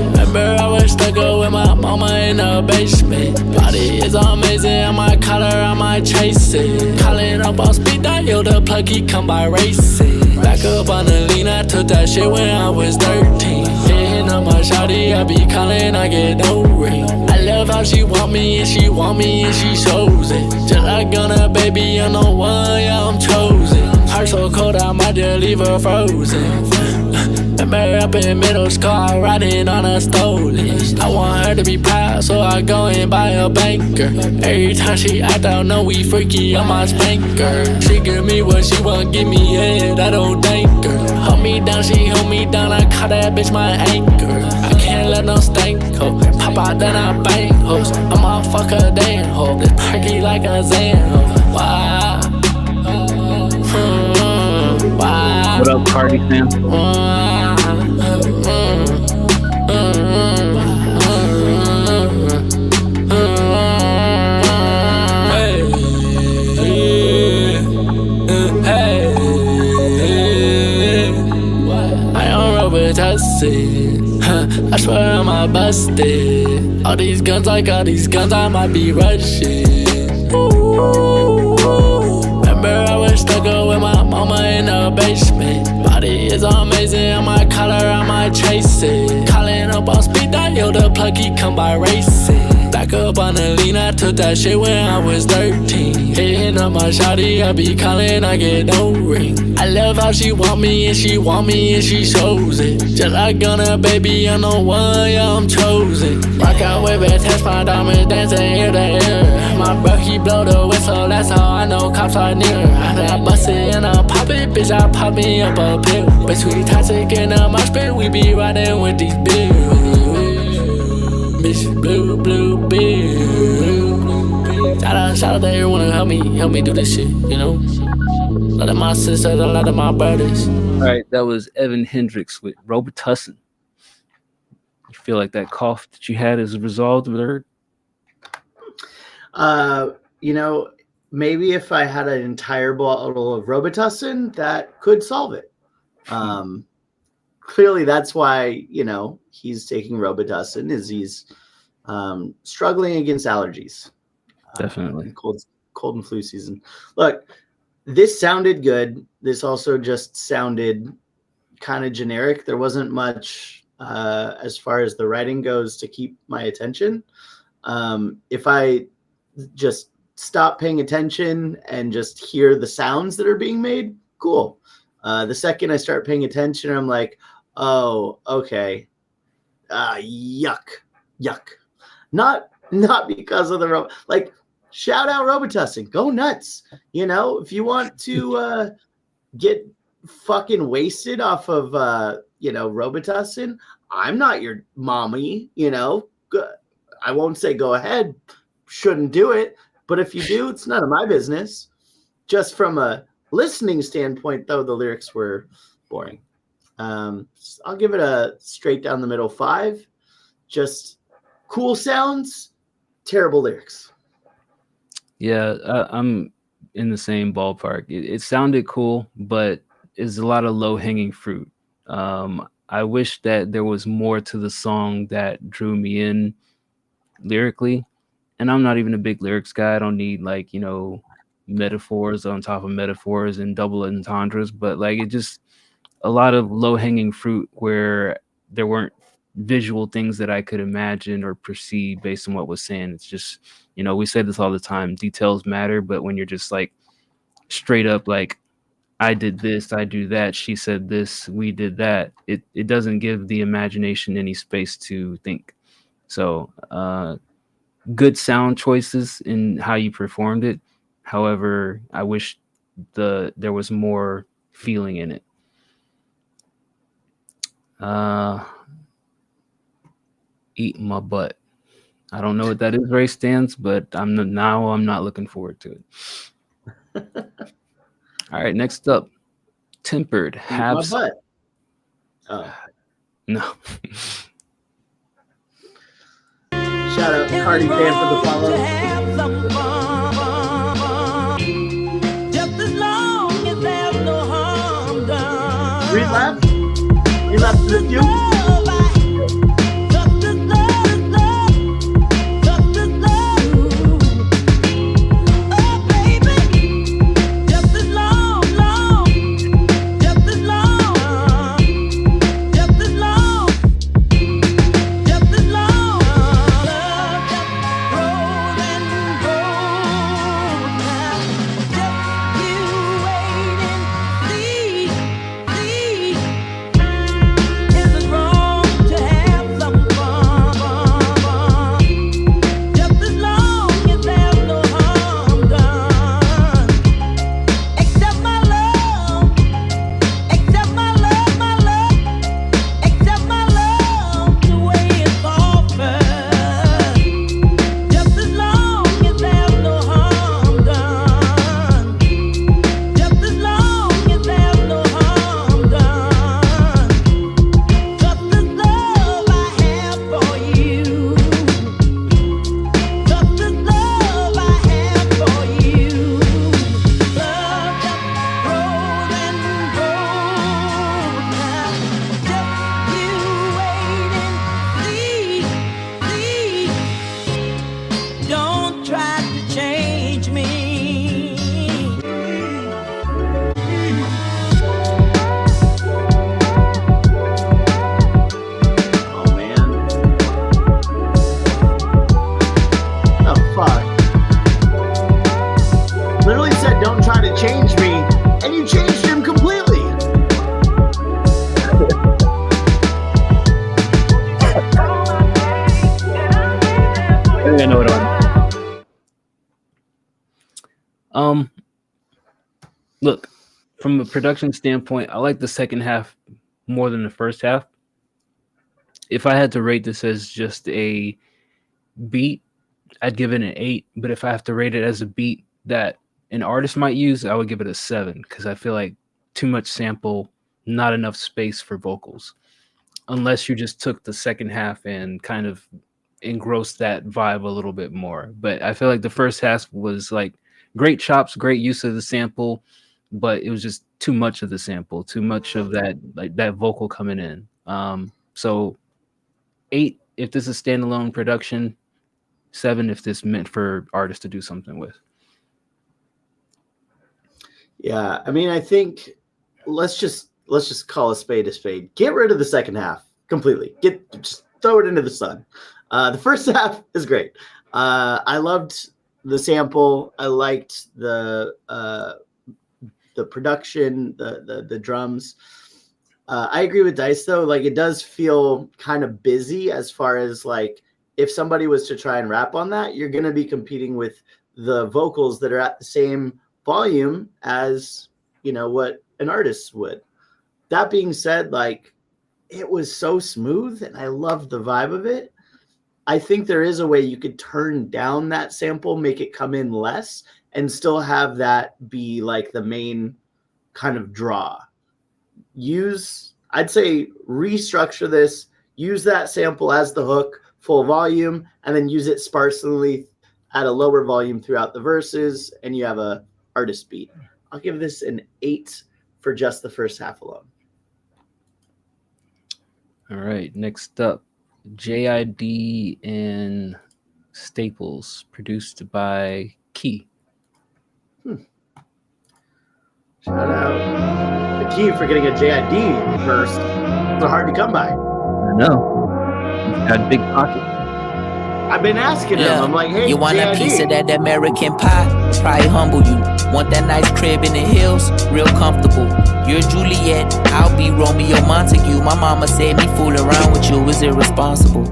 Remember I was stuck up with my mama in the basement. Body is amazing, I might call her, I might chase it. Calling up on speed dial, the plug, he come by racing. Back up on the lean, I took that shit when I was 13. Hitting up my shawty, I be calling, I get no ring. I love how she want me and she want me and she shows it. Just like on a baby, I'm the one, yeah, I'm chosen. Heart so cold, I might just leave her frozen. Remember up in middle school, riding on a stolen. I want her to be proud, so I go and buy a banker. Every time she act out, know we freaky, I'm my spanker. She give me what she want, give me head, I don't thank her. Hold me down, she hold me down, I call that bitch my anchor. I can't let no stank ho, pop out then I bang hoes. I'ma fuck a damn hoe, this perky like a Zan ho. Wow. Wow. What up, Cardi fam? Hey, I am Robitussin. I swear I'm a busted. All these guns, I might be rushing. Ooh. Remember I was stuck up with my mama in the basement. Body is amazing, on my collar, I might chase it. Calling up on speed dial, the plucky come by racing. Back up on the lean, I took that shit when I was 13. Hitting up my shawty, I be calling, I get no ring. I love how she want me and she want me and she shows it. Just like Gunna, baby, I'm the one, yeah, I'm chosen. Rock out with it, test my diamonds dancing ear to ear. My bro, he blow the whistle, that's how I know cops are near. I bust it and I pop it, bitch, I pop me up a pill. Between toxic and a mosh pit, we be riding with these bills. Bitch, blue bill. Shout out to everyone who help me do this shit, you know? A lot of my sisters, a lot of my brothers. All right, that was Evan Hendricks with Robitussin. You feel like that cough that you had is resolved with her? You know, maybe if I had an entire bottle of Robitussin, that could solve it. Clearly, that's why, you know, he's taking Robitussin, is he's struggling against allergies. Definitely. Cold and flu season. Look, this sounded good. This also just sounded kind of generic. There wasn't much as far as the writing goes to keep my attention. If I just stop paying attention and just hear the sounds that are being made, cool. The second I start paying attention, I'm like, oh, okay. Yuck. Not because of the like. Shout out Robitussin. Go nuts. You know, if you want to get fucking wasted off of Robitussin, I'm not your mommy. You know, I won't say go ahead. Shouldn't do it. But if you do, it's none of my business. Just from a listening standpoint, though, the lyrics were boring. I'll give it a straight down the middle 5. Just cool sounds, terrible lyrics. Yeah, I'm in the same ballpark. It sounded cool, but it's a lot of low-hanging fruit. I wish that there was more to the song that drew me in lyrically. And I'm not even a big lyrics guy. I don't need, like, you know, metaphors on top of metaphors and double entendres, but like it just a lot of low-hanging fruit where there weren't visual things that I could imagine or perceive based on what was saying. It's just, you know, we say this all the time, details matter, but when you're just like straight up like, I did this, I do that, she said this, we did that, it doesn't give the imagination any space to think. So good sound choices in how you performed it. However, I wish there was more feeling in it. Eat my butt. I don't know what that is, race stance, but I'm not looking forward to it. All right, next up, Tempered. My butt. Oh. No. Shout out Cardi fan for the follow. Just as long as there's no harm done. Relapse? Relapse with you? Is it wrong? Um, Look, from a production standpoint, I like the second half more than the first half. If I had to rate this as just a beat, I'd give it an 8. But if I have to rate it as a beat that an artist might use, I would give it a 7 because I feel like too much sample, not enough space for vocals. Unless you just took the second half and kind of engrossed that vibe a little bit more. But I feel like the first half was like great chops, great use of the sample, but it was just too much of the sample, too much of that like that vocal coming in. So 8 if this is standalone production, 7 if this meant for artists to do something with. Yeah, I mean, I think let's just call a spade a spade. Get rid of the second half completely. Just throw it into the sun. The first half is great. I loved the sample. I liked the production, the drums. I agree with Dice though. Like it does feel kind of busy as far as like if somebody was to try and rap on that, you're going to be competing with the vocals that are at the same volume as what an artist would. That being said, like it was so smooth and I loved the vibe of it. I think there is a way you could turn down that sample, make it come in less, and still have that be like the main kind of draw. I'd say restructure this, use that sample as the hook, full volume, and then use it sparsely at a lower volume throughout the verses, and you have a artist beat. I'll give this an 8 for just the first half alone. All right, next up, JID and Staples, produced by Key. Shout out to Key for getting a JID verse. They're hard to come by. I know. He's got a big pocket. I've been asking him. I'm like, hey, you want JID. a piece of that American pie? Probably humble you. Want that nice crib in the hills? Real comfortable. You're Juliet, I'll be Romeo Montague. My mama said me fool around with you is irresponsible.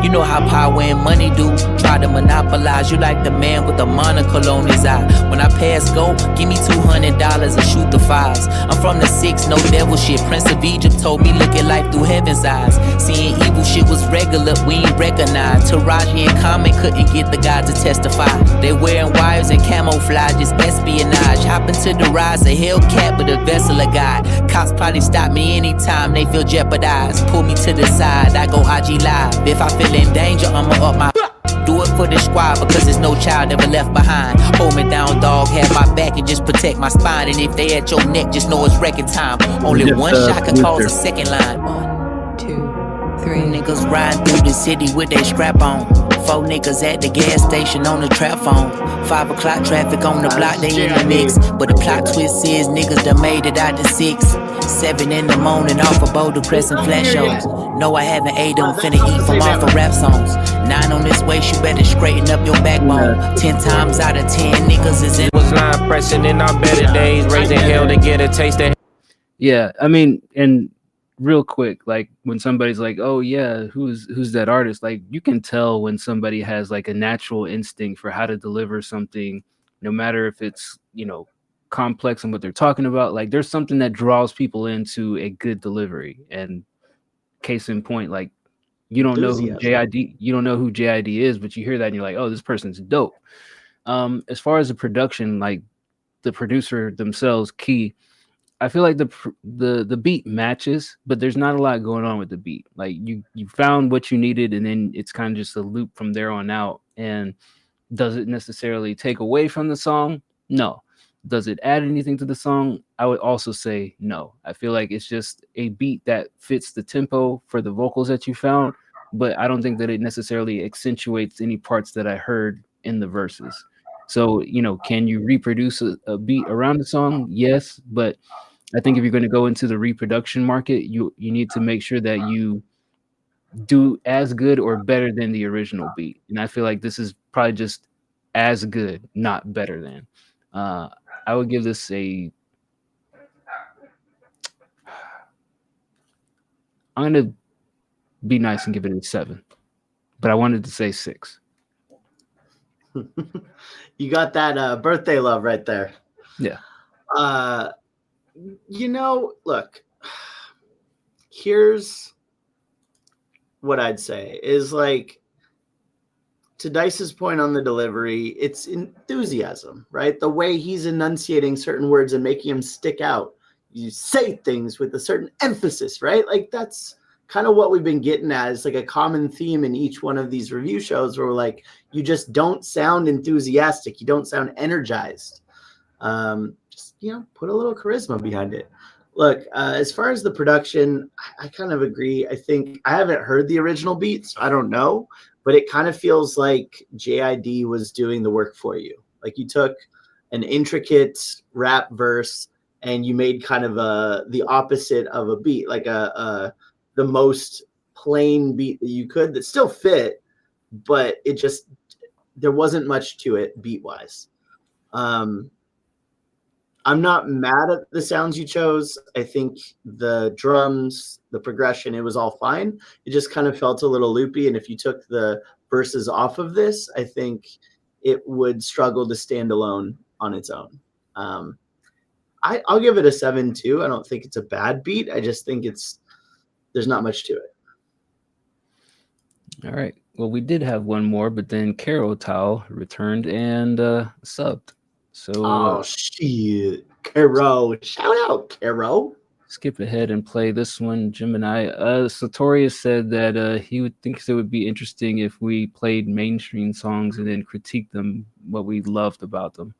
You know how power and money do. Try to monopolize you like the man with a monocle on his eye. When I pass go, give me $200 and shoot the fives. I'm from the 6, no devil shit. Prince of Egypt told me look at life through heaven's eyes. Seeing evil shit was regular, we ain't recognized. Taraji and Common couldn't get the guy to testify. They wearing wires and camouflage, it's espionage. Hop into the rise, a Hellcat with a vessel of God. Cops probably stop me anytime they feel jeopardized. Pull me to the side, I go IG live. If I feel in danger, I'ma up my do it for the squad because there's no child ever left behind. Hold me down, dog, have my back and just protect my spine. And if they at your neck, just know it's wrecking time. Only one shot can cause a second line. 1, 2, 3. Niggas riding through the city with they strap on. 4 niggas at the gas station on the trap phone. 5 o'clock traffic on the block, they in the mix. But the plot twist is niggas done made it out to 6. 7 in the morning off of Boulder Crescent flash shows. No, I haven't ate them, finna eat from off of rap songs. 9 on this waist, you better straighten up your backbone. 10 times out of 10 niggas is in. Was not pressing in our better days, raising hell to get a taste of. Yeah, I mean, and real quick, like when somebody's like, oh yeah, who's that artist, like you can tell when somebody has like a natural instinct for how to deliver something, no matter if it's complex and what they're talking about. Like there's something that draws people into a good delivery. And case in point, like you don't know who JID is, but you hear that and you're like, oh, this person's dope. As far as the production, like the producer themselves, Key, I feel like the beat matches, but there's not a lot going on with the beat. Like you found what you needed, and then it's kind of just a loop from there on out. And does it necessarily take away from the song? No. Does it add anything to the song? I would also say no. I feel like it's just a beat that fits the tempo for the vocals that you found, but I don't think that it necessarily accentuates any parts that I heard in the verses. So, can you reproduce a beat around the song? Yes, but I think if you're going to go into the reproduction market, you need to make sure that you do as good or better than the original beat. And I feel like this is probably just as good, not better than. I would give this I'm going to be nice and give it a 7, but I wanted to say 6. You got that birthday love right there. Yeah. Look, here's what I'd say is like, to Dice's point on the delivery, it's enthusiasm, right? The way he's enunciating certain words and making them stick out. You say things with a certain emphasis, right? Like that's kind of what we've been getting at. It's like a common theme in each one of these review shows where we're like, you just don't sound enthusiastic. You don't sound energized. Just, put a little charisma behind it. Look, as far as the production, I kind of agree. I think I haven't heard the original beats. I don't know, but it kind of feels like JID was doing the work for you. Like you took an intricate rap verse and you made kind of the opposite of a beat, like the most plain beat that you could that still fit, but there wasn't much to it beat wise. I'm not mad at the sounds you chose. I think the drums, the progression, it was all fine. It just kind of felt a little loopy. And if you took the verses off of this, I think it would struggle to stand alone on its own. I'll give it a 7 too. I don't think it's a bad beat. I just think there's not much to it. All right. Well, we did have one more, but then Carol Tao returned and subbed. So, shit, Caro! Shout out, Caro! Skip ahead and play this one, Gemini. Satorius said that he would think it would be interesting if we played mainstream songs and then critique them, what we loved about them.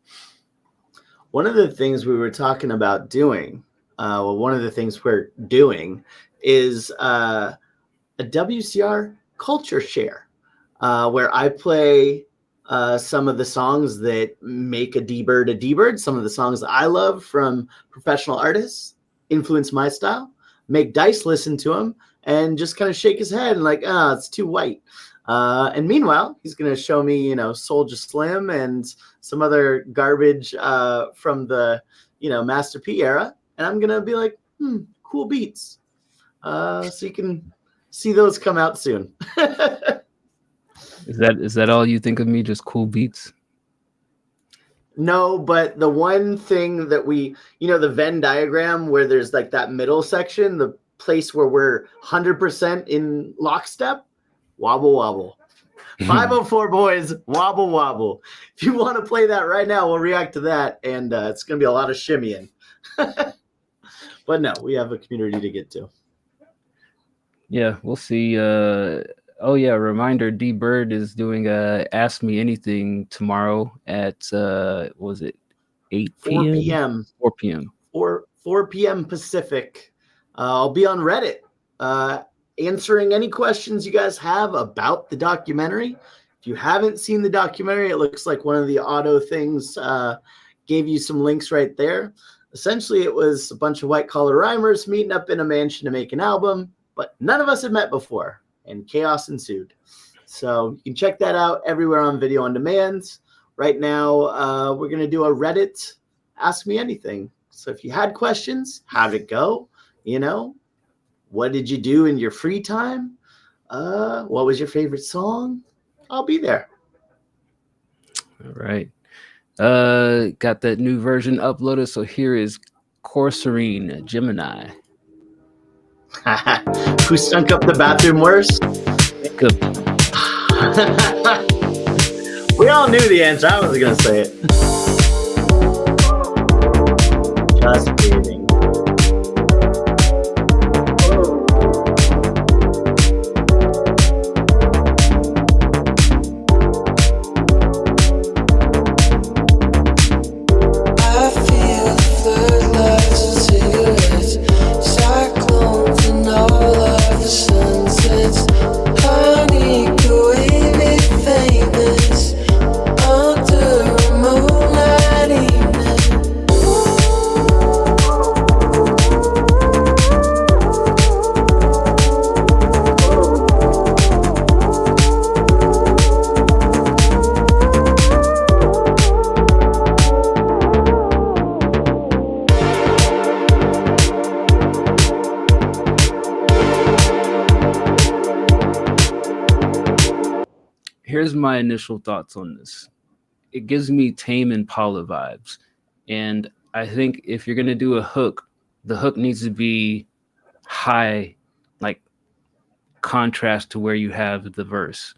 One of the things we were talking about doing, one of the things we're doing is a WCR culture share, where I play some of the songs that make a D-Bird, some of the songs that I love from professional artists, influence my style, make Dice listen to them, and just kind of shake his head and like, it's too white. And meanwhile, he's going to show me, Soulja Slim and some other garbage from the, Master P era. And I'm going to be like, cool beats. So you can see those come out soon. Is that all you think of me? Just cool beats? No, but the one thing that the Venn diagram where there's like that middle section, the place where we're 100% in lockstep, wobble, wobble. 504 boys, wobble, wobble. If you want to play that right now, we'll react to that. And it's going to be a lot of shimmying. But no, we have a community to get to. Yeah, we'll see. Reminder, D-Bird is doing Ask Me Anything tomorrow at, 8 p.m.? 4 p.m. 4 p.m. Pacific. I'll be on Reddit answering any questions you guys have about the documentary. If you haven't seen the documentary, it looks like one of the auto things gave you some links right there. Essentially, it was a bunch of white-collar rhymers meeting up in a mansion to make an album, but none of us had met before, and chaos ensued. So you can check that out everywhere on Video on Demand. Right now, we're going to do a Reddit Ask Me Anything. So if you had questions, how'd it go? What did you do in your free time? What was your favorite song? I'll be there. All right. Got that new version uploaded. So here is Corserine Gemini. Who stunk up the bathroom worse? Good. We all knew the answer. I wasn't going to say it. Just kidding. Here's my initial thoughts on this. it gives me Tame Impala vibes. And I think if you're gonna do a hook, the hook needs to be high, like contrast to where you have the verse.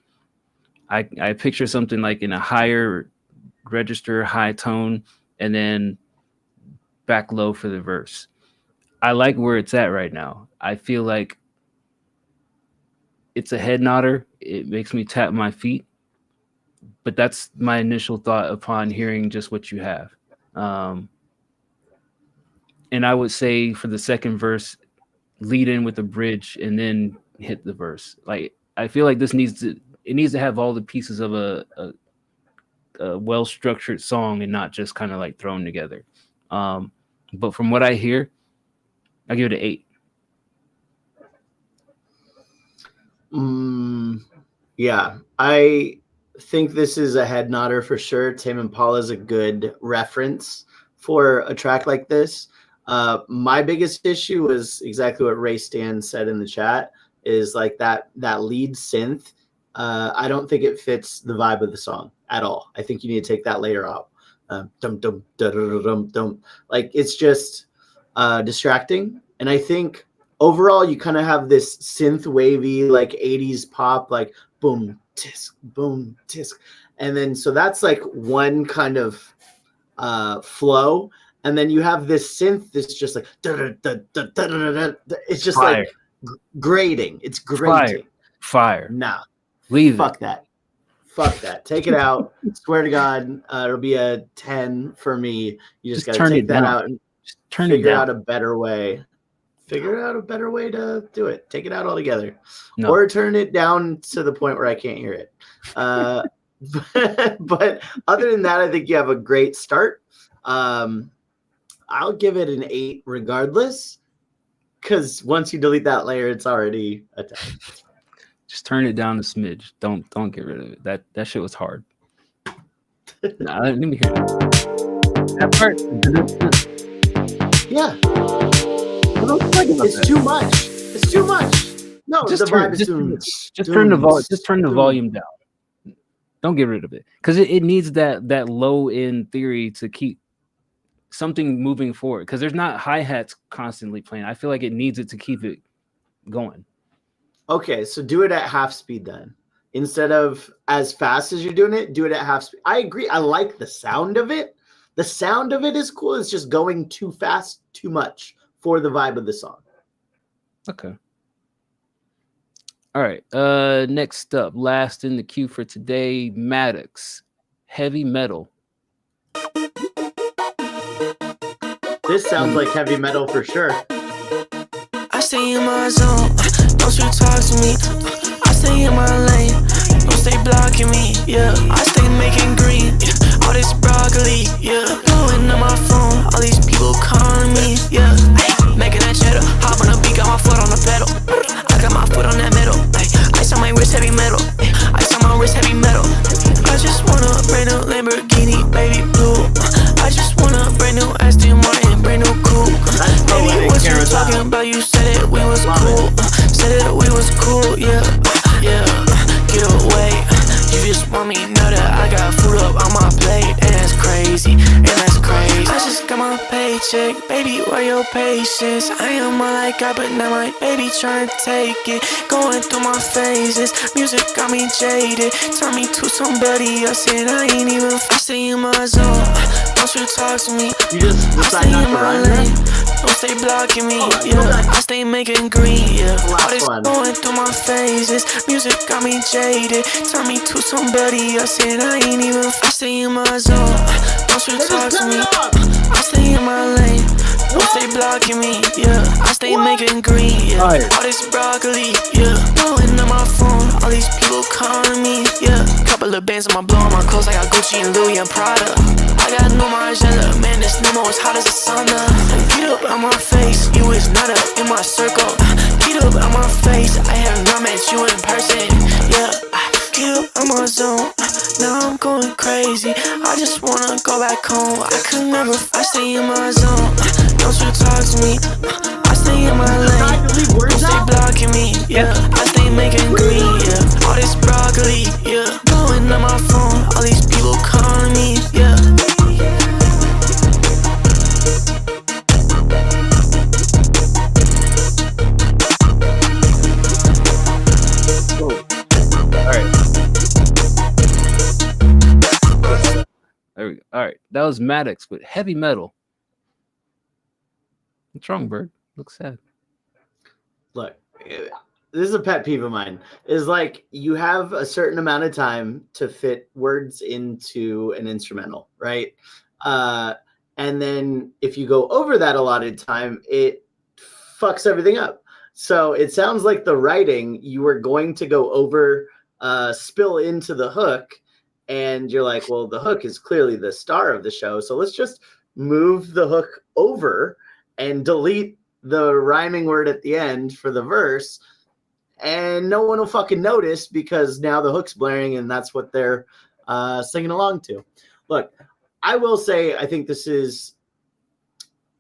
I picture something like in a higher register, high tone, and then back low for the verse. I like where it's at right now. I feel like it's a head nodder. It makes me tap my feet, but that's my initial thought upon hearing just what you have. And I would say for the second verse, lead in with the bridge and then hit the verse. Like I feel like this needs to have all the pieces of a well structured song and not just kind of like thrown together. But from what I hear, I give it an 8. Yeah, I think this is a head nodder for sure. Tame Impala is a good reference for a track like this. My biggest issue was exactly what Ray Stan said in the chat, is like that lead synth. I don't think it fits the vibe of the song at all. I think you need to take that layer out. Dum dum da dum dum dum. Like it's just distracting. And I think overall you kind of have this synth wavy like 80s pop, like boom tisk boom tisk, and then so that's like one kind of flow. And then you have this synth that's just like it's just Fire. like grating. It's grating. Fire. Nah. Leave Fuck it. that. Fuck that. Take it out. Swear to God, it'll be a 10 for me. You just got to turn take it that down. out and Turn it figure down. out a better way. Figure out a better way to do it. Take it out altogether. No. Or turn it down to the point where I can't hear it. But other than that, I think you have a great start. I'll give it an 8 regardless, because once you delete that layer, it's already a 10. Just turn it down a smidge. Don't get rid of it. That shit was hard. Nah, let me hear that part. Yeah. It's too much. It's too much. No, Just the turn- vibe is just- too much. Just turn the volume down. Don't get rid of it, because it needs that low end theory to keep something moving forward. Because there's not hi-hats constantly playing. I feel like it needs it to keep it going. Okay, so do it at half speed then. Instead of as fast as you're doing it, do it at half speed. I agree. I like the sound of it. The sound of it is cool. It's just going too fast, too much for the vibe of the song. Okay. All right. Next up, last in the queue for today, Maddox, Heavy Metal. This sounds like heavy metal for sure. I stay in my zone, don't you talk to me. I stay in my lane, don't stay blocking me. Yeah, I stay making green, yeah. All this broccoli, yeah. Blowing on my phone, all these people calling me, yeah. Ay, making that cheddar, hop on the beat, got my foot on the pedal. I got my foot on that metal. Ay, ice on my wrist, heavy metal. Ice on my wrist, heavy metal. I just want a brand new Lamborghini, baby blue. I just want a brand new Aston Martin, brand new coupe. Baby, what you talking about? You said it, we was cool. Said it, we was cool, yeah, yeah. Get away. You just want me know that I got food up on my plate, and that's crazy, and that's crazy. I just got my paycheck, baby, where your patience? I am all I got, but now my baby trying to take it. Going through my phases, music got me jaded. Turn me to somebody else, and I ain't even. I stay in my zone, don't you talk to me. You just decide not to run, man? Don't stay blocking me, yeah. I stay making green, yeah. All this going through my phases, music got me jaded. Turn me to somebody else, and I ain't even. I stay in my zone, don't you talk to me. I stay in my lane, don't stay blocking me, yeah. I stay making green, yeah. All this broccoli, yeah. Blowing on my phone, all these people calling me, yeah. Couple of bands on my blow on my clothes, I got Gucci and Louis and Prada. I got no Margiela, man, this Nemo as hot as the sauna. Get up on my face, you is not up in my circle. Get up on my face, I have not met you in person, yeah. Get up on my zone, now I'm going crazy. I just wanna go back home, I could never. I stay in my zone, don't you talk to me. I stay in my lane, don't stay blocking me, yeah. I stay making green, yeah. All this broccoli, yeah. Blowing on my phone, all these people calling me, All right, that was Maddox with Heavy Metal. What's wrong, Bird? Looks sad. Look, this is a pet peeve of mine. Is like you have a certain amount of time to fit words into an instrumental, right? And then if you go over that allotted time, it fucks everything up. So it sounds like the writing you were going to go over, spill into the hook, and you're like, well, the hook is clearly the star of the show, so let's just move the hook over and delete the rhyming word at the end for the verse, and no one will fucking notice because now the hook's blaring and that's what they're singing along to. Look, I will say I think this is,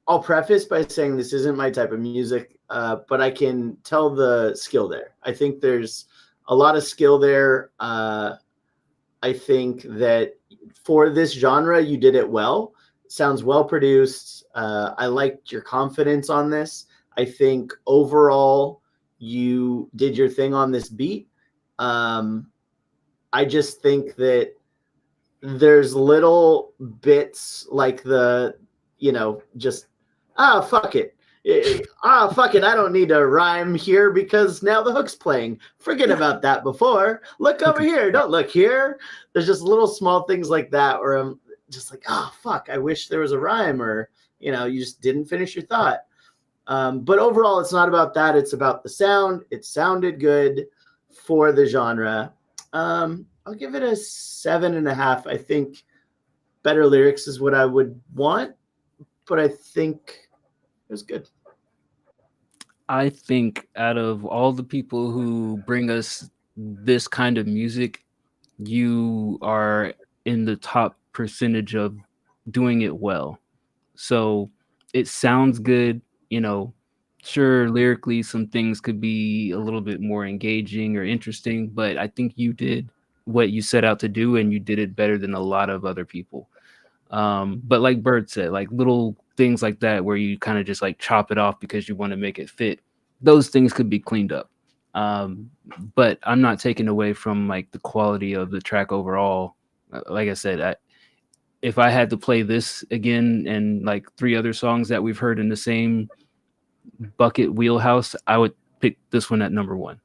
I'll preface by saying this isn't my type of music, but I can tell the skill there. I think there's a lot of skill there. I think that for this genre, you did it well. Sounds well produced. I liked your confidence on this. I think overall you did your thing on this beat. I just think that there's little bits like the, just, fuck it. Fuck it. I don't need to rhyme here because now the hook's playing. Forget about that before. Look over here. Don't look here. There's just little small things like that where I'm just like, fuck, I wish there was a rhyme, or, you just didn't finish your thought. But overall, it's not about that. It's about the sound. It sounded good for the genre. I'll give it a 7.5. I think better lyrics is what I would want, but I think it was good. I think out of all the people who bring us this kind of music, you are in the top percentage of doing it well. So it sounds good, sure, lyrically some things could be a little bit more engaging or interesting, but I think you did what you set out to do and you did it better than a lot of other people. But like Bird said, like little things like that where you kind of just like chop it off because you want to make it fit, those things could be cleaned up. But I'm not taking away from like the quality of the track overall. Like I said, if I had to play this again and like 3 other songs that we've heard in the same bucket wheelhouse, I would pick this one at number 1.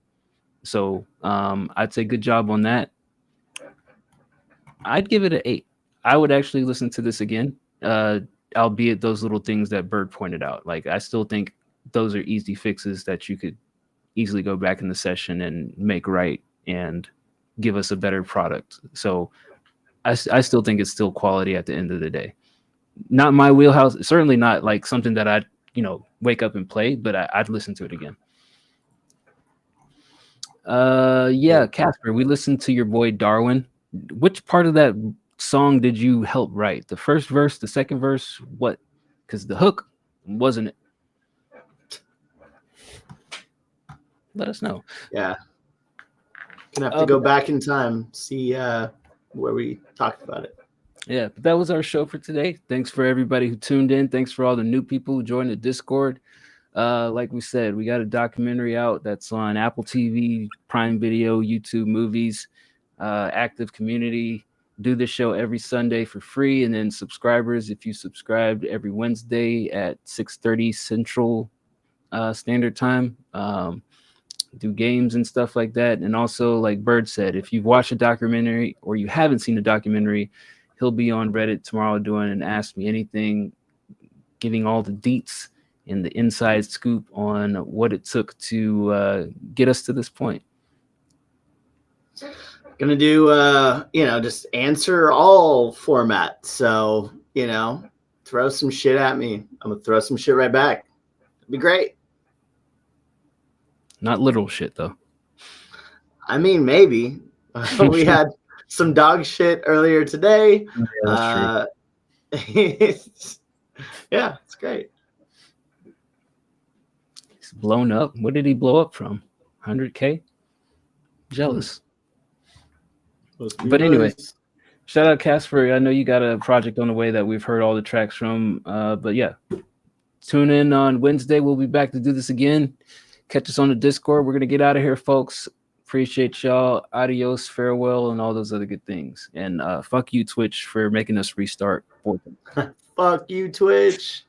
So I'd say good job on that. I'd give it an 8. I would actually listen to this again, albeit those little things that Bird pointed out. Like I still think those are easy fixes that you could easily go back in the session and make right and give us a better product. So I still think it's still quality at the end of the day. Not my wheelhouse, certainly not like something that I'd, wake up and play, but I'd listen to it again. Yeah, Casper, we listened to your boy Darwin. Which part of that song did you help write? The first verse, the second verse, what? Because the hook wasn't it. Let us know. Yeah. Gonna have to go back in time, see where we talked about it. Yeah, but that was our show for today. Thanks for everybody who tuned in. Thanks for all the new people who joined the Discord. Like we said, we got a documentary out that's on Apple TV, Prime Video, YouTube Movies, active community. Do this show every Sunday for free, and then subscribers, if you subscribed every Wednesday at 6:30 Central Standard Time, do games and stuff like that. And also, like Bird said, if you've watched a documentary or you haven't seen a documentary, he'll be on Reddit tomorrow doing an Ask Me Anything, giving all the deets and the inside scoop on what it took to get us to this point. Gonna do just answer all format. So throw some shit at me, I'm gonna throw some shit right back. It'd be great. Not literal shit though. I mean, maybe. We had some dog shit earlier today. Yeah, yeah, it's great. He's blown up. What did he blow up from? 100K? Jealous. But anyway, shout out Casper. I know you got a project on the way that we've heard all the tracks from. But yeah, tune in on Wednesday. We'll be back to do this again. Catch us on the Discord. We're going to get out of here, folks. Appreciate y'all. Adios, farewell, and all those other good things. And fuck you, Twitch, for making us restart. Fuck you, Twitch.